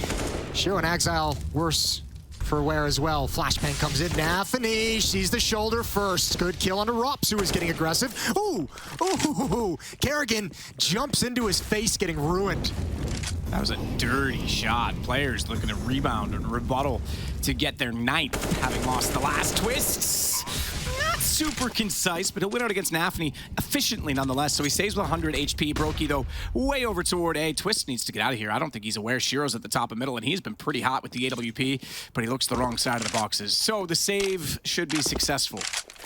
S4: Shiro and Exile worse for wear as well. Flashbang comes in, Nafany sees the shoulder first. Good kill onto Rops, who is getting aggressive. Ooh, ooh, Kerrigan jumps into his face, getting ruined. That was a dirty shot. Players looking to rebound and rebuttal to get their 9th, having lost the last twists. Not super concise, but he'll win out against Nafany efficiently nonetheless. So he stays with 100 HP. Brokey, though, way over toward A. Twist needs to get out of here. I don't think he's aware Shiro's at the top of middle, and he's been pretty hot with the AWP, but he looks the wrong side of the boxes. So the save should be successful.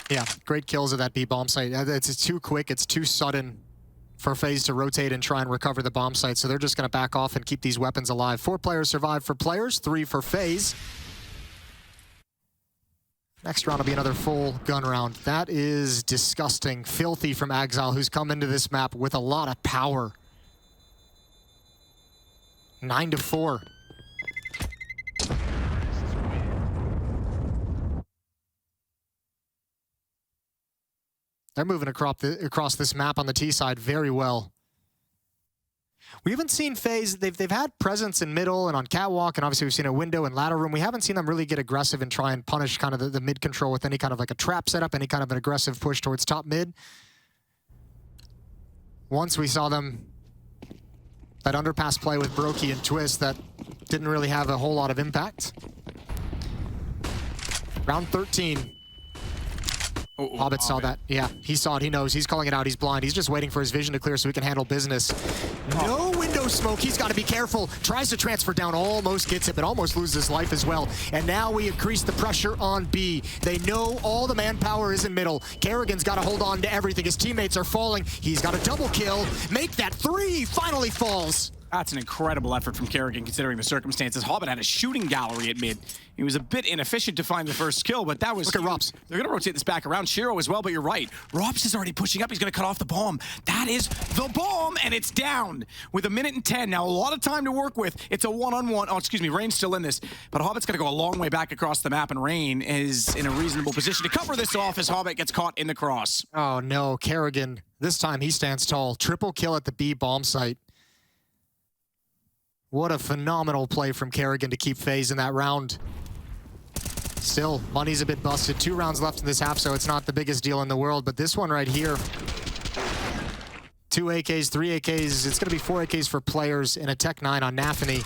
S4: Yeah, great kills at that B bomb site. It's too quick, it's too sudden for FaZe to rotate and try and recover the bomb site, so they're just going to back off and keep these weapons alive. 4 players survive for players, 3 for FaZe. Next round will be another full gun round. That is disgusting, filthy from Exile, who's come into this map with a lot of power. 9-4. They're moving across this map on the T side very well. We haven't seen FaZe, they've had presence in middle and on catwalk, and obviously we've seen a window and ladder room. We haven't seen them really get aggressive and try and punish kind of the mid control with any kind of like a trap setup, any kind of an aggressive push towards top mid. Once we saw them, that underpass play with Brokey and Twist that didn't really have a whole lot of impact. Round 13. Hobbit saw that. Yeah, he saw it. He knows. He's calling it out. He's blind. He's just waiting for his vision to clear so he can handle business. No window smoke. He's got to be careful. Tries to transfer down. Almost gets it, but almost loses his life as well. And now we increase the pressure on B. They know all the manpower is in middle. Kerrigan's got to hold on to everything. His teammates are falling. He's got a double kill. Make that 3. Finally falls. That's an incredible effort from Kerrigan considering the circumstances. Hobbit had a shooting gallery at mid. He was a bit inefficient to find the first kill, but that was...
S5: Look at Rops.
S4: They're going to rotate this back around. Shiro as well, but you're right. Rops is already pushing up. He's going to cut off the bomb. That is the bomb, and it's down with 1:10. Now, a lot of time to work with. It's a one-on-one. Oh, excuse me. Rain's still in this, but Hobbit's going to go a long way back across the map, and Rain is in a reasonable position to cover this off as Hobbit gets caught in the cross.
S5: Oh, no. Kerrigan. This time he stands tall. Triple kill at the B bomb site. What a phenomenal play from Kerrigan to keep FaZe in that round. Still, money's a bit busted. 2 rounds left in this half, so it's not the biggest deal in the world. But this one right here, 2 AKs, 3 AKs. It's going to be 4 AKs for players and a Tech 9 on Nafany.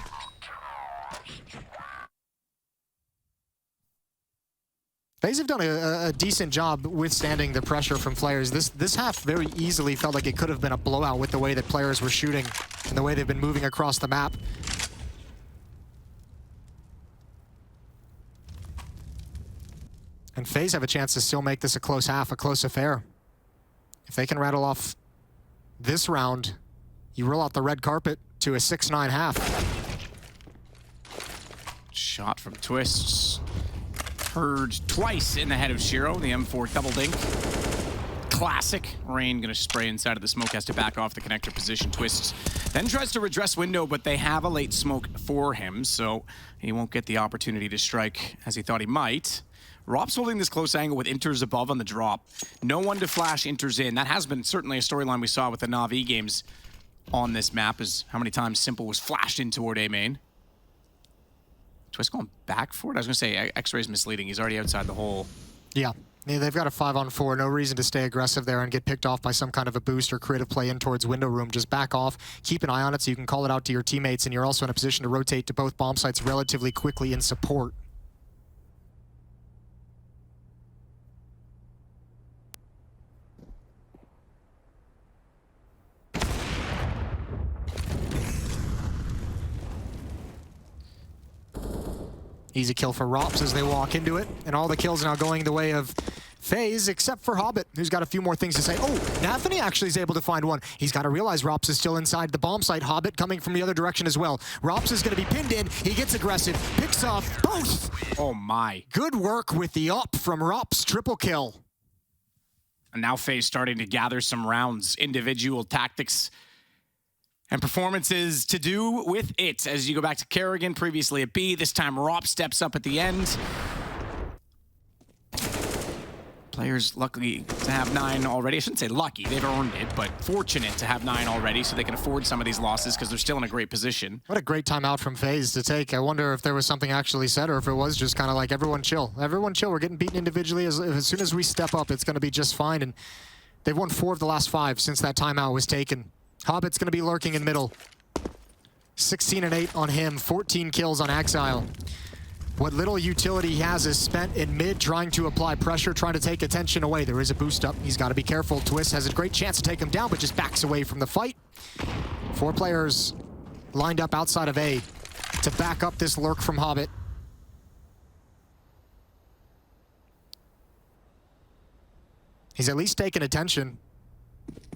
S5: FaZe have done a decent job withstanding the pressure from players. This half very easily felt like it could have been a blowout with the way that players were shooting and the way they've been moving across the map. And FaZe have a chance to still make this a close half, a close affair. If they can rattle off this round, you roll out the red carpet to a 6-9 half.
S4: Shot from Twists. Heard twice in the head of Shiro, the M4 double dink. Classic. Rain gonna spray inside of the smoke, has to back off the connector position. Twists then tries to redress window, but they have a late smoke for him, so he won't get the opportunity to strike as he thought he might. Rob's holding this close angle with Inters above on the drop. No one to flash Inters in. That has been certainly a storyline we saw with the Na'Vi games on this map, is how many times Simple was flashed in toward A main. Twist going back for it? I was going to say, X-Ray's misleading. He's already outside the hole.
S5: Yeah, they've got a 5-on-4. No reason to stay aggressive there and get picked off by some kind of a boost or creative play in towards window room. Just back off, keep an eye on it so you can call it out to your teammates, and you're also in a position to rotate to both bomb sites relatively quickly in support. Easy kill for Rops as they walk into it, and all the kills now going the way of FaZe, except for Hobbit, who's got a few more things to say. Oh, Nafany actually is able to find one. He's got to realize Rops is still inside the bomb site. Hobbit coming from the other direction as well. Rops is going to be pinned in. He gets aggressive, picks off both.
S4: Oh my.
S5: Good work with the up from Rops, triple kill.
S4: And now FaZe starting to gather some rounds, individual tactics and performances to do with it. As you go back to Kerrigan, previously at B, this time Rop steps up at the end. Players lucky to have 9 already. I shouldn't say lucky, they've earned it, but fortunate to have 9 already so they can afford some of these losses because they're still in a great position.
S5: What a great timeout from FaZe to take. I wonder if there was something actually said or if it was just kind of like, everyone chill. Everyone chill, we're getting beaten individually. As soon as we step up, it's going to be just fine. And they've won 4 of the last 5 since that timeout was taken. Hobbit's going to be lurking in middle. 16-8 on him, 14 kills on Exile. What little utility he has is spent in mid, trying to apply pressure, trying to take attention away. There is a boost up. He's got to be careful. Twist has a great chance to take him down, but just backs away from the fight. 4 players lined up outside of A to back up this lurk from Hobbit. He's at least taken attention.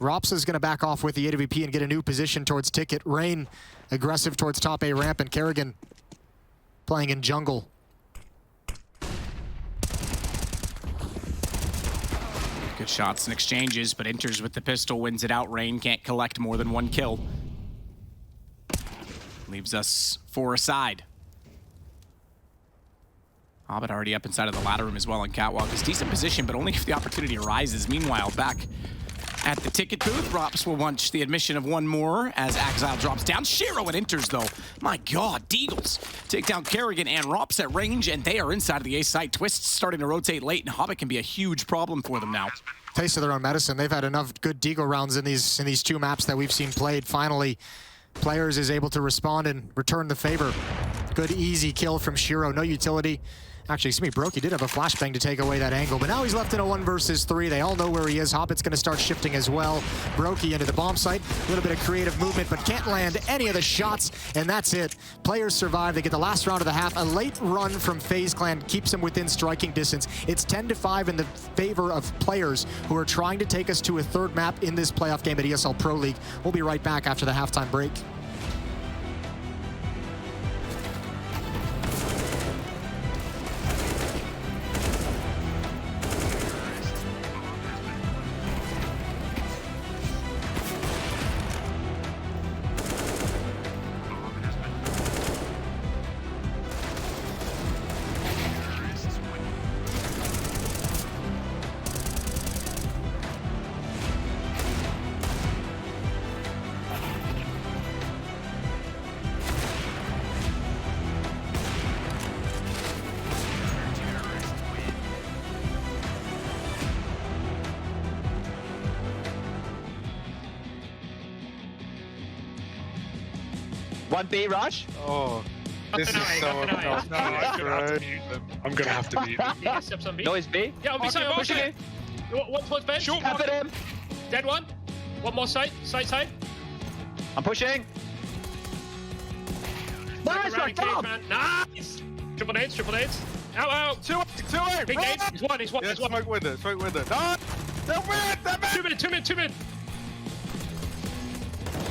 S5: Rops is going to back off with the AWP and get a new position towards Ticket. Rain aggressive towards top A ramp, and Kerrigan playing in jungle.
S4: Good shots and exchanges, but Inters with the pistol wins it out. Rain can't collect more than 1 kill. Leaves us 4 aside. Hobbit already up inside of the ladder room as well, and Catwalk is decent position, but only if the opportunity arises. Meanwhile, back at the ticket booth, Rops will watch the admission of 1 more as Exile drops down. Shiro and Inters, though. My God, Deagles take down Kerrigan and Rops at range, and they are inside of the A site. Twists starting to rotate late, and Hobbit can be a huge problem for them now.
S5: Taste of their own medicine. They've had enough good Deagle rounds in these 2 maps that we've seen played. Finally, Players is able to respond and return the favor. Good, easy kill from Shiro. No utility. Actually, excuse me, Brokey did have a flashbang to take away that angle, but now he's left in a 1 versus 3. They all know where he is. Hobbit's going to start shifting as well. Brokey into the bomb site. A little bit of creative movement, but can't land any of the shots, and that's it. Players survive. They get the last round of the half. A late run from FaZe Clan keeps them within striking distance. It's 10-5 in the favor of Players, who are trying to take us to a 3rd map in this playoff game at ESL Pro League. We'll be right back after the halftime break.
S10: 1B rush.
S11: Oh, this is so obnoxious, bro.
S12: I'm gonna have to mute them.
S13: Yeah, steps on B.
S10: Noise B.
S13: Yeah, on B side, pushing it. One towards bench.
S10: Tap at him.
S13: Dead one. One more side. Side.
S10: I'm pushing. Nice, right down.
S13: Nice. Triple nades. Out.
S11: 2-8.
S13: Big nades. He's one.
S11: Yeah, smoke window. No! They're win!
S13: 2 minutes.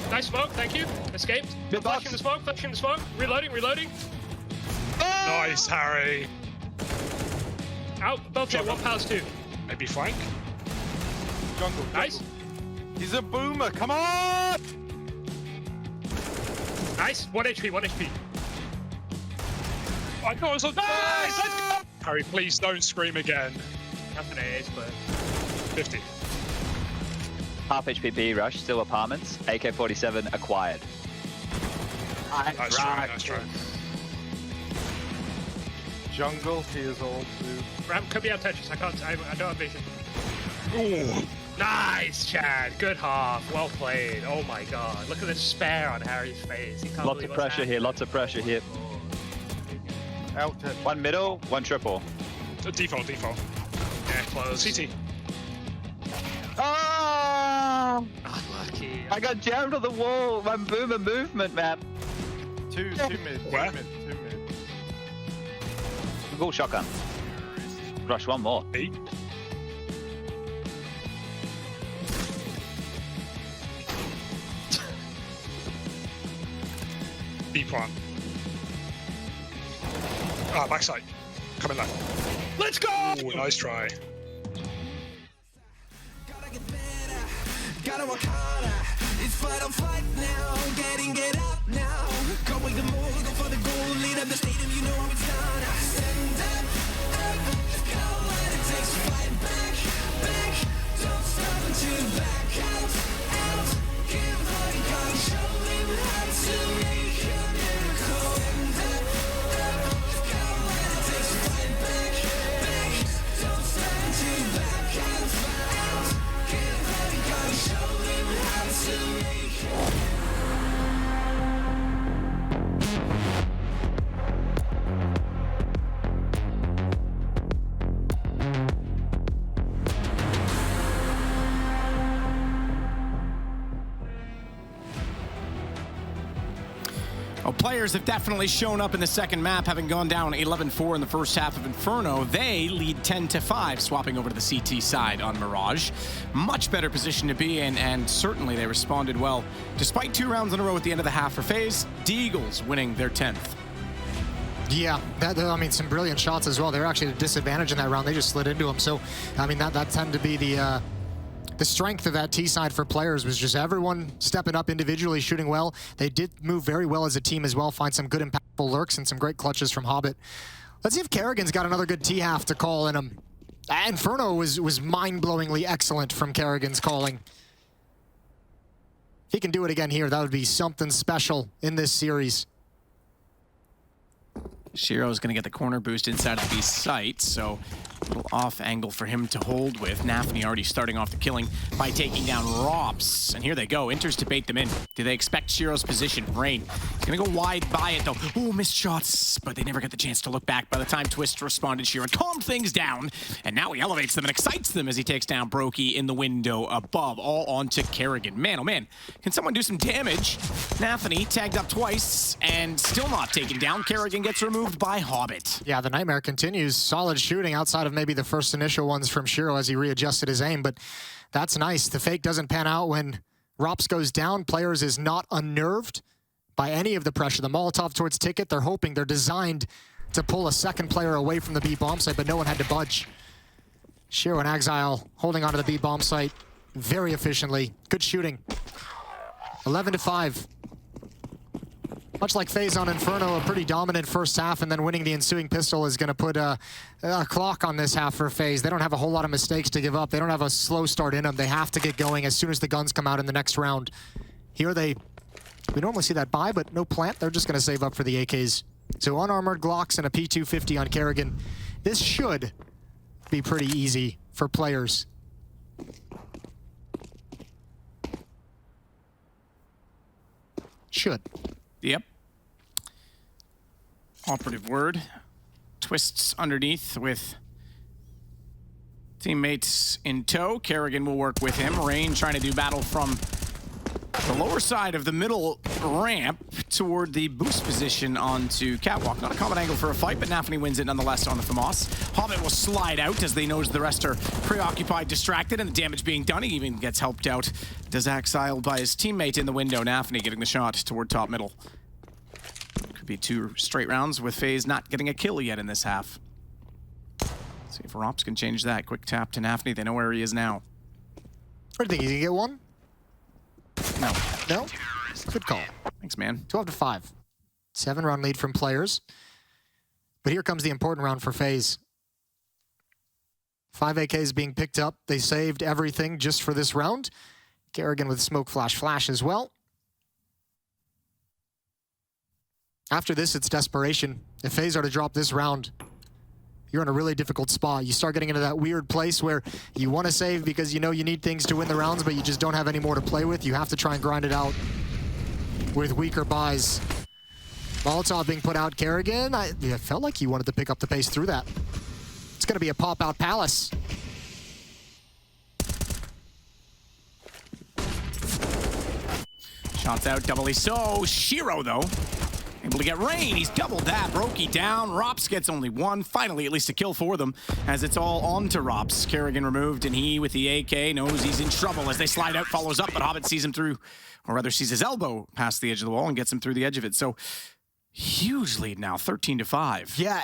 S13: Nice smoke, thank you. Escaped. Flashing the smoke. Reloading.
S12: Nice, Harry.
S13: Out. Both here. One pals two.
S12: Maybe flank.
S11: Jungle.
S13: Nice.
S11: He's a boomer. Come on!
S13: Nice. 1 HP.
S12: I know it's a nice. Let's go. Harry, please don't scream again.
S13: Nothing AA's, but
S12: 50.
S10: Half HP B rush, still apartments. AK-47 acquired.
S12: Nice try.
S11: Jungle, he is all blue.
S13: Ram could be out Tetris. I don't have vision.
S12: Ooh.
S13: Nice, Chad. Good half. Well played. Oh my god. Look at the spare on Harry's face. He can't
S10: Lots of pressure here.
S11: Out 10.
S10: One middle, one triple.
S12: Default.
S13: Yeah, close.
S12: CT.
S10: Oh!
S13: Unlucky.
S10: I got jammed on the wall. My boomer movement, man.
S11: Two mid.
S12: Where?
S11: Two mid.
S10: Cool shotgun. Rush one more.
S12: B. B plant. Backside. Coming left.
S13: Let's go!
S12: Ooh, nice try.
S7: Gotta work harder. It's fight or flight now. Get up now. Go with the move, go for the goal. Lead up the stadium, you know how it's done. Stand up. Go let it takes to fight back. Don't stop until you back out. Give all you got. Show them how to make a miracle. Stand up. Go let it takes to fight back. Don't stop until you back out. Give all you got. Show them how to make it.
S4: Well, players have definitely shown up in the second map, having gone down 11-4 in the first half of Inferno. They lead 10-5, swapping over to the CT side on Mirage. Much better position to be in, and certainly they responded well. Despite 2 rounds in a row at the end of the half for FaZe, the Eagles winning their 10th.
S5: Yeah, I mean, some brilliant shots as well. They were actually at a disadvantage in that round. They just slid into them. So, I mean, that tended to be the strength of that T side for players was just everyone stepping up individually, shooting well. They did move very well as a team as well, find some good impactful lurks and some great clutches from Hobbit. Let's see if Kerrigan's got another good T half to call in him. Inferno was mind-blowingly excellent from Kerrigan's calling. If he can do it again here, that would be something special in this series.
S4: Shiro's going to get the corner boost inside of the B site, so a little off angle for him to hold with. Nafny already starting off the killing by taking down Rops. And here they go. Inters to bait them in. Do they expect Shiro's position? Rain. He's going to go wide by it, though. Oh, missed shots, but they never get the chance to look back. By the time Twist responded, Shiro calmed things down, and now he elevates them and excites them as he takes down Brokey in the window above. All onto Kerrigan. Man, oh man, can someone do some damage? Nafny tagged up twice and still not taken down. Kerrigan gets removed by Hobbit.
S5: Yeah, the nightmare continues. Solid shooting outside of maybe the first initial ones from Shiro as he readjusted his aim, but that's nice. The fake doesn't pan out when Rops goes down. Players is not unnerved by any of the pressure. The Molotov towards Ticket, they're hoping, they're designed to pull a second player away from the B bomb site, but no one had to budge. Shiro and Exile holding onto the B bomb site very efficiently. Good shooting. 11-5. Much like FaZe on Inferno, a pretty dominant first half, and then winning the ensuing pistol is going to put a clock on this half for FaZe. They don't have a whole lot of mistakes to give up. They don't have a slow start in them. They have to get going as soon as the guns come out in the next round. Here we normally see that buy, but no plant. They're just going to save up for the AKs. So unarmored Glocks and a P250 on Kerrigan. This should be pretty easy for players. Should.
S4: Yep. operative word. Twists underneath with teammates in tow. Kerrigan will work with him. Rain trying to do battle from the lower side of the middle ramp toward the boost position onto Catwalk. Not a common angle for a fight, but Nafany wins it nonetheless on the FAMAS. Hobbit will slide out as they knows the rest are preoccupied, distracted, and the damage being done. He even gets helped out. Does exiled by his teammate in the window. Nafany getting the shot toward top middle. Could be 2 straight rounds with FaZe not getting a kill yet in this half. Let's see if Rops can change that. Quick tap to Nafany. They know where he is now.
S5: What do you think? He's gonna get one?
S4: No.
S5: No? Good call.
S4: Thanks, man.
S5: 12-5. 7-round lead from players. But here comes the important round for FaZe. 5 AKs being picked up. They saved everything just for this round. Kerrigan with smoke flash as well. After this, it's desperation. If FaZe are to drop this round, you're in a really difficult spot. You start getting into that weird place where you want to save because you know you need things to win the rounds, but you just don't have any more to play with. You have to try and grind it out with weaker buys. Molotov being put out. Kerrigan, I felt like he wanted to pick up the pace through that. It's going to be a pop-out Palace.
S4: Shots out, doubly so. Shiro, though, able to get Rain. He's doubled that. Brokey down. Rops gets only 1. Finally, at least a kill for them, as it's all on to Rops. Kerrigan removed, and he, with the AK, knows he's in trouble as they slide out, follows up, but Hobbit sees him through, or rather sees his elbow past the edge of the wall and gets him through the edge of it. So, huge lead now, 13-5.
S5: Yeah,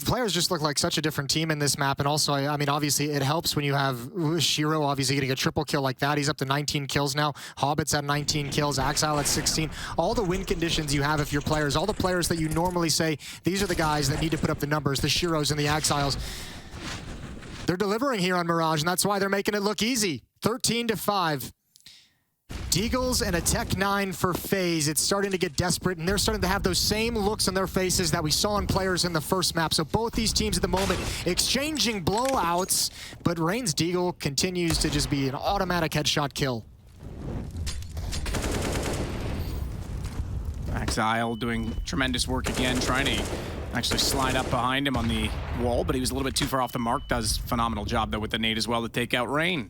S5: players just look like such a different team in this map, and also, I mean, obviously, it helps when you have Shiro obviously getting a triple kill like that. He's up to 19 kills now. Hobbit's at 19 kills. Axile at 16. All the win conditions you have if you're players, all the players that you normally say, these are the guys that need to put up the numbers, the Shiros and the Exiles. They're delivering here on Mirage, and that's why they're making it look easy. 13-5. Deagles and a Tech 9 for FaZe. It's starting to get desperate, and they're starting to have those same looks on their faces that we saw in players in the first map. So both these teams at the moment exchanging blowouts, but Rain's Deagle continues to just be an automatic headshot kill.
S4: Exile doing tremendous work again, trying to actually slide up behind him on the wall, but he was a little bit too far off the mark. Does a phenomenal job, though, with the nade as well to take out Rain.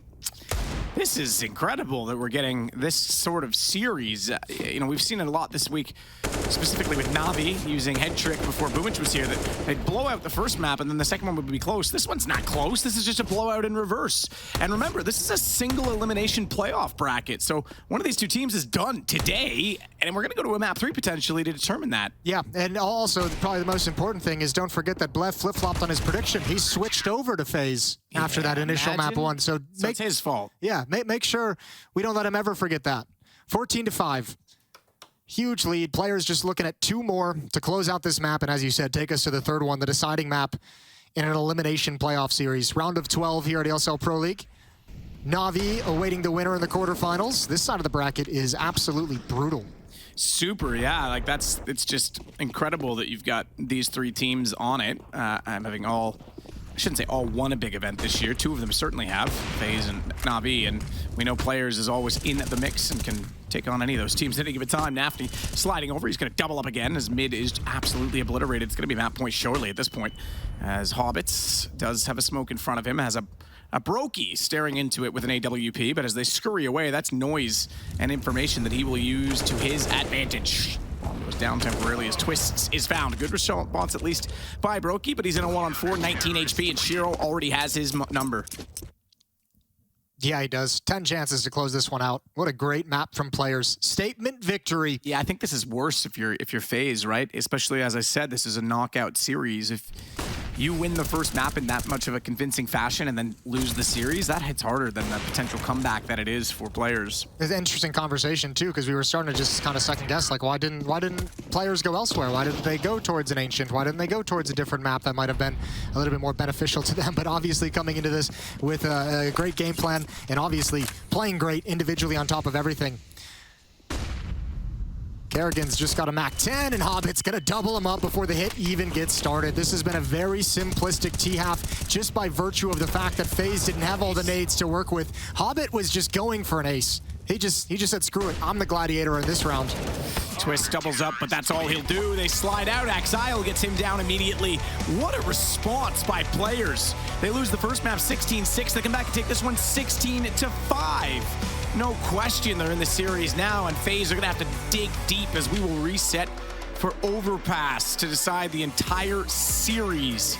S4: This is incredible that we're getting this sort of series. You know, we've seen it a lot this week, specifically with Navi using head trick before Boomich was here, that they'd blow out the first map and then the second one would be close. This one's not close. This is just a blowout in reverse. And remember, this is a single elimination playoff bracket. So one of these two teams is done today, and we're going to go to a map 3 potentially to determine that.
S5: Yeah, and also probably the most important thing is don't forget that Blef flip-flopped on his prediction. He switched over to FaZe after that initial map 1. So
S4: it's his fault.
S5: Yeah, make sure we don't let him ever forget that. 14-5. Huge lead. Players just looking at 2 more to close out this map, and as you said, take us to the 3rd one, the deciding map in an elimination playoff series. Round of 12 here at ESL Pro League. Navi awaiting the winner in the quarterfinals. This side of the bracket is absolutely brutal.
S4: Super, yeah. Like it's just incredible that you've got these 3 teams on it. I'm having I shouldn't say all won a big event this year. 2 of them certainly have, FaZe and Navi, and we know players is always in the mix and can take on any of those teams at any given time. Nafany sliding over. He's going to double up again as mid is absolutely obliterated. It's going to be map point shortly at this point, as Hobbits does have a smoke in front of him, has a Brokey staring into it with an AWP, but as they scurry away, that's noise and information that he will use to his advantage. Goes down temporarily as Twists is found. Good response at least by Brokey, but he's in a 1-on-4, 19 HP, and Shiro already has his number.
S5: Yeah, he does. 10 chances to close this one out. What a great map from players. Statement victory.
S4: Yeah, I think this is worse if you're FaZe, right? Especially, as I said, this is a knockout series. If you win the first map in that much of a convincing fashion and then lose the series, that hits harder than the potential comeback that it is for players.
S5: It's an interesting conversation too, because we were starting to just kind of second guess, like why didn't players go elsewhere? Why didn't they go towards an Ancient? Why didn't they go towards a different map that might have been a little bit more beneficial to them? But obviously coming into this with a great game plan and obviously playing great individually on top of everything. Kerrigan's just got a Mac 10, and Hobbit's gonna double him up before the hit even gets started. This has been a very simplistic T-half just by virtue of the fact that FaZe didn't have all the nades to work with. Hobbit was just going for an ace. He just said, screw it, I'm the gladiator in this round.
S4: Twist doubles up, but that's all he'll do. They slide out. Exile gets him down immediately. What a response by players. They lose the first map 16-6. They come back and take this one 16-5. No question they're in the series now, and FaZe are going to have to dig deep as we will reset for Overpass to decide the entire series.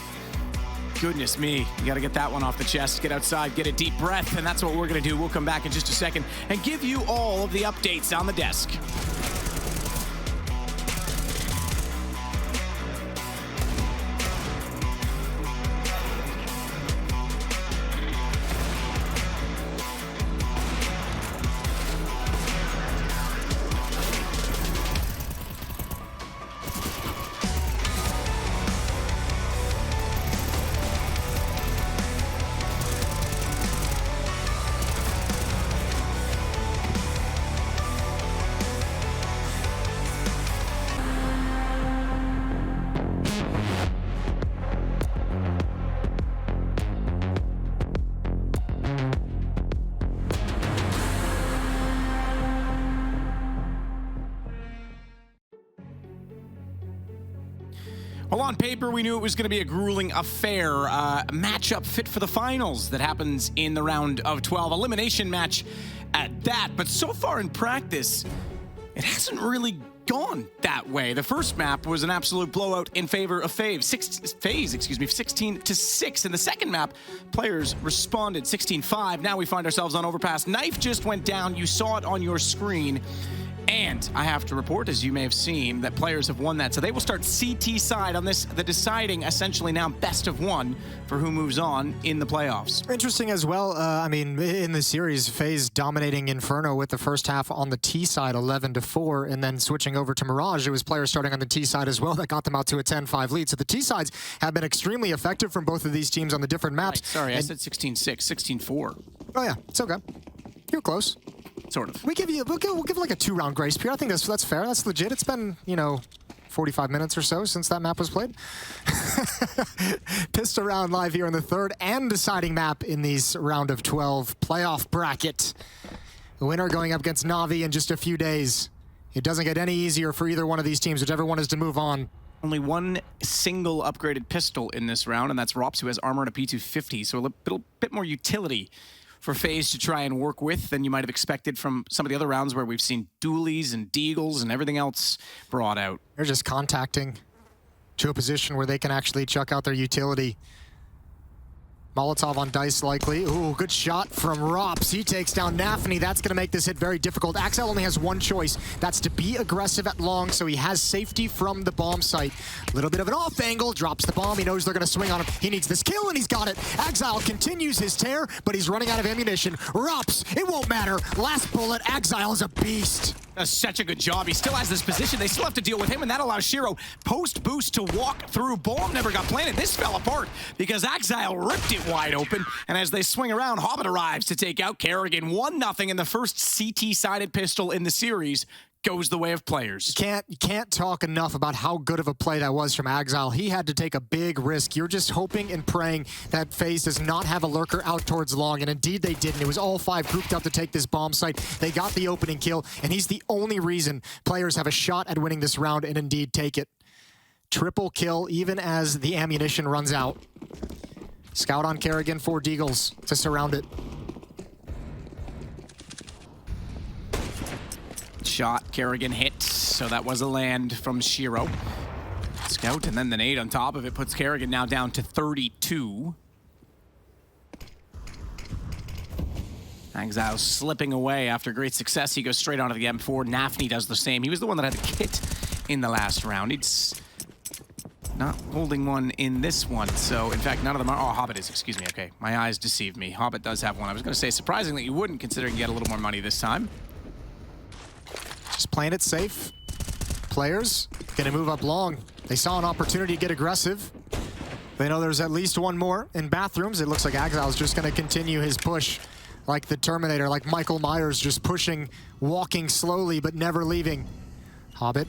S4: Goodness me, you got to get that one off the chest, get outside, get a deep breath, and that's what we're going to do. We'll come back in just a second and give you all of the updates on the desk. Well, on paper, we knew it was going to be a grueling affair, a matchup fit for the finals that happens in the round of 12. Elimination match at that, but so far in practice, it hasn't really gone that way. The first map was an absolute blowout in favor of FaZe, 16-6. In the second map, players responded 16-5. Now we find ourselves on Overpass. Knife just went down. You saw it on your screen. And I have to report, as you may have seen, that players have won that. So they will start CT side on this, the deciding, essentially now best of one for who moves on in the playoffs.
S5: Interesting as well, I mean, in the series, FaZe dominating Inferno with the first half on the T side, 11-4, and then switching over to Mirage. It was players starting on the T side as well that got them out to a 10-5 lead. So the T sides have been extremely effective from both of these teams on the different maps.
S4: Right, sorry, I said 16-6, 16-4.
S5: Oh yeah, it's okay. You're close.
S4: Sort of.
S5: We'll give like a 2-round grace period. I think that's fair. That's legit. It's been, 45 minutes or so since that map was played. Pistol round live here in the third and deciding map in these round of 12 playoff bracket. The winner going up against Na'Vi in just a few days. It doesn't get any easier for either one of these teams, whichever one is to move on.
S4: Only one single upgraded pistol in this round, and that's Rops, who has armor and a P250, so a little bit more utility for FaZe to try and work with than you might have expected from some of the other rounds where we've seen dualies and deagles and everything else brought out.
S5: They're just contacting to a position where they can actually chuck out their utility. Molotov on Dice likely. Ooh, good shot from Rops. He takes down Nafny. That's going to make this hit very difficult. Axel only has one choice. That's to be aggressive at long, so he has safety from the bomb site. A little bit of an off angle, drops the bomb. He knows they're going to swing on him. He needs this kill, and he's got it. Axel continues his tear, but he's running out of ammunition. Rops, it won't matter. Last bullet, Axel is a beast.
S4: Does such a good job. He still has this position. They still have to deal with him, and that allows Shiro post-boost to walk through. Bomb never got planted. This fell apart because Axile ripped it wide open, and as they swing around, Hobbit arrives to take out Kerrigan. 1-0 in the first CT-sided pistol in the series. Goes the way of players.
S5: You can't talk enough about how good of a play that was from Axile. He had to take a big risk. You're just hoping and praying that FaZe does not have a lurker out towards long, and indeed they didn't. It was all five grouped up to take this bomb site. They got the opening kill, and he's the only reason players have a shot at winning this round and indeed take it. Triple kill even as the ammunition runs out. Scout on Kerrigan for Deagles to surround it.
S4: Shot, Kerrigan hit, so that was a land from Shiro. Scout, and then the nade on top of it puts Kerrigan now down to 32. Exile slipping away after great success. He goes straight onto the M4. Nafny does the same. He was the one that had the kit in the last round. He's not holding one in this one. So, in fact, none of them are. Oh, Hobbit is, excuse me. Okay, my eyes deceived me. Hobbit does have one. I was going to say, surprisingly, you wouldn't, considering you get a little more money this time.
S5: Just playing it safe. Players gonna move up long. They saw an opportunity to get aggressive. They know there's at least one more in bathrooms. It looks like Exile's just gonna continue his push like the Terminator, like Michael Myers, just pushing, walking slowly, but never leaving. Hobbit,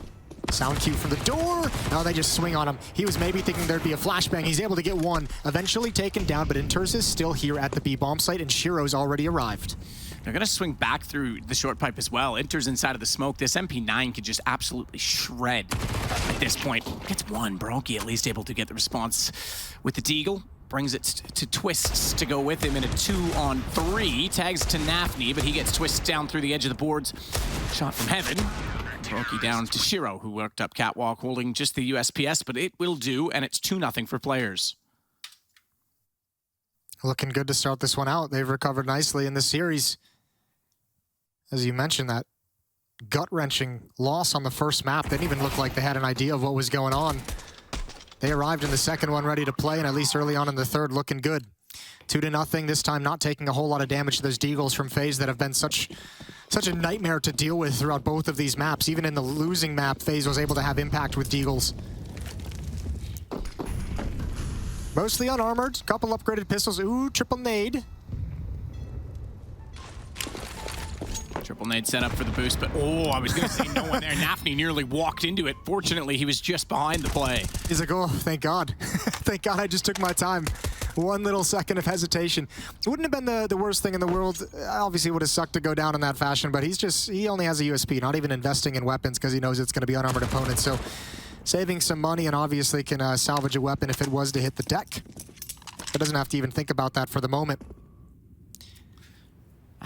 S5: sound cue from the door. Now they just swing on him. He was maybe thinking there'd be a flashbang. He's able to get one, eventually taken down, but Interz is still here at the B-bomb site, and Shiro's already arrived.
S4: They're going to swing back through the short pipe as well. Enters inside of the smoke. This MP9 could just absolutely shred at this point. Gets one. Bronky at least able to get the response with the Deagle. Brings it to Twists to go with him in a 2-on-3. Tags to Nafni, but he gets Twists down through the edge of the boards. Shot from heaven. Bronky down to Shiro, who worked up catwalk, holding just the USPS, but it will do, and it's 2-0 for players.
S5: Looking good to start this one out. They've recovered nicely in this series. As you mentioned, that gut-wrenching loss on the first map didn't even look like they had an idea of what was going on. They arrived in the second one ready to play, and at least early on in the third, looking good. 2-0, this time not taking a whole lot of damage to those Deagles from FaZe that have been such a nightmare to deal with throughout both of these maps. Even in the losing map, FaZe was able to have impact with Deagles. Mostly unarmored, couple upgraded pistols. Ooh, triple nade.
S4: Triple nade set up for the boost, but I was going to say no one there. Nafni nearly walked into it. Fortunately, he was just behind the play.
S5: He's like, oh, thank God. Thank God I just took my time. 1 little second of hesitation. It wouldn't have been the worst thing in the world. Obviously, it would have sucked to go down in that fashion, but he only has a USP, not even investing in weapons because he knows it's going to be unarmored opponents. So saving some money and obviously can salvage a weapon if it was to hit the deck. But doesn't have to even think about that for the moment.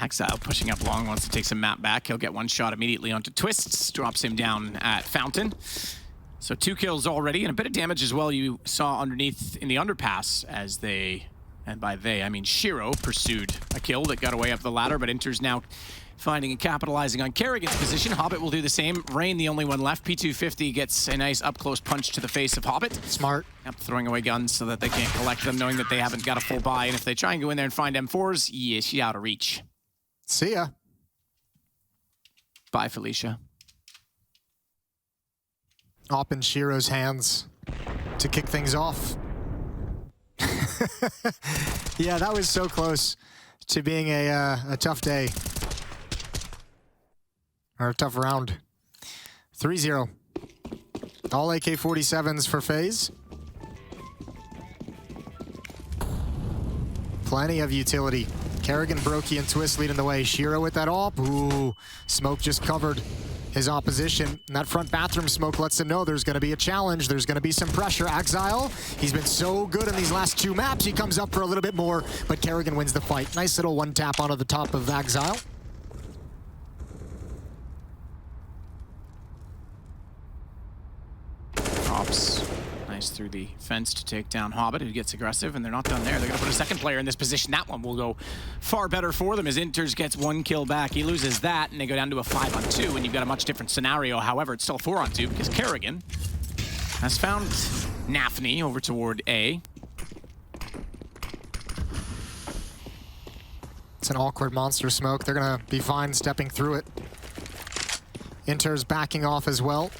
S4: Exile pushing up long, wants to take some map back. He'll get one shot immediately onto Twists, drops him down at Fountain. So 2 kills already, and a bit of damage as well you saw underneath in the underpass as they, and by they, I mean Shiro, pursued a kill that got away up the ladder, but Inter's now finding and capitalizing on Kerrigan's position. Hobbit will do the same. Rain, the only one left. P250 gets a nice up-close punch to the face of Hobbit.
S5: Smart.
S4: Yep, throwing away guns so that they can't collect them, knowing that they haven't got a full buy, and if they try and go in there and find M4s, yeah, she's out of reach.
S5: See ya.
S4: Bye, Felicia.
S5: Up in Shiro's hands to kick things off. Yeah, that was so close to being a tough day. Or a tough round. 3-0. All AK-47s for FaZe. Plenty of utility. Kerrigan, Brokey, and Twist leading the way. Shiro with that AWP. Ooh, smoke just covered his opposition. And that front bathroom smoke lets him know there's going to be a challenge. There's going to be some pressure. Exile, he's been so good in these last 2 maps. He comes up for a little bit more, but Kerrigan wins the fight. Nice little one tap onto the top of Exile.
S4: Ops. Nice through the fence to take down Hobbit, who gets aggressive, and they're not done there. They're going to put a second player in this position. That one will go far better for them as Inters gets 1 kill back. He loses that, and they go down to a 5-on-2, and you've got a much different scenario. However, it's still 4-on-2 because Kerrigan has found Nafni over toward A.
S5: It's an awkward monster smoke. They're going to be fine stepping through it. Inter's backing off as well.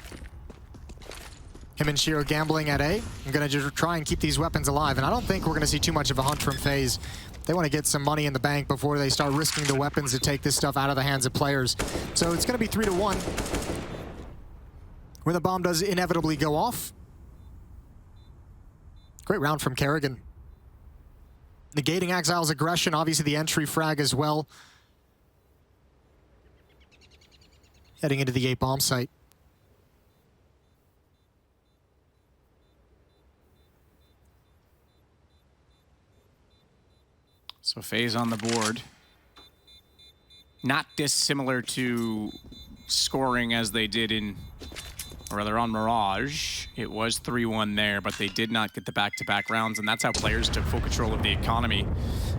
S5: Him and Shiro gambling at A. I'm going to just try and keep these weapons alive, and I don't think we're going to see too much of a hunt from FaZe. They want to get some money in the bank before they start risking the weapons to take this stuff out of the hands of players. So it's going to be 3-1. Where the bomb does inevitably go off. Great round from Kerrigan. Negating Exile's aggression, obviously the entry frag as well. Heading into the A bomb site.
S4: So FaZe on the board. Not dissimilar to scoring as they did in, or rather on Mirage. It was 3-1 there, but they did not get the back-to-back rounds, and that's how players took full control of the economy,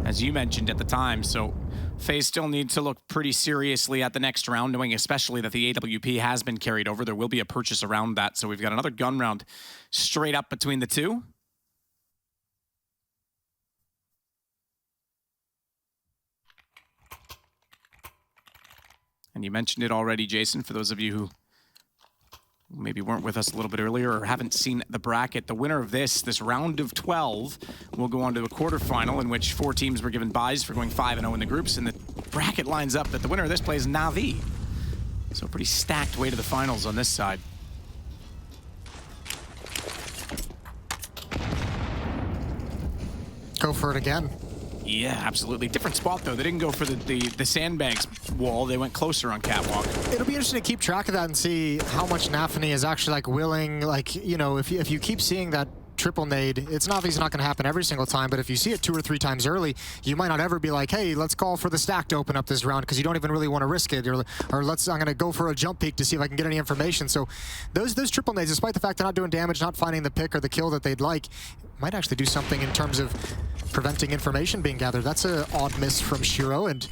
S4: as you mentioned at the time. So FaZe still need to look pretty seriously at the next round, knowing especially that the AWP has been carried over. There will be a purchase around that, so we've got another gun round straight up between the two. And you mentioned it already, Jason, for those of you who maybe weren't with us a little bit earlier or haven't seen the bracket. The winner of this round of 12, will go on to a quarterfinal in which 4 teams were given buys for going 5-0 in the groups. And the bracket lines up that the winner of this plays Na'Vi. So pretty stacked way to the finals on this side.
S5: Go for it again.
S4: Yeah, absolutely. Different spot, though. They didn't go for the sandbags wall. They went closer on Catwalk.
S5: It'll be interesting to keep track of that and see how much Nafany is actually like willing, like, you know, if you keep seeing that triple nade, it's obviously not going to happen every single time, but if you see it 2 or 3 times early, you might not ever be like, hey, let's call for the stack to open up this round, because you don't even really want to risk it, or I'm going to go for a jump peek to see if I can get any information. So those triple nades, despite the fact they're not doing damage, not finding the pick or the kill that they'd like, might actually do something in terms of preventing information being gathered. That's an odd miss from Shiro, and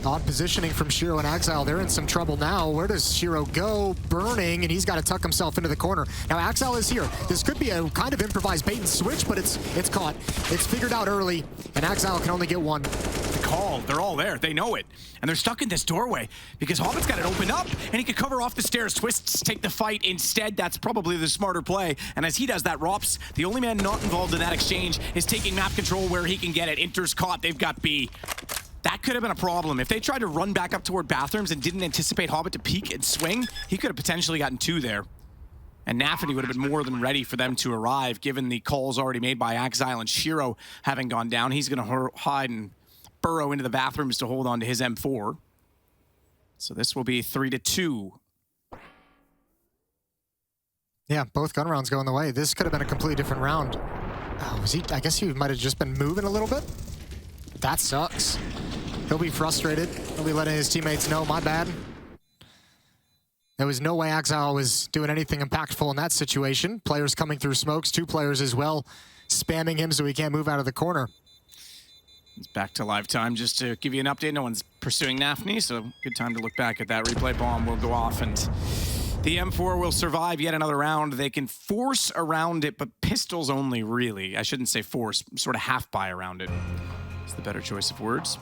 S5: odd positioning from Shiro and Axile. They're in some trouble now. Where does Shiro go? Burning, and he's got to tuck himself into the corner. Now Axile is here. This could be a kind of improvised bait and switch, but it's caught. It's figured out early, and Axile can only get one.
S4: The call, they're all there. They know it. And they're stuck in this doorway because Hobbit's got it opened up, and he could cover off the stairs. Twists take the fight instead. That's probably the smarter play. And as he does that, Rops, the only man not involved in that exchange, is taking map control where he can get it. Inter's caught. They've got B. That could have been a problem. If they tried to run back up toward bathrooms and didn't anticipate Hobbit to peek and swing, he could have potentially gotten 2 there. And Nafany would have been more than ready for them to arrive, given the calls already made by Axile and Shiro having gone down. He's going to hide and burrow into the bathrooms to hold on to his M4. So this will be 3-2.
S5: Yeah, both gun rounds going the way. This could have been a completely different round. Oh, was he? I guess he might have just been moving a little bit. That sucks. He'll be frustrated. He'll be letting his teammates know, my bad. There was no way Axile was doing anything impactful in that situation. Players coming through smokes, 2 players as well, spamming him so he can't move out of the corner.
S4: It's back to live time. Just to give you an update, no one's pursuing Nafany, so good time to look back at that. Replay bomb will go off, and the M4 will survive yet another round. They can force around it, but pistols only, really. I shouldn't say force, sort of half-buy around it. It's the better choice of words.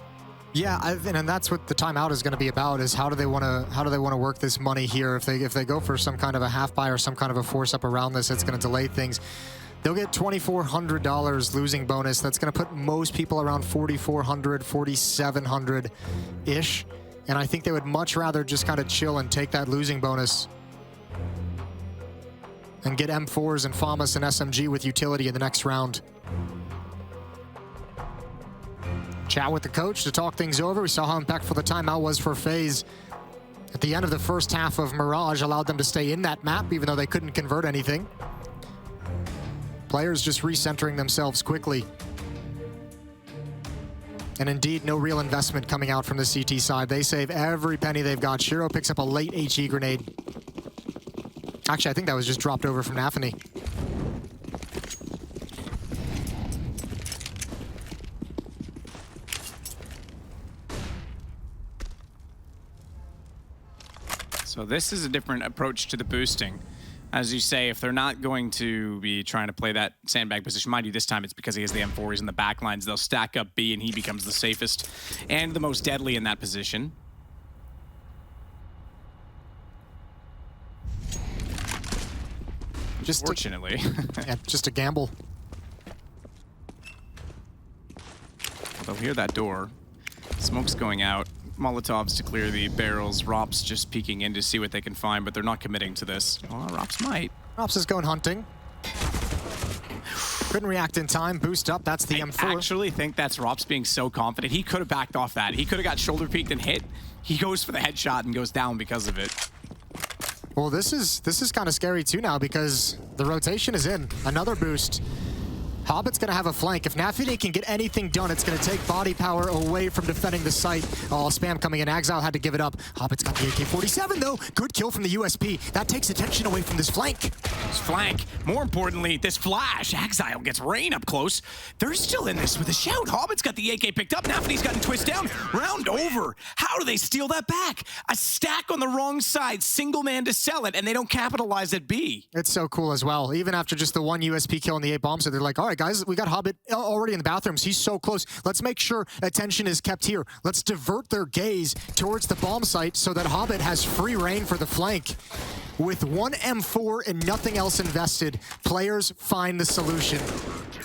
S5: Yeah, and that's what the timeout is going to be about, is how do they want to work this money here? If they go for some kind of a half-buy or some kind of a force up around this, it's going to delay things. They'll get $2,400 losing bonus. That's going to put most people around 4,400, 4,700-ish. And I think they would much rather just kind of chill and take that losing bonus and get M4s and FAMAS and SMG with utility in the next round. Chat with the coach to talk things over. We saw how impactful the timeout was for FaZe. At the end of the first half of Mirage allowed them to stay in that map, even though they couldn't convert anything. Players just recentering themselves quickly. And indeed, no real investment coming out from the CT side. They save every penny they've got. Shiro picks up a late HE grenade. Actually, I think that was just dropped over from Nafany.
S4: So this is a different approach to the boosting. As you say, if they're not going to be trying to play that sandbag position, mind you, this time it's because he has the M4, he's in the back lines. They'll stack up B and he becomes the safest and the most deadly in that position.
S5: Just
S4: fortunately.
S5: Yeah, just a gamble.
S4: They'll hear that door. Smoke's going out. Molotovs to clear the barrels. Rops just peeking in to see what they can find, but they're not committing to this. Oh, Rops might.
S5: Rops is going hunting. Couldn't react in time. Boost up. That's the M4.
S4: I actually think that's Rops being so confident. He could have backed off that. He could have got shoulder peeked and hit. He goes for the headshot and goes down because of it.
S5: Well, this is kind of scary too now because the rotation is in. Another boost. Hobbit's going to have a flank. If Nafany can get anything done, it's going to take body power away from defending the site. Oh, spam coming in. Axile had to give it up. Hobbit's got the AK-47, though. Good kill from the USP. That takes attention away from this flank.
S4: This flank. More importantly, this flash. Axile gets Rain up close. They're still in this with a shout. Hobbit's got the AK picked up. Nafany's gotten twist down. Round over. How do they steal that back? A stack on the wrong side. Single man to sell it, and they don't capitalize at B.
S5: It's so cool as well. Even after just the one USP kill and the 8 bombs, so they're like, all right, guys, we got Hobbit already in the bathrooms. He's so close. Let's make sure attention is kept here. Let's divert their gaze towards the bomb site so that Hobbit has free reign for the flank. With one M4 and nothing else invested, players find the solution.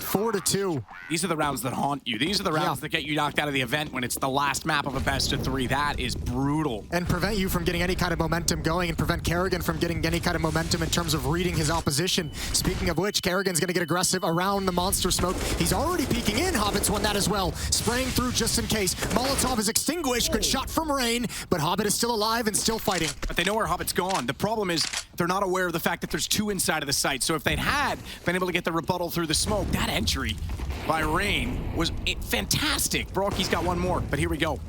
S5: 4-2.
S4: These are the rounds that haunt you. These are the rounds that get you knocked out of the event when it's the last map of a best of 3. That is brutal.
S5: And prevent you from getting any kind of momentum going and prevent Kerrigan from getting any kind of momentum in terms of reading his opposition. Speaking of which, Kerrigan's going to get aggressive around the monster smoke. He's already peeking in. Hobbit's won that as well. Spraying through just in case. Molotov is extinguished. Good shot from Rain, but Hobbit is still alive and still fighting.
S4: But they know where Hobbit's gone. The problem is they're not aware of the fact that there's 2 inside of the site. So if they'd had been able to get the rebuttal through the smoke, that entry by Rain was fantastic. Broki's got one more, but here we go.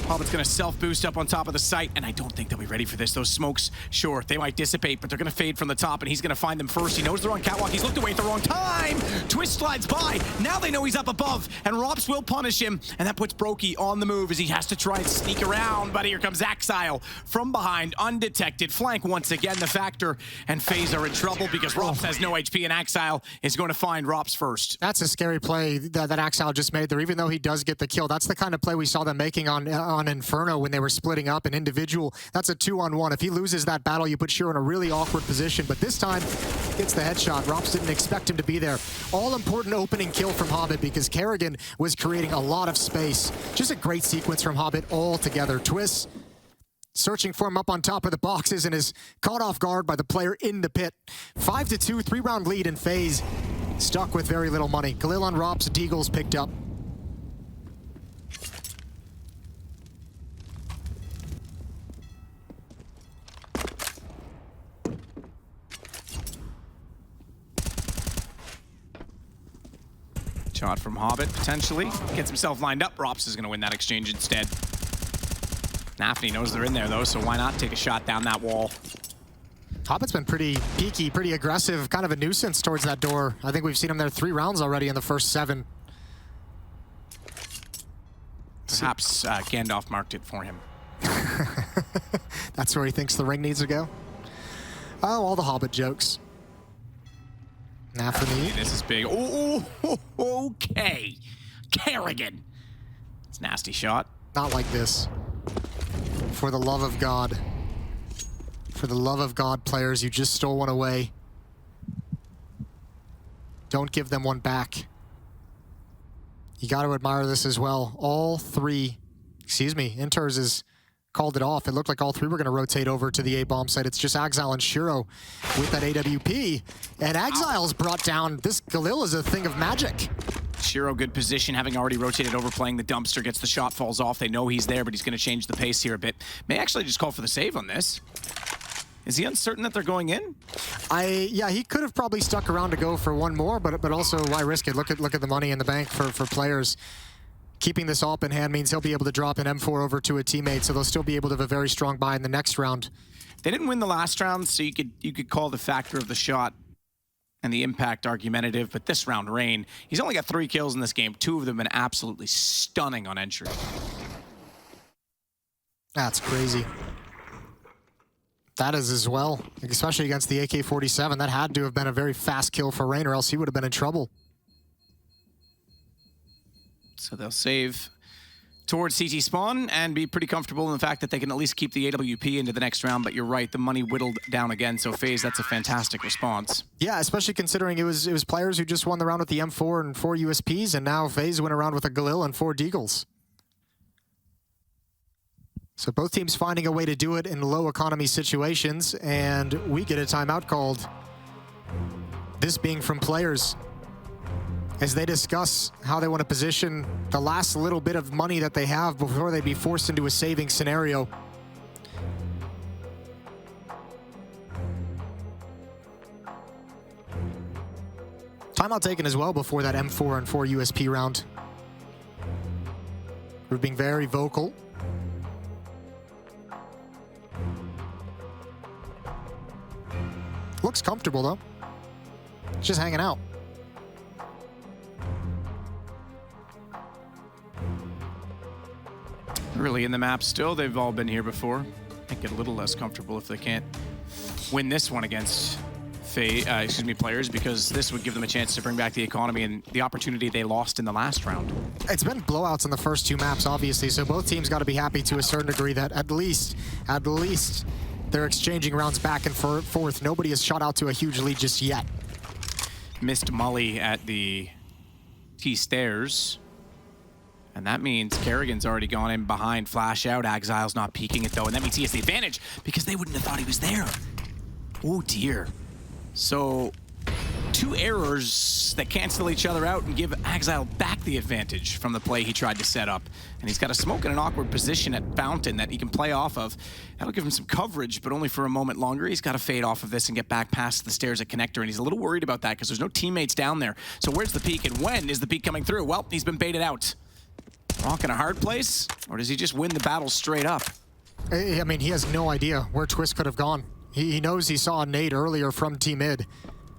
S4: Hobbit's gonna self-boost up on top of the site, and I don't think they'll be ready for this. Those smokes, sure, they might dissipate, but they're gonna fade from the top, and he's gonna find them first. He knows they're on catwalk. He's looked away at the wrong time. Twist slides by. Now they know he's up above, and Rops will punish him, and that puts Broki on the move as he has to try and sneak around. But here comes Exile from behind, undetected. Flank once again the factor, and FaZe are in trouble because Rops has no HP, and Exile is going to find Rops first.
S5: That's a scary play that Exile just made there, even though he does get the kill. That's the kind of play we saw them making on Inferno when they were splitting up an individual. That's a 2-on-1. If he loses that battle, you put Shiro in a really awkward position, but this time gets the headshot. Rops didn't expect him to be there. All important opening kill from Hobbit because Kerrigan was creating a lot of space. Just a great sequence from Hobbit all together. Twist searching for him up on top of the boxes and is caught off guard by the player in the pit. 5-2, 3-round lead in FaZe. Stuck with very little money. Khalil on Rops, Deagle's picked up.
S4: Shot from Hobbit, potentially. Gets himself lined up. Rops is going to win that exchange instead. Nafny knows they're in there, though, so why not take a shot down that wall?
S5: Hobbit's been pretty peaky, pretty aggressive, kind of a nuisance towards that door. I think we've seen him there 3 rounds already in the first 7.
S4: Perhaps Gandalf marked it for him.
S5: That's where he thinks the ring needs to go? Oh, all the Hobbit jokes. Nafny.
S4: This is big. Oh, okay. Kerrigan. It's a nasty shot.
S5: Not like this. For the love of God. For the love of God, players, you just stole one away. Don't give them one back. You got to admire this as well. All 3, Inters has called it off. It looked like all 3 were going to rotate over to the A-bomb site. It's just Exile and Shiro with that AWP. And Exile's brought down. This Galil is a thing of magic.
S4: Shiro, good position, having already rotated over, playing the dumpster, gets the shot, falls off. They know he's there, but he's going to change the pace here a bit. May actually just call for the save on this. Is he uncertain that they're going in?
S5: Yeah, he could have probably stuck around to go for one more, but also why risk it? Look at the money in the bank for players. Keeping this AWP in hand means he'll be able to drop an M4 over to a teammate, so they'll still be able to have a very strong buy in the next round.
S4: They didn't win the last round, so you could call the factor of the shot and the impact argumentative, but this round, Rain, he's only got 3 kills in this game. 2 of them have been absolutely stunning on entry.
S5: That's crazy. That is as well, especially against the AK-47. That had to have been a very fast kill for Rain, or else he would have been in trouble.
S4: So they'll save towards CT spawn and be pretty comfortable in the fact that they can at least keep the AWP into the next round, but you're right, the money whittled down again, so FaZe, that's a fantastic response.
S5: Yeah, especially considering it was players who just won the round with the M4 and 4 USPs, and now FaZe went around with a Galil and 4 Deagles. So both teams finding a way to do it in low economy situations, and we get a timeout called. This being from players, as they discuss how they want to position the last little bit of money that they have before they be forced into a saving scenario. Timeout taken as well before that M4 and 4 USP round. We're being very vocal. Looks comfortable though. Just hanging out.
S4: Early in the map still, they've all been here before. Might get a little less comfortable if they can't win this one against players, because this would give them a chance to bring back the economy and the opportunity they lost in the last round.
S5: It's been blowouts in the first 2 maps, obviously, so both teams got to be happy to a certain degree that at least they're exchanging rounds back and forth. Nobody has shot out to a huge lead just yet.
S4: Missed Molly at the T-stairs. And that means Kerrigan's already gone in behind, flash out. Axile's not peeking it though, and that means he has the advantage because they wouldn't have thought he was there. Oh dear. So, 2 errors that cancel each other out and give Exile back the advantage from the play he tried to set up. And he's got a smoke in an awkward position at Fountain that he can play off of. That'll give him some coverage, but only for a moment longer. He's got to fade off of this and get back past the stairs at Connector, and he's a little worried about that because there's no teammates down there. So where's the peak, and when is the peak coming through? Well, he's been baited out. Rock in a hard place, or does he just win the battle straight up?
S5: I mean, he has no idea where Twist could have gone. He knows he saw a nade earlier from T-Mid.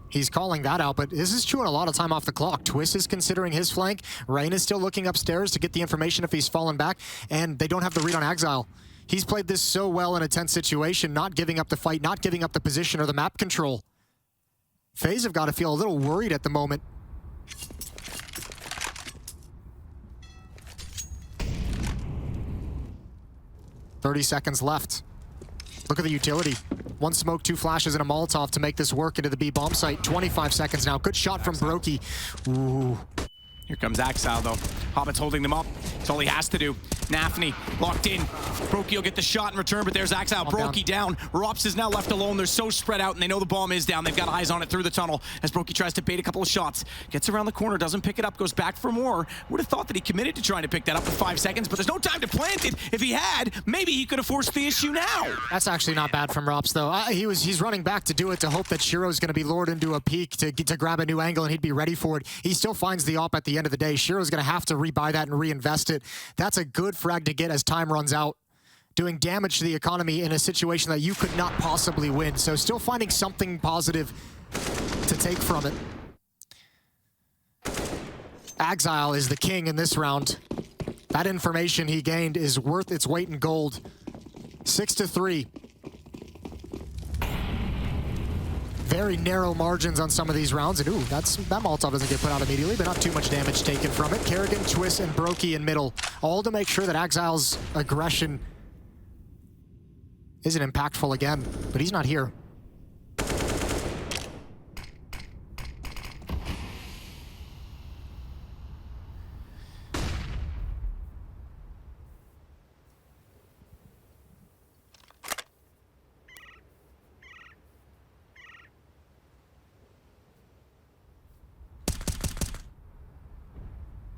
S5: He's calling that out, but this is chewing a lot of time off the clock. Twist is considering his flank. Rain is still looking upstairs to get the information if he's fallen back, and they don't have the read on Exile. He's played this so well in a tense situation, not giving up the fight, not giving up the position or the map control. FaZe have got to feel a little worried at the moment. "30 seconds left. Look at the utility. 1 smoke, 2 flashes, and a Molotov to make this work into the B bomb site. 25 seconds now. Good shot from Brokey. Ooh.
S4: Here comes Exile though. Hobbit's holding them up. That's all he has to do. Nafny locked in. Brokey will get the shot in return, but there's Exile. Brokey down. Rops is now left alone. They're so spread out, and they know the bomb is down. They've got eyes on it through the tunnel as Brokey tries to bait a couple of shots. Gets around the corner, doesn't pick it up, goes back for more. Would have thought that he committed to trying to pick that up with 5 seconds, but there's no time to plant it. If he had, maybe he could have forced the issue now.
S5: That's actually not bad from Rops, though. He's running back to do it to hope that Shiro's going to be lured into a peak to grab a new angle, and he'd be ready for it. He still finds the op at the end of the day. Shiro's going to have to rebuy that and reinvest it. That's a good frag to get as time runs out, doing damage to the economy in a situation that you could not possibly win. So still finding something positive to take from it. Exile is the king in this round. That information he gained is worth its weight in gold. 6-3. Very narrow margins on some of these rounds, and ooh, that Molotov doesn't get put out immediately, but not too much damage taken from it. Kerrigan, Twist, and Brokey in middle, all to make sure that Exile's aggression isn't impactful again, but he's not here.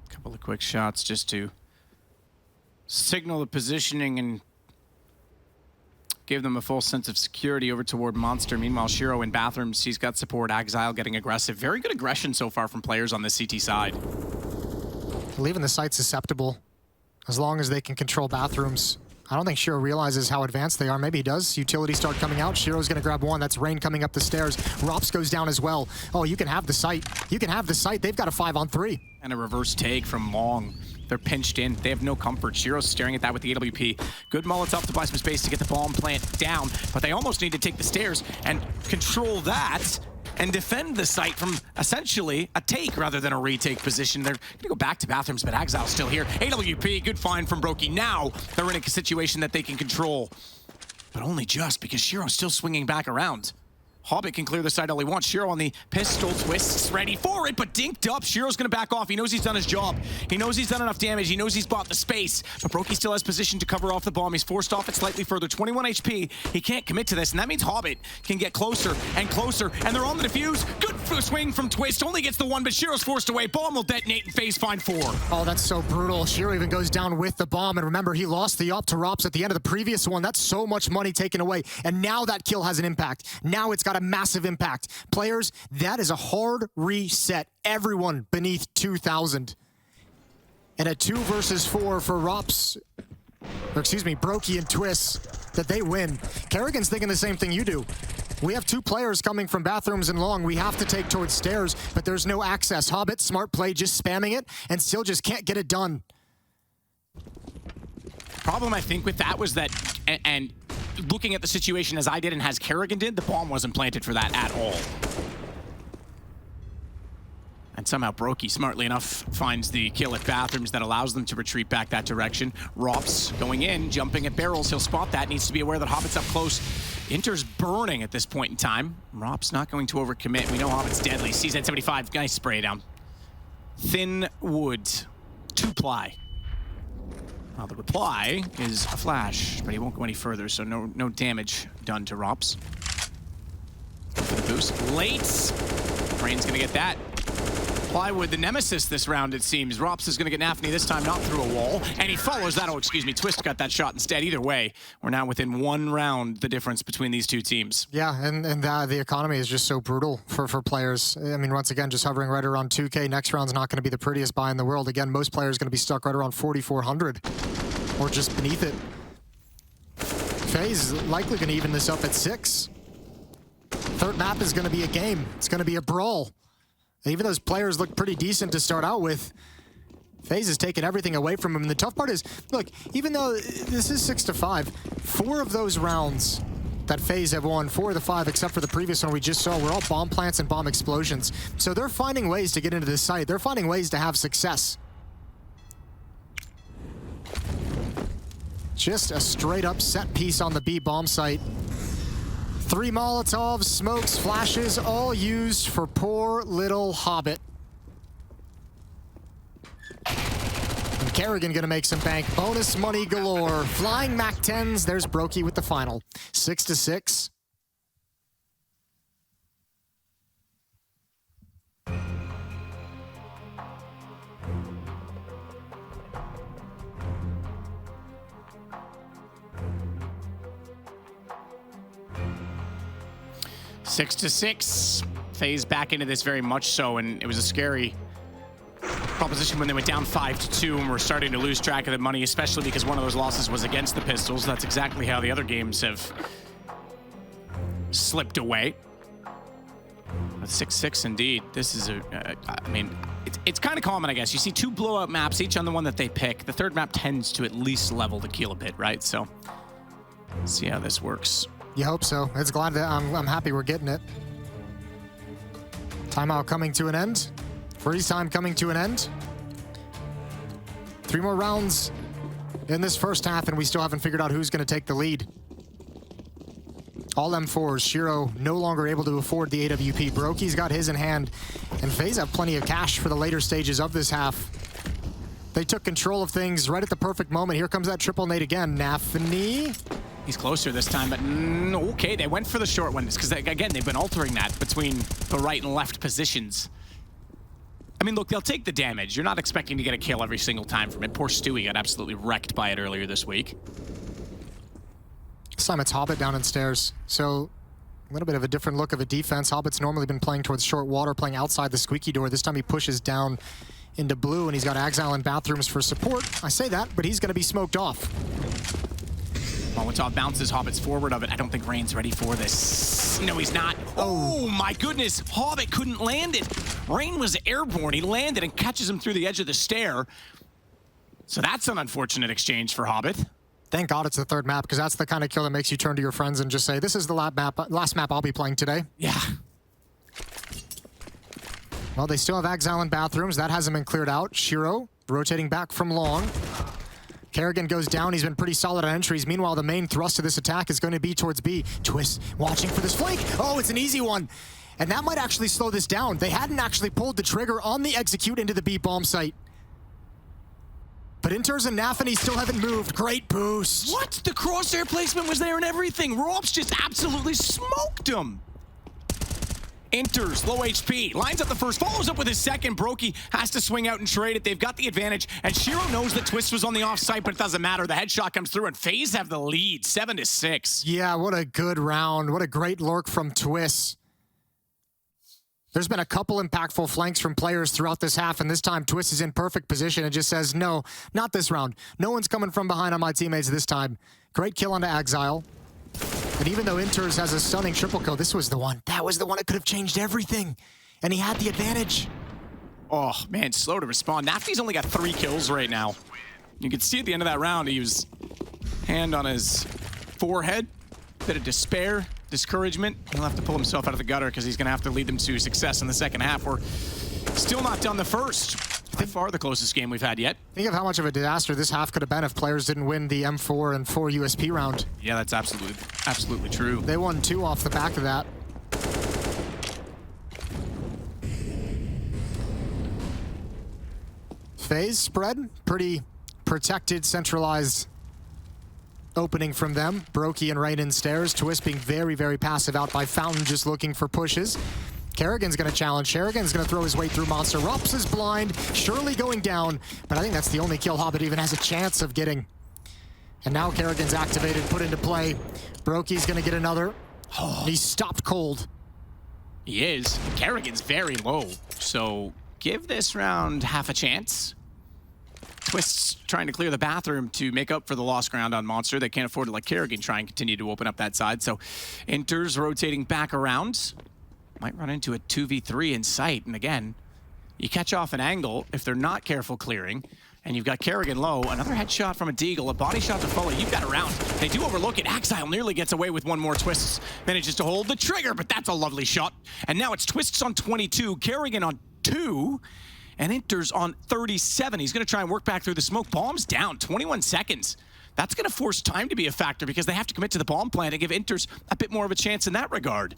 S4: Couple of quick shots just to signal the positioning and give them a full sense of security over toward Monster. Meanwhile, Shiro in bathrooms, he's got support. Exile getting aggressive. Very good aggression so far from players on the CT side.
S5: Leaving the site susceptible, as long as they can control bathrooms. I don't think Shiro realizes how advanced they are. Maybe he does. Utilities start coming out. Shiro's going to grab one. That's Rain coming up the stairs. Rops goes down as well. Oh, you can have the site. You can have the site. They've got a 5-on-3.
S4: And a reverse take from Long. They're pinched in. They have no comfort. Shiro's staring at that with the AWP. Good Molotov to buy some space to get the bomb plant down, but they almost need to take the stairs and control that and defend the site from essentially a take rather than a retake position. They're gonna go back to bathrooms, but Exile's still here. AWP, good find from Brokey. Now they're in a situation that they can control, but only just because Shiro's still swinging back around. Hobbit can clear the side all he wants. Shiro on the pistol, Twists ready for it, but dinked up. Shiro's gonna back off. He knows he's done his job. He knows he's done enough damage. He knows he's bought the space, but Brokey still has position to cover off the bomb. He's forced off it slightly further. 21 HP. He can't commit to this, and that means Hobbit can get closer and closer, and they're on the defuse. Good swing from Twist. Only gets the one, but Shiro's forced away. Bomb will detonate and FaZe find 4.
S5: Oh, that's so brutal. Shiro even goes down with the bomb, and remember, he lost the op to Rops at the end of the previous one. That's so much money taken away, and now that kill has an impact. Now it's got a massive impact. Players, that is a hard reset. Everyone beneath 2,000. And a 2 versus 4 for Rops, or excuse me, Brokey and Twist, that they win. Kerrigan's thinking the same thing you do. We have 2 players coming from bathrooms and long. We have to take towards stairs, but there's no access. Hobbit, smart play, just spamming it, and still just can't get it done.
S4: Problem, I think, with that was that, and looking at the situation as I did and as Kerrigan did, the bomb wasn't planted for that at all. And somehow Brokey, smartly enough, finds the kill at bathrooms that allows them to retreat back that direction. Rops going in, jumping at barrels. He'll spot that. Needs to be aware that Hobbit's up close. Inter's burning at this point in time. Rops not going to overcommit. We know Hobbit's deadly. Sees that 75. Nice spray down. Thin wood. 2-ply. Well, the reply is a flash, but he won't go any further, so no damage done to Rops. For the boost. Late. Rain's gonna get that. Plywood, the nemesis this round, it seems. Rops is gonna get Nafny this time, not through a wall. And he follows that. Oh, excuse me. Twist got that shot instead. Either way, we're now within 1 round, the difference between these two teams.
S5: Yeah, and the economy is just so brutal for players. I mean, once again, just hovering right around 2K. Next round's not going to be the prettiest buy in the world. Again, most players going to be stuck right around 4,400 or just beneath it. FaZe is likely going to even this up at 6. Third map is going to be a game. It's going to be a brawl. And even those players look pretty decent to start out with, FaZe is taking everything away from him. And the tough part is, look, even though this is 6-5, 4 of those rounds that FaZe have won, 4 of the 5, except for the previous one we just saw, were all bomb plants and bomb explosions. So they're finding ways to get into this site. They're finding ways to have success. Just a straight up set piece on the B bomb site. 3 Molotovs, smokes, flashes, all used for poor little Hobbit. And Kerrigan gonna make some bank. Bonus money galore. Flying Mac 10s. There's Brokey with the final. 6-6.
S4: 6-6. FaZe back into this very much so, and it was a scary proposition when they went down 5-2 and we're starting to lose track of the money, especially because one of those losses was against the Pistols. That's exactly how the other games have slipped away. But 6-6 indeed. This is I mean, it's kind of common, I guess. You see 2 blowout maps, each on the one that they pick. The third map tends to at least level the keel a bit, right? So, let's see how this works.
S5: You hope so. It's glad that I'm happy we're getting it. Timeout coming to an end. Freeze time coming to an end. 3 more rounds in this first half, and we still haven't figured out who's going to take the lead. All M4s. Shiro no longer able to afford the AWP. Brokey's got his in hand, and FaZe have plenty of cash for the later stages of this half. They took control of things right at the perfect moment. Here comes that triple nade again. Nafny.
S4: He's closer this time, but okay, they went for the short one. Because, again, they've been altering that between the right and left positions. I mean, look, they'll take the damage. You're not expecting to get a kill every single time from it. Poor Stewie got absolutely wrecked by it earlier this week.
S5: This time it's Hobbit down in stairs. So a little bit of a different look of a defense. Hobbit's normally been playing towards short water, playing outside the squeaky door. This time he pushes down into blue, and he's got Exile in bathrooms for support. I say that, but he's going to be smoked off.
S4: Molotov bounces Hobbit's forward of it. I don't think Rain's ready for this. No, he's not. Oh my goodness. Hobbit couldn't land it. Rain was airborne. He landed and catches him through the edge of the stair. So that's an unfortunate exchange for Hobbit.
S5: Thank God it's the third map, because that's the kind of kill that makes you turn to your friends and just say, this is the last map I'll be playing today.
S4: Yeah.
S5: Well, they still have Exile in bathrooms. That hasn't been cleared out. Shiro rotating back from long. Kerrigan goes down. He's been pretty solid on entries. Meanwhile, the main thrust of this attack is going to be towards B. Twist watching for this flank. Oh, it's an easy one. And that might actually slow this down. They hadn't actually pulled the trigger on the execute into the B bomb site. But Inters and Nafany still haven't moved. Great boost.
S4: What? The crosshair placement was there and everything. Rops just absolutely smoked him. Enters, low HP, lines up the first, follows up with his second. Brokey has to swing out and trade it. They've got the advantage, and Shiro knows that Twist was on the offsite, but it doesn't matter. The headshot comes through, and FaZe have the lead, 7-6.
S5: Yeah, what a good round. What a great lurk from Twist. There's been a couple impactful flanks from players throughout this half, and this time Twist is in perfect position and just says, no, not this round. No one's coming from behind on my teammates this time. Great kill onto Exile. And even though Inters has a stunning triple kill, this was the one. That was the one that could have changed everything. And he had the advantage.
S4: Oh, man, slow to respond. Nafty's only got 3 kills right now. You can see at the end of that round, he was hand on his forehead. Bit of despair, discouragement. He'll have to pull himself out of the gutter because he's going to have to lead them to success in the second half. We're still not done the first. By far the closest game we've had yet.
S5: Think of how much of a disaster this half could have been if players didn't win the M4 and 4 USP round.
S4: Yeah, that's absolutely true.
S5: They won 2 off the back of that. FaZe spread, pretty protected, centralized opening from them. Brokey and Rain in stairs. Twist being very, very passive out by Fountain, just looking for pushes. Kerrigan's going to challenge. Kerrigan's going to throw his way through Monster. Rups is blind, surely going down, but I think that's the only kill Hobbit even has a chance of getting. And now Kerrigan's activated, put into play. Brokey's going to get another. He's stopped cold.
S4: He is. Kerrigan's very low, so give this round half a chance. Twist's trying to clear the bathroom to make up for the lost ground on Monster. They can't afford to let Kerrigan try and continue to open up that side, so Inter's rotating back around. Might run into a 2v3 in sight, and again, you catch off an angle if they're not careful clearing, and you've got Kerrigan low. Another headshot from a Deagle, a body shot to follow. You've got a round. They do overlook it. Axile nearly gets away with one more. Twists manages to hold the trigger, but that's a lovely shot. And now it's Twists on 22, Kerrigan on 2, and Inter's on 37. He's going to try and work back through the smoke. Bomb's down, 21 seconds. That's going to force time to be a factor because they have to commit to the bomb plant and give Inter's a bit more of a chance in that regard.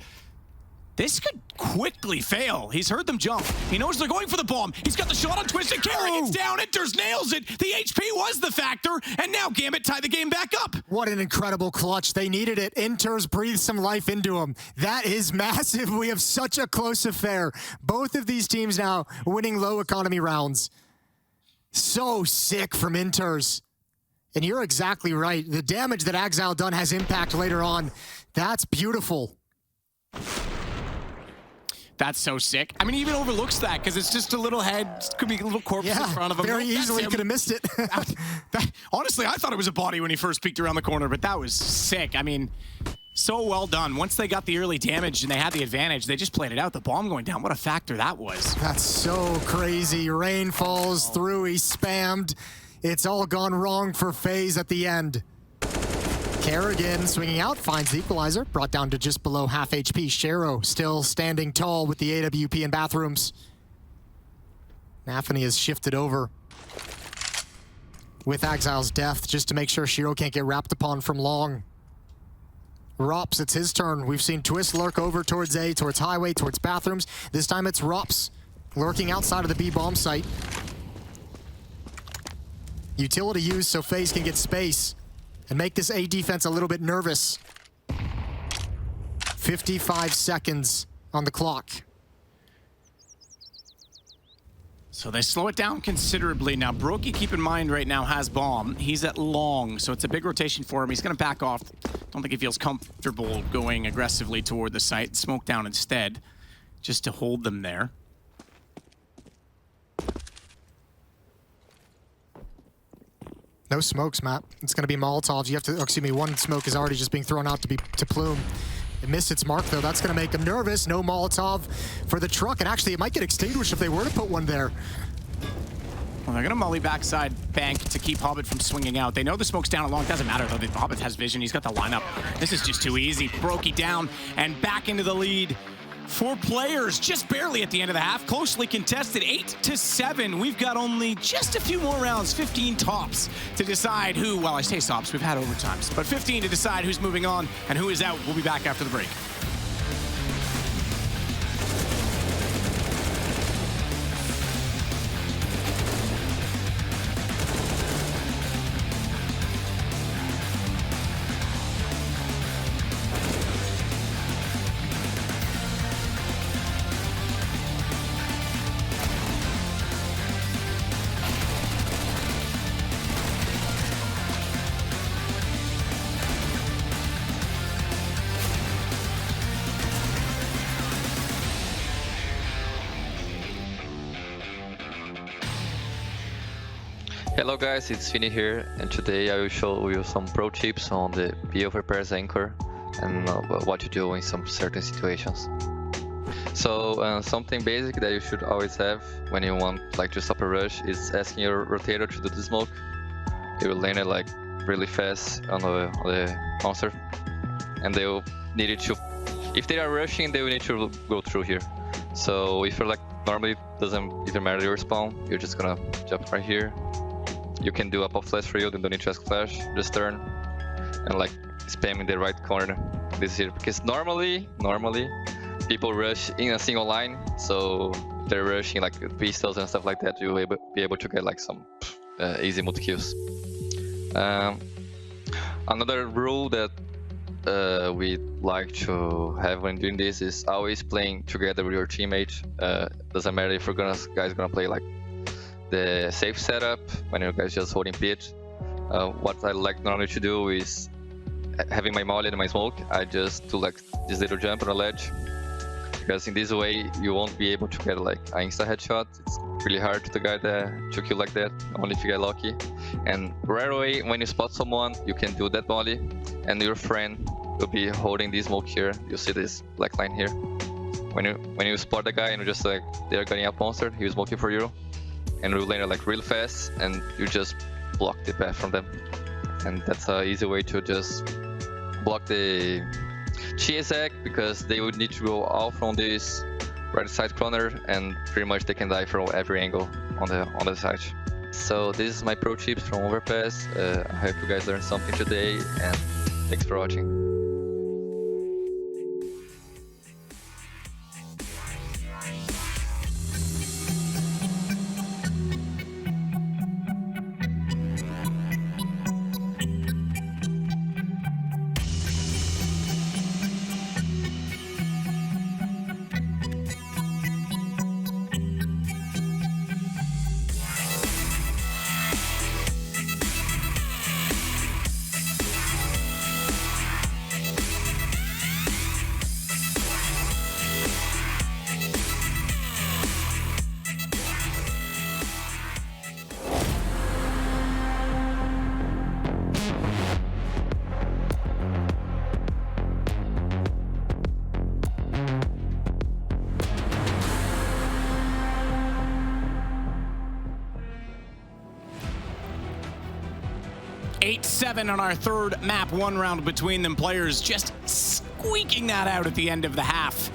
S4: This could quickly fail. He's heard them jump. He knows they're going for the bomb. He's got the shot on Twist, and Kerrigan's down. Inter's nails it. The HP was the factor, and now Gambit tied the game back up.
S5: What an incredible clutch. They needed it. Inter's breathed some life into him. That is massive. We have such a close affair. Both of these teams now winning low economy rounds. So sick from Inter's. And you're exactly right. The damage that Axile done has impact later on. That's beautiful.
S4: That's so sick. I mean, he even overlooks that because it's just a little head. Could be a little corpse in front of him.
S5: Very easily could have missed it.
S4: Honestly, I thought it was a body when he first peeked around the corner, but that was sick. I mean, so well done. Once they got the early damage and they had the advantage, they just played it out. The bomb going down, what a factor that was.
S5: That's so crazy. Rain falls through. He spammed. It's all gone wrong for FaZe at the end. Kerrigan swinging out, finds the equalizer, brought down to just below half HP. Shero still standing tall with the AWP in bathrooms. Nafany has shifted over with Axile's death just to make sure Shero can't get wrapped upon from long. Rops, it's his turn. We've seen Twist lurk over towards A, towards Highway, towards bathrooms. This time it's Rops lurking outside of the B bomb site. Utility used so FaZe can get space and make this A defense a little bit nervous. 55 seconds on the clock.
S4: So they slow it down considerably. Now, Brokey, keep in mind, right now has bomb. He's at long, so it's a big rotation for him. He's going to back off. Don't think he feels comfortable going aggressively toward the site. Smoke down instead, just to hold them there.
S5: No smokes, Matt. It's going to be Molotovs. You have to, excuse me, one smoke is already just being thrown out to Plume. It missed its mark, though. That's going to make him nervous. No Molotov for the truck, and actually it might get extinguished if they were to put one there.
S4: Well, they're going to molly backside bank to keep Hobbit from swinging out. They know the smoke's down along. Doesn't matter, though. Hobbit has vision. He's got the lineup. This is just too easy. Brokey down and back into the lead. 4 players just barely at the end of the half. Closely contested, 8-7. We've got only just a few more rounds, 15 tops, to decide who, well, I say tops, we've had overtimes, but 15 to decide who's moving on and who is out. We'll be back after the break.
S14: Hello guys, it's Fini here, and today I will show you some pro tips on the BO prepares anchor and what to do in some certain situations. So something basic that you should always have when you want to stop a rush is asking your rotator to do the smoke. You will land it really fast on the monster, and they will need it to, if they are rushing, they will need to go through here. So if you're normally doesn't even matter your spawn, you're just gonna jump right here. You can do a pop flash for you, then don't need to ask flash, just turn and spam in the right corner. This here, because normally people rush in a single line, so they're rushing like pistols and stuff like that, you'll be able to get like some easy multi kills. Another rule that we like to have when doing this is always playing together with your teammate. Doesn't matter if guys gonna play like the safe setup when you guys just holding pit. What I like normally to do is having my molly and my smoke. I just do like this little jump on a ledge, because in this way you won't be able to get like an insta headshot. It's really hard to get to kill like that, only if you get lucky. And right away when you spot someone, you can do that molly, and your friend will be holding this smoke here. You see this black line here. When you spot the guy and you just like they're getting up monster, he was smoking for you, and you land like real fast, and you just block the path from them. And that's an easy way to just block the csgo, because they would need to go out from this right side corner, and pretty much they can die from every angle on the side. So this is my pro tips from Overpass. I hope you guys learned something today, and thanks for watching.
S4: Seven on our third map, one round between them. Players just squeaking that out at the end of the half.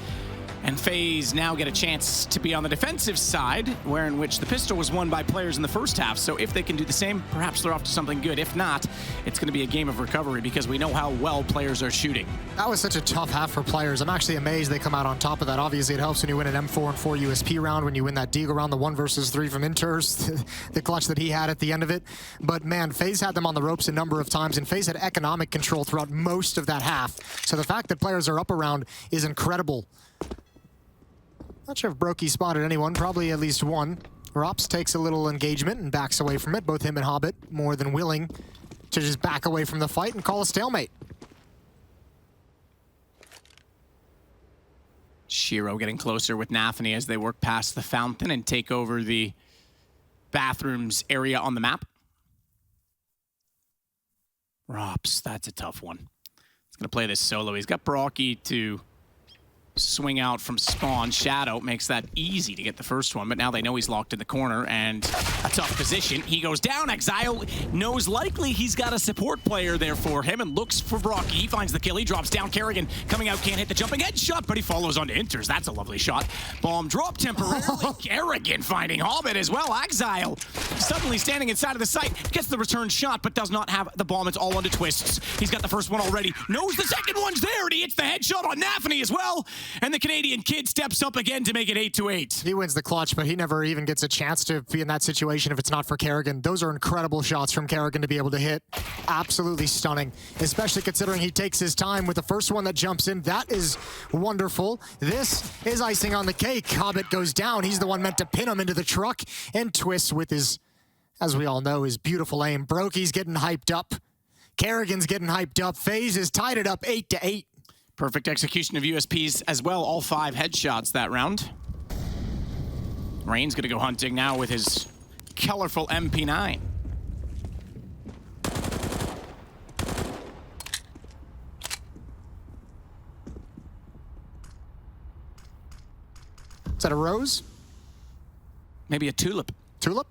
S4: And FaZe now get a chance to be on the defensive side, where in which the pistol was won by players in the first half. So if they can do the same, perhaps they're off to something good. If not, it's going to be a game of recovery, because we know how well players are shooting.
S5: That was such a tough half for players. I'm actually amazed they come out on top of that. Obviously, it helps when you win an M4 and 4 USP round, when you win that Deagle round, the 1 versus 3 from Inters, the clutch that he had at the end of it. But man, FaZe had them on the ropes a number of times, and FaZe had economic control throughout most of that half. So the fact that players are up around is incredible. Not sure if Brokey spotted anyone, probably at least one. Rops takes a little engagement and backs away from it. Both him and Hobbit more than willing to just back away from the fight and call a stalemate.
S4: Shiro getting closer with Nathany as they work past the fountain and take over the bathrooms area on the map. Rops, that's a tough one. He's going to play this solo. He's got Brocky to swing out from spawn. Shadow makes that easy to get the first one, but now they know he's locked in the corner, and a tough position. He goes down. Exile knows likely he's got a support player there for him and looks for Brocky. He finds the kill. He drops down. Kerrigan coming out, can't hit the jumping headshot, but he follows onto Inters. That's a lovely shot. Bomb drop temporarily. Kerrigan finding Hobbit as well. Exile suddenly standing inside of the site, gets the return shot, but does not have the bomb. It's all onto Twists. He's got the first one already. Knows the second one's there, and he hits the headshot on Nathany as well. And the Canadian kid steps up again to make it 8-8.
S5: He wins the clutch, but he never even gets a chance to be in that situation if it's not for Kerrigan. Those are incredible shots from Kerrigan to be able to hit. Absolutely stunning, especially considering he takes his time with the first one that jumps in. That is wonderful. This is icing on the cake. Hobbit goes down. He's the one meant to pin him into the truck, and Twists with his, as we all know, his beautiful aim. Brokey's getting hyped up. Kerrigan's getting hyped up. FaZe has tied it up 8-8.
S4: Perfect execution of USPs as well. All 5 headshots that round. Rain's going to go hunting now with his colorful MP9.
S5: Is that a rose?
S4: Maybe a tulip.
S5: Tulip?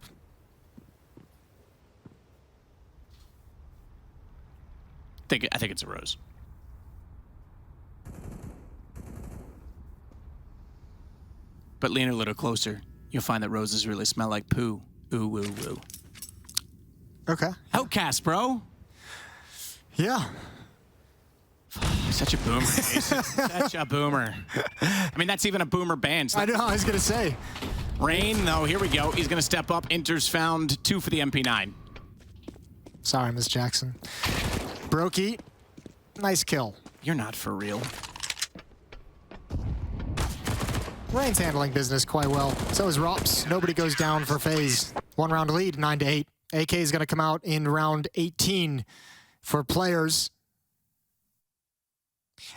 S4: I think it's a rose. But lean a little closer. You'll find that roses really smell like poo. Ooh, woo, woo.
S5: Okay.
S4: Outcast, bro.
S5: Yeah.
S4: Such a boomer. Such a boomer. I mean, that's even a boomer band.
S5: I know, I was going to say.
S4: Rain, though, here we go. He's going to step up. Inter's found 2 for the MP9.
S5: Sorry, Miss Jackson. Brokey, nice kill.
S4: You're not for real.
S5: Rain's handling business quite well. So is Rops. Nobody goes down for FaZe. 1-round lead, 9-8. AK is going to come out in round 18 for players.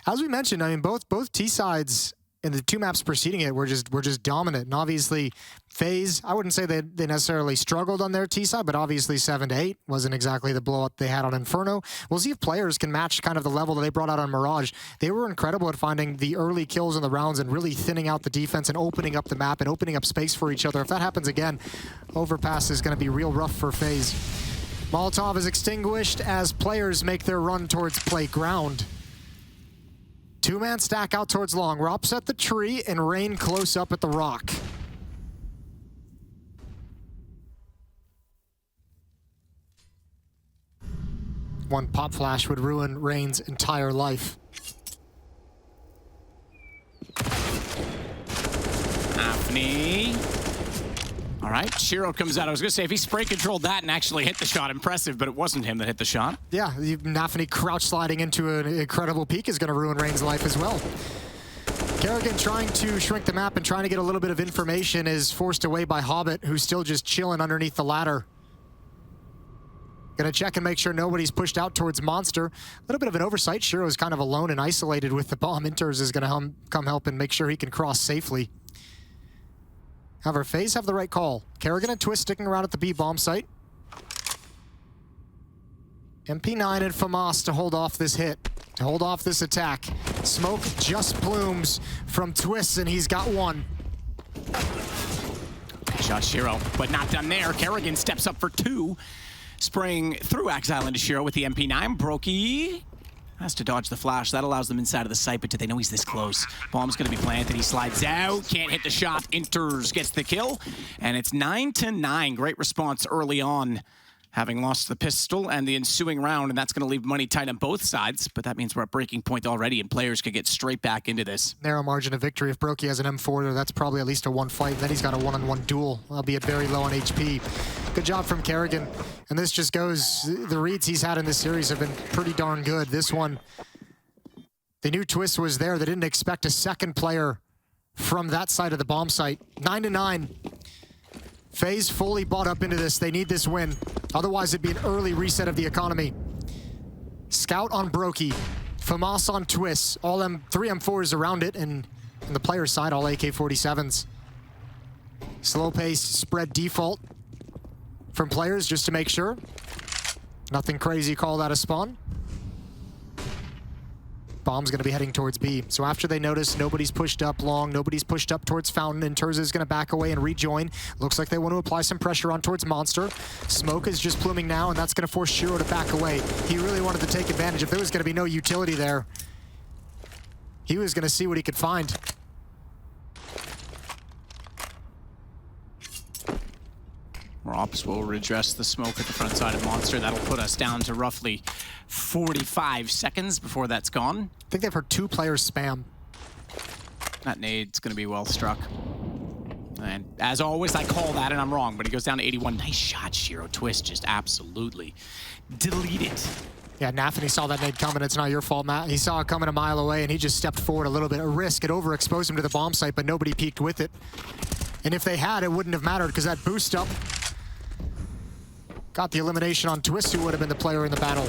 S5: As we mentioned, I mean, both T sides in the 2 maps preceding it were just dominant. And obviously, FaZe, I wouldn't say they necessarily struggled on their T side, but obviously 7-8 wasn't exactly the blow up they had on Inferno. We'll see if players can match kind of the level that they brought out on Mirage. They were incredible at finding the early kills in the rounds and really thinning out the defense and opening up the map and opening up space for each other. If that happens again, Overpass is going to be real rough for FaZe. Molotov is extinguished as players make their run towards playground. 2-man stack out towards long. Rops at the tree and Rain close up at the rock. One pop flash would ruin Rain's entire life.
S4: Afni. All right, Shiro comes out. I was going to say, if he spray controlled that and actually hit the shot, impressive, but it wasn't him that hit the shot.
S5: Yeah, Nafany crouch sliding into an incredible peak is going to ruin Rain's life as well. Kerrigan trying to shrink the map and trying to get a little bit of information is forced away by Hobbit, who's still just chilling underneath the ladder. Gonna check and make sure nobody's pushed out towards Monster. A little bit of an oversight. Shiro's kind of alone and isolated with the bomb. Inters is gonna come help and make sure he can cross safely. However, FaZe have the right call. Kerrigan and Twist sticking around at the B bomb site. MP9 and FaMAS to hold off this hit, to hold off this attack. Smoke just blooms from Twist, and he's got one.
S4: Good shot, Shiro, but not done there. Kerrigan steps up for 2, spraying through Exile into Shiro with the MP9. Brokey has to dodge the flash. That allows them inside of the site, but do they know he's this close? Bomb's gonna be planted. He slides out, can't hit the shot. Inters gets the kill, and it's 9-9. Great response early on, having lost the pistol and the ensuing round, and that's gonna leave money tight on both sides, but that means we're at breaking point already, and players can get straight back into this.
S5: Narrow margin of victory. If Brokey has an M4, that's probably at least a 1 fight, and then he's got a 1-on-1 duel, albeit very low on HP. Good job from Kerrigan. And this just goes, the reads he's had in this series have been pretty darn good. This one, they knew Twist was there. They didn't expect a second player from that side of the bomb site. 9-9. FaZe fully bought up into this. They need this win. Otherwise, it'd be an early reset of the economy. Scout on Brokey. FaMAS on Twist. All three M4s around it, and on the player side, all AK-47s. Slow-paced spread default from players just to make sure. Nothing crazy called out of spawn. Bomb's gonna be heading towards B. So after they notice nobody's pushed up long, nobody's pushed up towards Fountain, and Terza is gonna back away and rejoin. Looks like they want to apply some pressure on towards Monster. Smoke is just pluming now, and that's gonna force Shiro to back away. He really wanted to take advantage. If there was gonna be no utility there, he was gonna see what he could find.
S4: Rops will redress the smoke at the front side of Monster. That'll put us down to roughly 45 seconds before that's gone.
S5: I think they've heard 2 players spam.
S4: That nade's gonna be well struck. And as always, I call that and I'm wrong, but he goes down to 81. Nice shot, Shiro. Twist just absolutely deleted.
S5: Yeah, Nafany saw that nade coming. It's not your fault, Matt. He saw it coming a mile away, and he just stepped forward a little bit. A risk. It overexposed him to the bomb site, but nobody peeked with it. And if they had, it wouldn't have mattered, because that boost up got the elimination on Twist, who would have been the player in the battle.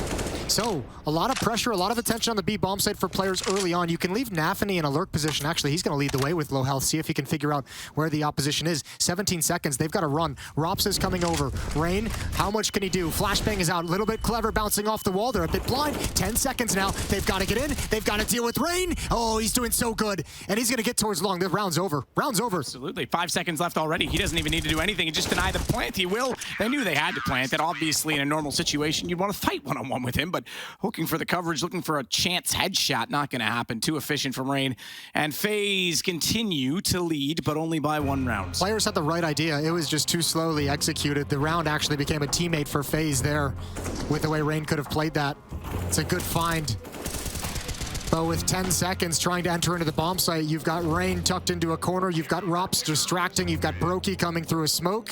S5: So, a lot of pressure, a lot of attention on the B bomb site for players early on. You can leave Nafany in a lurk position. Actually, he's going to lead the way with low health. See if he can figure out where the opposition is. 17 seconds. They've got to run. Rops is coming over. Rain, how much can he do? Flashbang is out. A little bit clever, bouncing off the wall. They're a bit blind. 10 seconds now. They've got to get in. They've got to deal with Rain. Oh, he's doing so good. And he's going to get towards long. The round's over. Round's over.
S4: Absolutely. 5 seconds left already. He doesn't even need to do anything. He just deny the plant. He will. They knew they had to plant it. Obviously, in a normal situation, you'd want to fight one-on-one with him, but hooking for the coverage, looking for a chance headshot, not going to happen. Too efficient from Rain. And FaZe continue to lead, but only by 1 round.
S5: Players had the right idea. It was just too slowly executed. The round actually became a teammate for FaZe there with the way Rain could have played that. It's a good find. But with 10 seconds trying to enter into the bomb site, you've got Rain tucked into a corner, you've got Rops distracting, you've got Brokey coming through a smoke.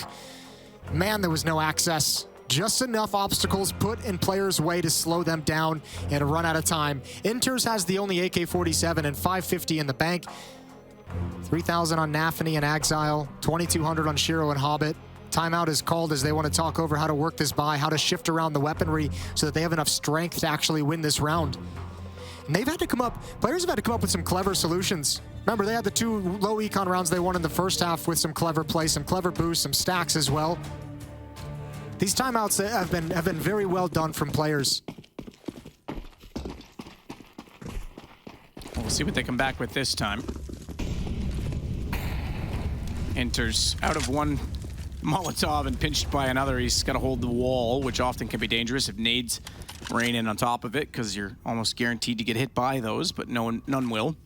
S5: Man, there was no access. Just enough obstacles put in players' way to slow them down and run out of time. Inters has the only AK-47 and 550 in the bank. 3,000 on Nafany and Exile, 2,200 on Shiro and Hobbit. Timeout is called as they want to talk over how to work this buy, how to shift around the weaponry so that they have enough strength to actually win this round. And they've had to come up, players have had to come up with some clever solutions. Remember, they had the 2 low econ rounds they won in the first half with some clever play, some clever boosts, some stacks as well. These timeouts have been very well done from players.
S4: We'll see what they come back with this time. Enters out of one Molotov and pinched by another. He's got to hold the wall, which often can be dangerous if nades rain in on top of it, because you're almost guaranteed to get hit by those, but none will.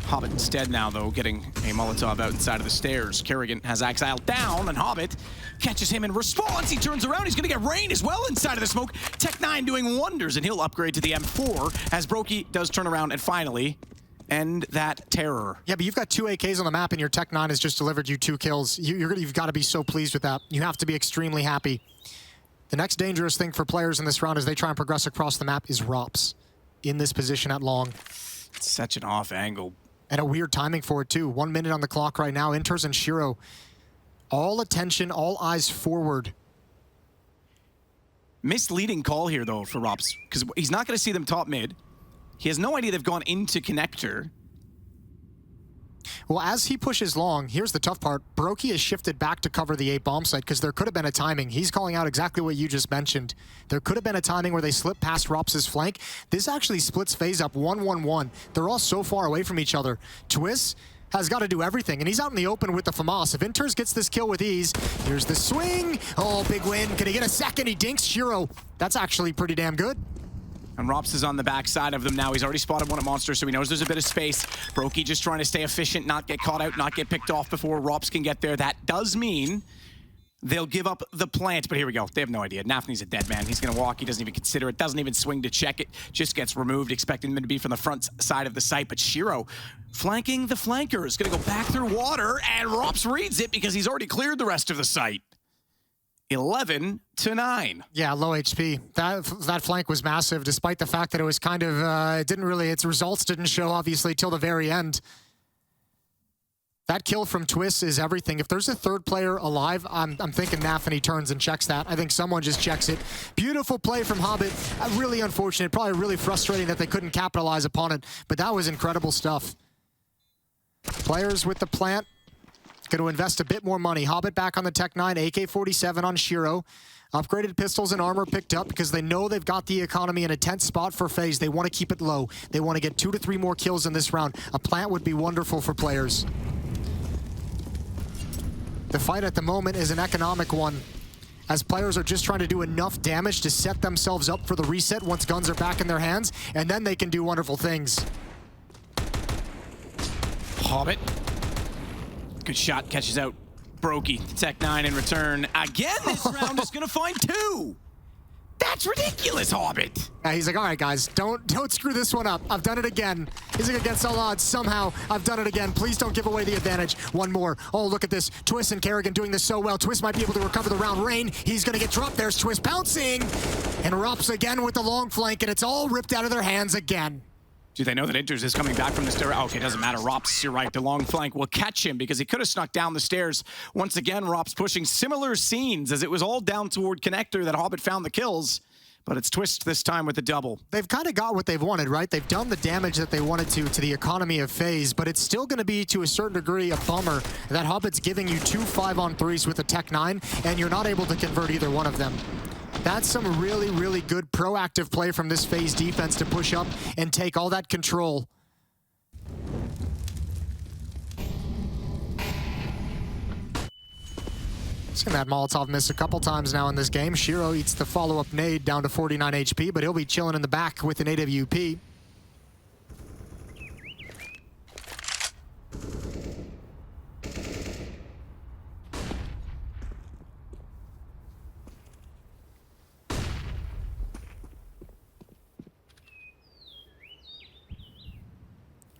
S4: Hobbit instead now, though, getting a Molotov out inside of the stairs. Kerrigan has Exile down, and Hobbit catches him in response. He turns around. He's going to get Rain as well inside of the smoke. Tech9 doing wonders, and he'll upgrade to the M4 as Brokey does turn around and finally end that terror.
S5: Yeah, but you've got 2 AKs on the map, and your Tech9 has just delivered you 2 kills. You've got to be so pleased with that. You have to be extremely happy. The next dangerous thing for players in this round as they try and progress across the map is Rops in this position at long.
S4: It's such an off angle.
S5: And a weird timing for it, too. 1 minute on the clock right now. Inters and Shiro. All attention, all eyes forward.
S4: Misleading call here, though, for Rops, because he's not going to see them top mid. He has no idea they've gone into connector.
S5: Well, as he pushes long, here's the tough part. Brokey has shifted back to cover the A bomb site because there could have been a timing. He's calling out exactly what you just mentioned. There could have been a timing where they slipped past Rops' flank. This actually splits FaZe up 1-1-1. They're all so far away from each other. Twist has got to do everything, and he's out in the open with the FAMAS. If Inters gets this kill with ease, here's the swing. Oh, big win. Can he get a second? He dinks Shiro. That's actually pretty damn good.
S4: And Rops is on the backside of them now. He's already spotted one at Monster, so he knows there's a bit of space. Brokey just trying to stay efficient, not get caught out, not get picked off before Rops can get there. That does mean they'll give up the plant, but here we go. They have no idea. Nafany's a dead man. He's gonna walk. He doesn't even consider it. Doesn't even swing to check it. Just gets removed, expecting them to be from the front side of the site. But Shiro, flanking the flanker, is gonna go back through water, and Rops reads it because he's already cleared the rest of the site. 11-9.
S5: Yeah, low HP. That flank was massive, despite the fact that it was kind of, its results didn't show, obviously, till the very end. That kill from Twist is everything. If there's a third player alive, I'm thinking Nafany turns and checks that. I think someone just checks it. Beautiful play from Hobbit. Really unfortunate, probably really frustrating that they couldn't capitalize upon it, but that was incredible stuff. Players with the plant. Going to invest a bit more money. Hobbit back on the Tech9, AK-47 on Shiro. Upgraded pistols and armor picked up because they know they've got the economy in a tense spot for FaZe. They want to keep it low. They want to get 2 to 3 more kills in this round. A plant would be wonderful for players. The fight at the moment is an economic one, as players are just trying to do enough damage to set themselves up for the reset once guns are back in their hands, and then they can do wonderful things.
S4: Hobbit. Good shot, catches out Brokey. Tech9 in return. Again, this round is going to find 2. That's ridiculous, Hobbit.
S5: He's like, all right, guys, don't screw this one up. I've done it again. He's like, against all odds, somehow, I've done it again. Please don't give away the advantage. One more. Oh, look at this. Twist and Kerrigan doing this so well. Twist might be able to recover the round. Rain, he's going to get dropped. There's Twist bouncing. And Rops again with the long flank, and it's all ripped out of their hands again.
S4: Do they know that Inters is coming back from the stairs? Okay, doesn't matter. Rops, you're right. The long flank will catch him because he could have snuck down the stairs. Once again, Rops pushing similar scenes as it was all down toward connector that Hobbit found the kills. But it's Twist this time with the double.
S5: They've kind of got what they've wanted, right? They've done the damage that they wanted to the economy of FaZe, but it's still going to be, to a certain degree, a bummer that Hobbit's giving you 2 5-on-3s with a Tech9, and you're not able to convert either one of them. That's some really, really good proactive play from this FaZe defense to push up and take all that control. Seen that Molotov miss a couple times now in this game. Shiro eats the follow-up nade down to 49 HP, but he'll be chilling in the back with an AWP.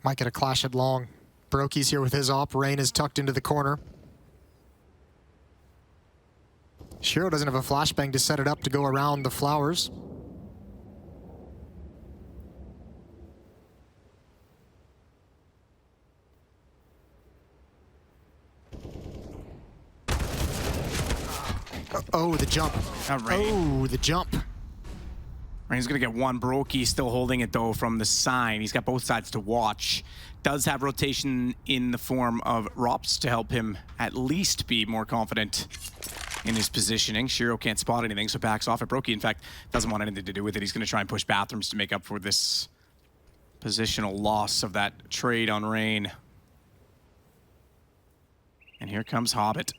S5: Might get a clash at long. Brokey's here with his op. Rain is tucked into the corner. Shiro doesn't have a flashbang to set it up to go around the flowers. Oh, the jump. Oh, the jump.
S4: Rain's going to get one. Brokey still holding it, though, from the sign. He's got both sides to watch. Does have rotation in the form of Rops to help him at least be more confident in his positioning. Shiro can't spot anything, so backs off at Brokey. In fact, doesn't want anything to do with it. He's going to try and push Bathrooms to make up for this positional loss of that trade on Rain. And here comes Hobbit.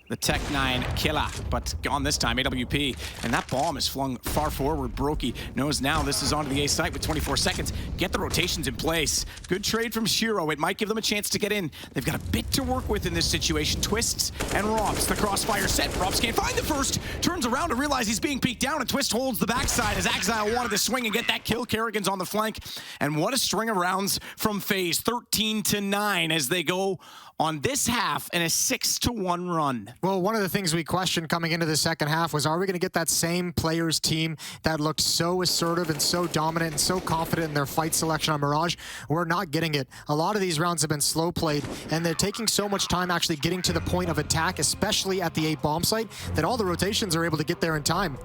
S4: The Tech-9 killer, but gone this time, AWP. And that bomb is flung far forward. Brokey knows now this is onto the A site with 24 seconds. Get the rotations in place. Good trade from Shiro. It might give them a chance to get in. They've got a bit to work with in this situation. Twists and Robs. The crossfire set. Robs can't find the first. Turns around to realize he's being peeked down, and Twist holds the backside as Axile wanted to swing and get that kill. Kerrigan's on the flank. And what a string of rounds from FaZe. 13-9 as they go on this half in a 6-1 run.
S5: Well, one of the things we questioned coming into the second half was, are we going to get that same players team that looked so assertive and so dominant and so confident in their fight selection on Mirage? We're not getting it. A lot of these rounds have been slow played, and they're taking so much time actually getting to the point of attack, especially at the A bomb site, that all the rotations are able to get there in time.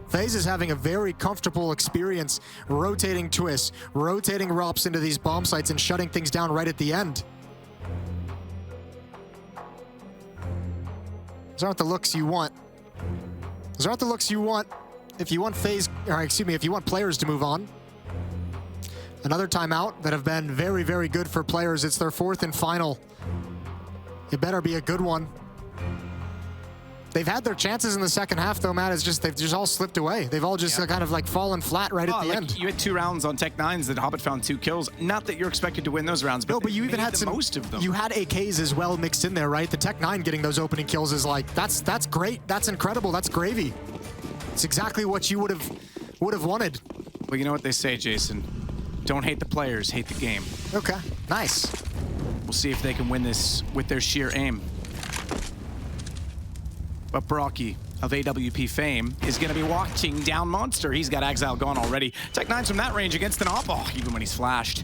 S5: FaZe is having a very comfortable experience rotating Twists, rotating Rops into these bomb sites and shutting things down right at the end. Those aren't the looks you want. Those aren't the looks you want if you want FaZe, or excuse me, if you want players to move on. Another timeout that have been very, very good for players. It's their fourth and final. It better be a good one. They've had their chances in the second half, though, Matt. It's just they've just all slipped away. They've all just kind of like fallen flat right at the end.
S4: You had 2 rounds on Tech-9s that Hobbit found 2 kills. Not that you're expected to win those rounds, but,
S5: no, but you even had
S4: most of them.
S5: You had AKs as well mixed in there, right? The Tech-9 getting those opening kills is like, that's great. That's incredible. That's gravy. It's exactly what you would have wanted.
S4: Well, you know what they say, Jason. Don't hate the players, hate the game.
S5: Okay, nice.
S4: We'll see if they can win this with their sheer aim. But Brokey of AWP fame is going to be watching down Monster. He's got Axile gone already. Tech-9's from that range against an op. Oh, even when he's flashed.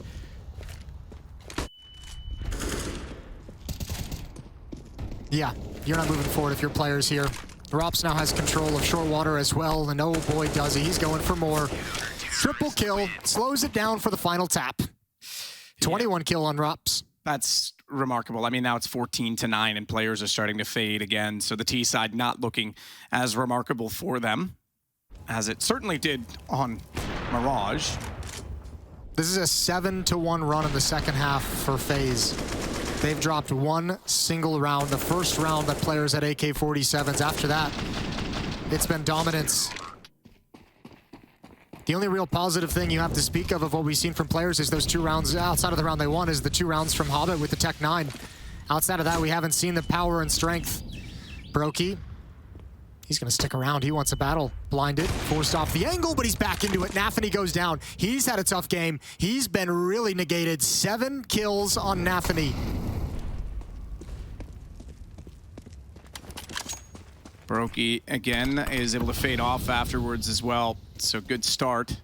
S5: Yeah, you're not moving forward if your player's here. Rops now has control of short water as well, and oh boy does he. He's going for more. Triple kill, slows it down for the final tap. 21 kill on Rops.
S4: That's remarkable. I mean, now it's 14-9 and players are starting to fade again. So the T side not looking as remarkable for them as it certainly did on Mirage.
S5: This is a 7-1 run in the second half for FaZe. They've dropped one single round. The first round that players had AK-47s. After that, it's been dominance. The only real positive thing you have to speak of what we've seen from players is those 2 rounds outside of the round they won, is the 2 rounds from Hobbit with the Tech-9. Outside of that, we haven't seen the power and strength. Brokey, he's going to stick around. He wants a battle. Blinded, forced off the angle, but he's back into it. Nafany goes down. He's had a tough game. He's been really negated. 7 kills on Nafany.
S4: Brokey, again, is able to fade off afterwards as well. So good start.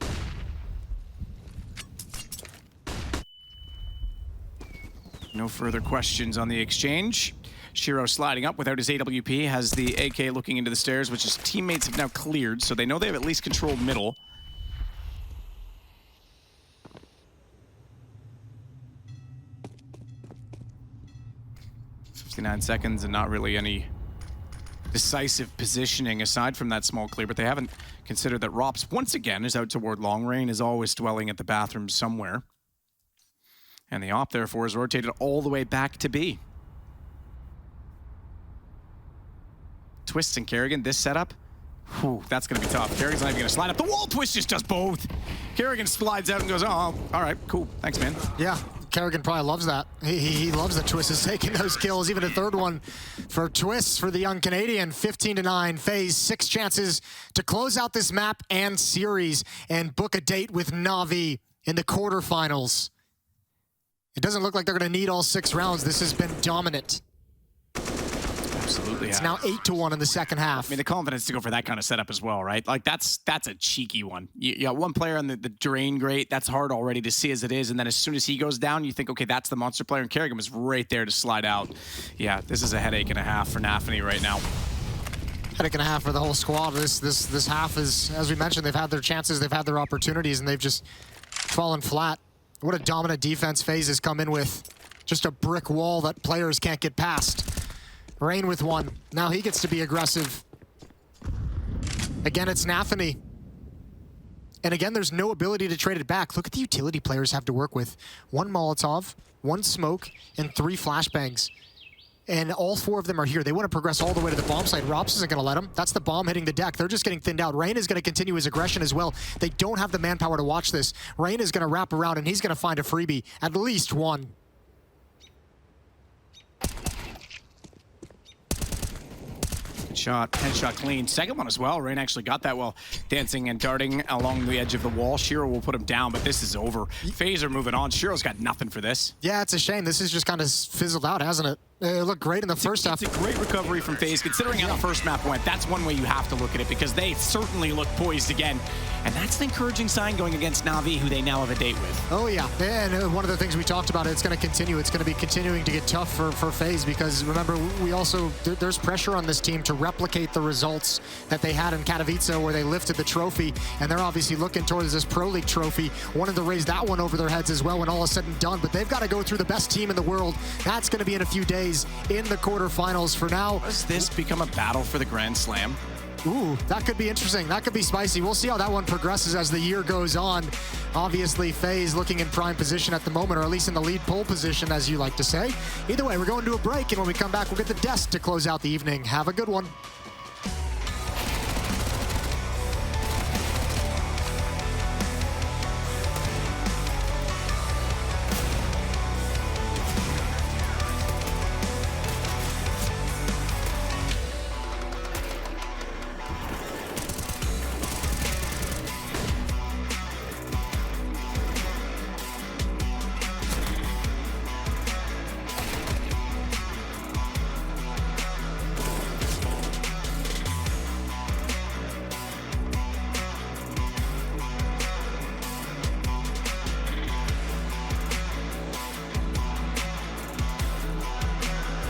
S4: No further questions on the exchange. Shiro sliding up without his AWP, has the AK looking into the stairs, which his teammates have now cleared, so they know they have at least controlled middle. "59 seconds and not really any decisive positioning aside from that small clear, but they haven't considered that Rops once again is out toward long range, is always dwelling at the bathroom somewhere. And the op therefore is rotated all the way back to B. Twists and Kerrigan, this setup, whew, that's gonna be tough. Kerrigan's not even gonna slide up the wall. Twist just does both. Kerrigan slides out and goes, oh, all right, cool, thanks, man.
S5: Yeah. Kerrigan probably loves that. He loves that Twist is taking those kills. Even a third one for Twist for the young Canadian. 15-9. FaZe, 6 chances to close out this map and series and book a date with Na'Vi in the quarterfinals. It doesn't look like they're going to need all 6 rounds. This has been dominant.
S4: Absolutely.
S5: It's now 8-1 in the second half.
S4: I mean, the confidence to go for that kind of setup as well, right? Like, that's a cheeky one. You got one player on the drain grate. That's hard already to see as it is. And then as soon as he goes down, you think, okay, that's the monster player. And Kerrigan was right there to slide out. Yeah, this is a headache and a half for Nafany right now.
S5: Headache and a half for the whole squad. This half is, as we mentioned, they've had their chances, they've had their opportunities, and they've just fallen flat. What a dominant defense FaZe has come in with. Just a brick wall that players can't get past. Rain with 1. Now he gets to be aggressive. Again, it's Nafany. And again, there's no ability to trade it back. Look at the utility players have to work with. 1 Molotov, 1 smoke, and 3 flashbangs. And all 4 of them are here. They want to progress all the way to the bomb site. Rops isn't going to let them. That's the bomb hitting the deck. They're just getting thinned out. Rain is going to continue his aggression as well. They don't have the manpower to watch this. Rain is going to wrap around, and he's going to find a freebie. At least 1.
S4: Shot, headshot clean. Second one as well. Rain actually got that well. Dancing and darting along the edge of the wall. Shiro will put him down, but this is over. FaZe are moving on. Shiro's got nothing for this.
S5: Yeah, it's a shame. This has just kind of fizzled out, hasn't it? It looked great in the first half.
S4: It's a great recovery from FaZe, considering how the first map went. That's one way you have to look at it, because they certainly look poised again. And that's an encouraging sign going against Na'Vi, who they now have a date with.
S5: Oh, yeah. And one of the things we talked about, it's going to continue. It's going to be continuing to get tough for FaZe, because remember, we also, there's pressure on this team to replicate the results that they had in Katowice, where they lifted the trophy, and they're obviously looking towards this Pro League trophy, wanted to raise that one over their heads as well when all is said and done. But they've got to go through the best team in the world. That's going to be in a few days in the quarterfinals. For now,
S4: does this become a battle for the Grand Slam?
S5: Ooh, that could be interesting. That could be spicy. We'll see how that one progresses as the year goes on. Obviously, FaZe looking in prime position at the moment, or at least in the lead pole position, as you like to say. Either way, we're going to a break, and when we come back, we'll get the desk to close out the evening. Have a good one.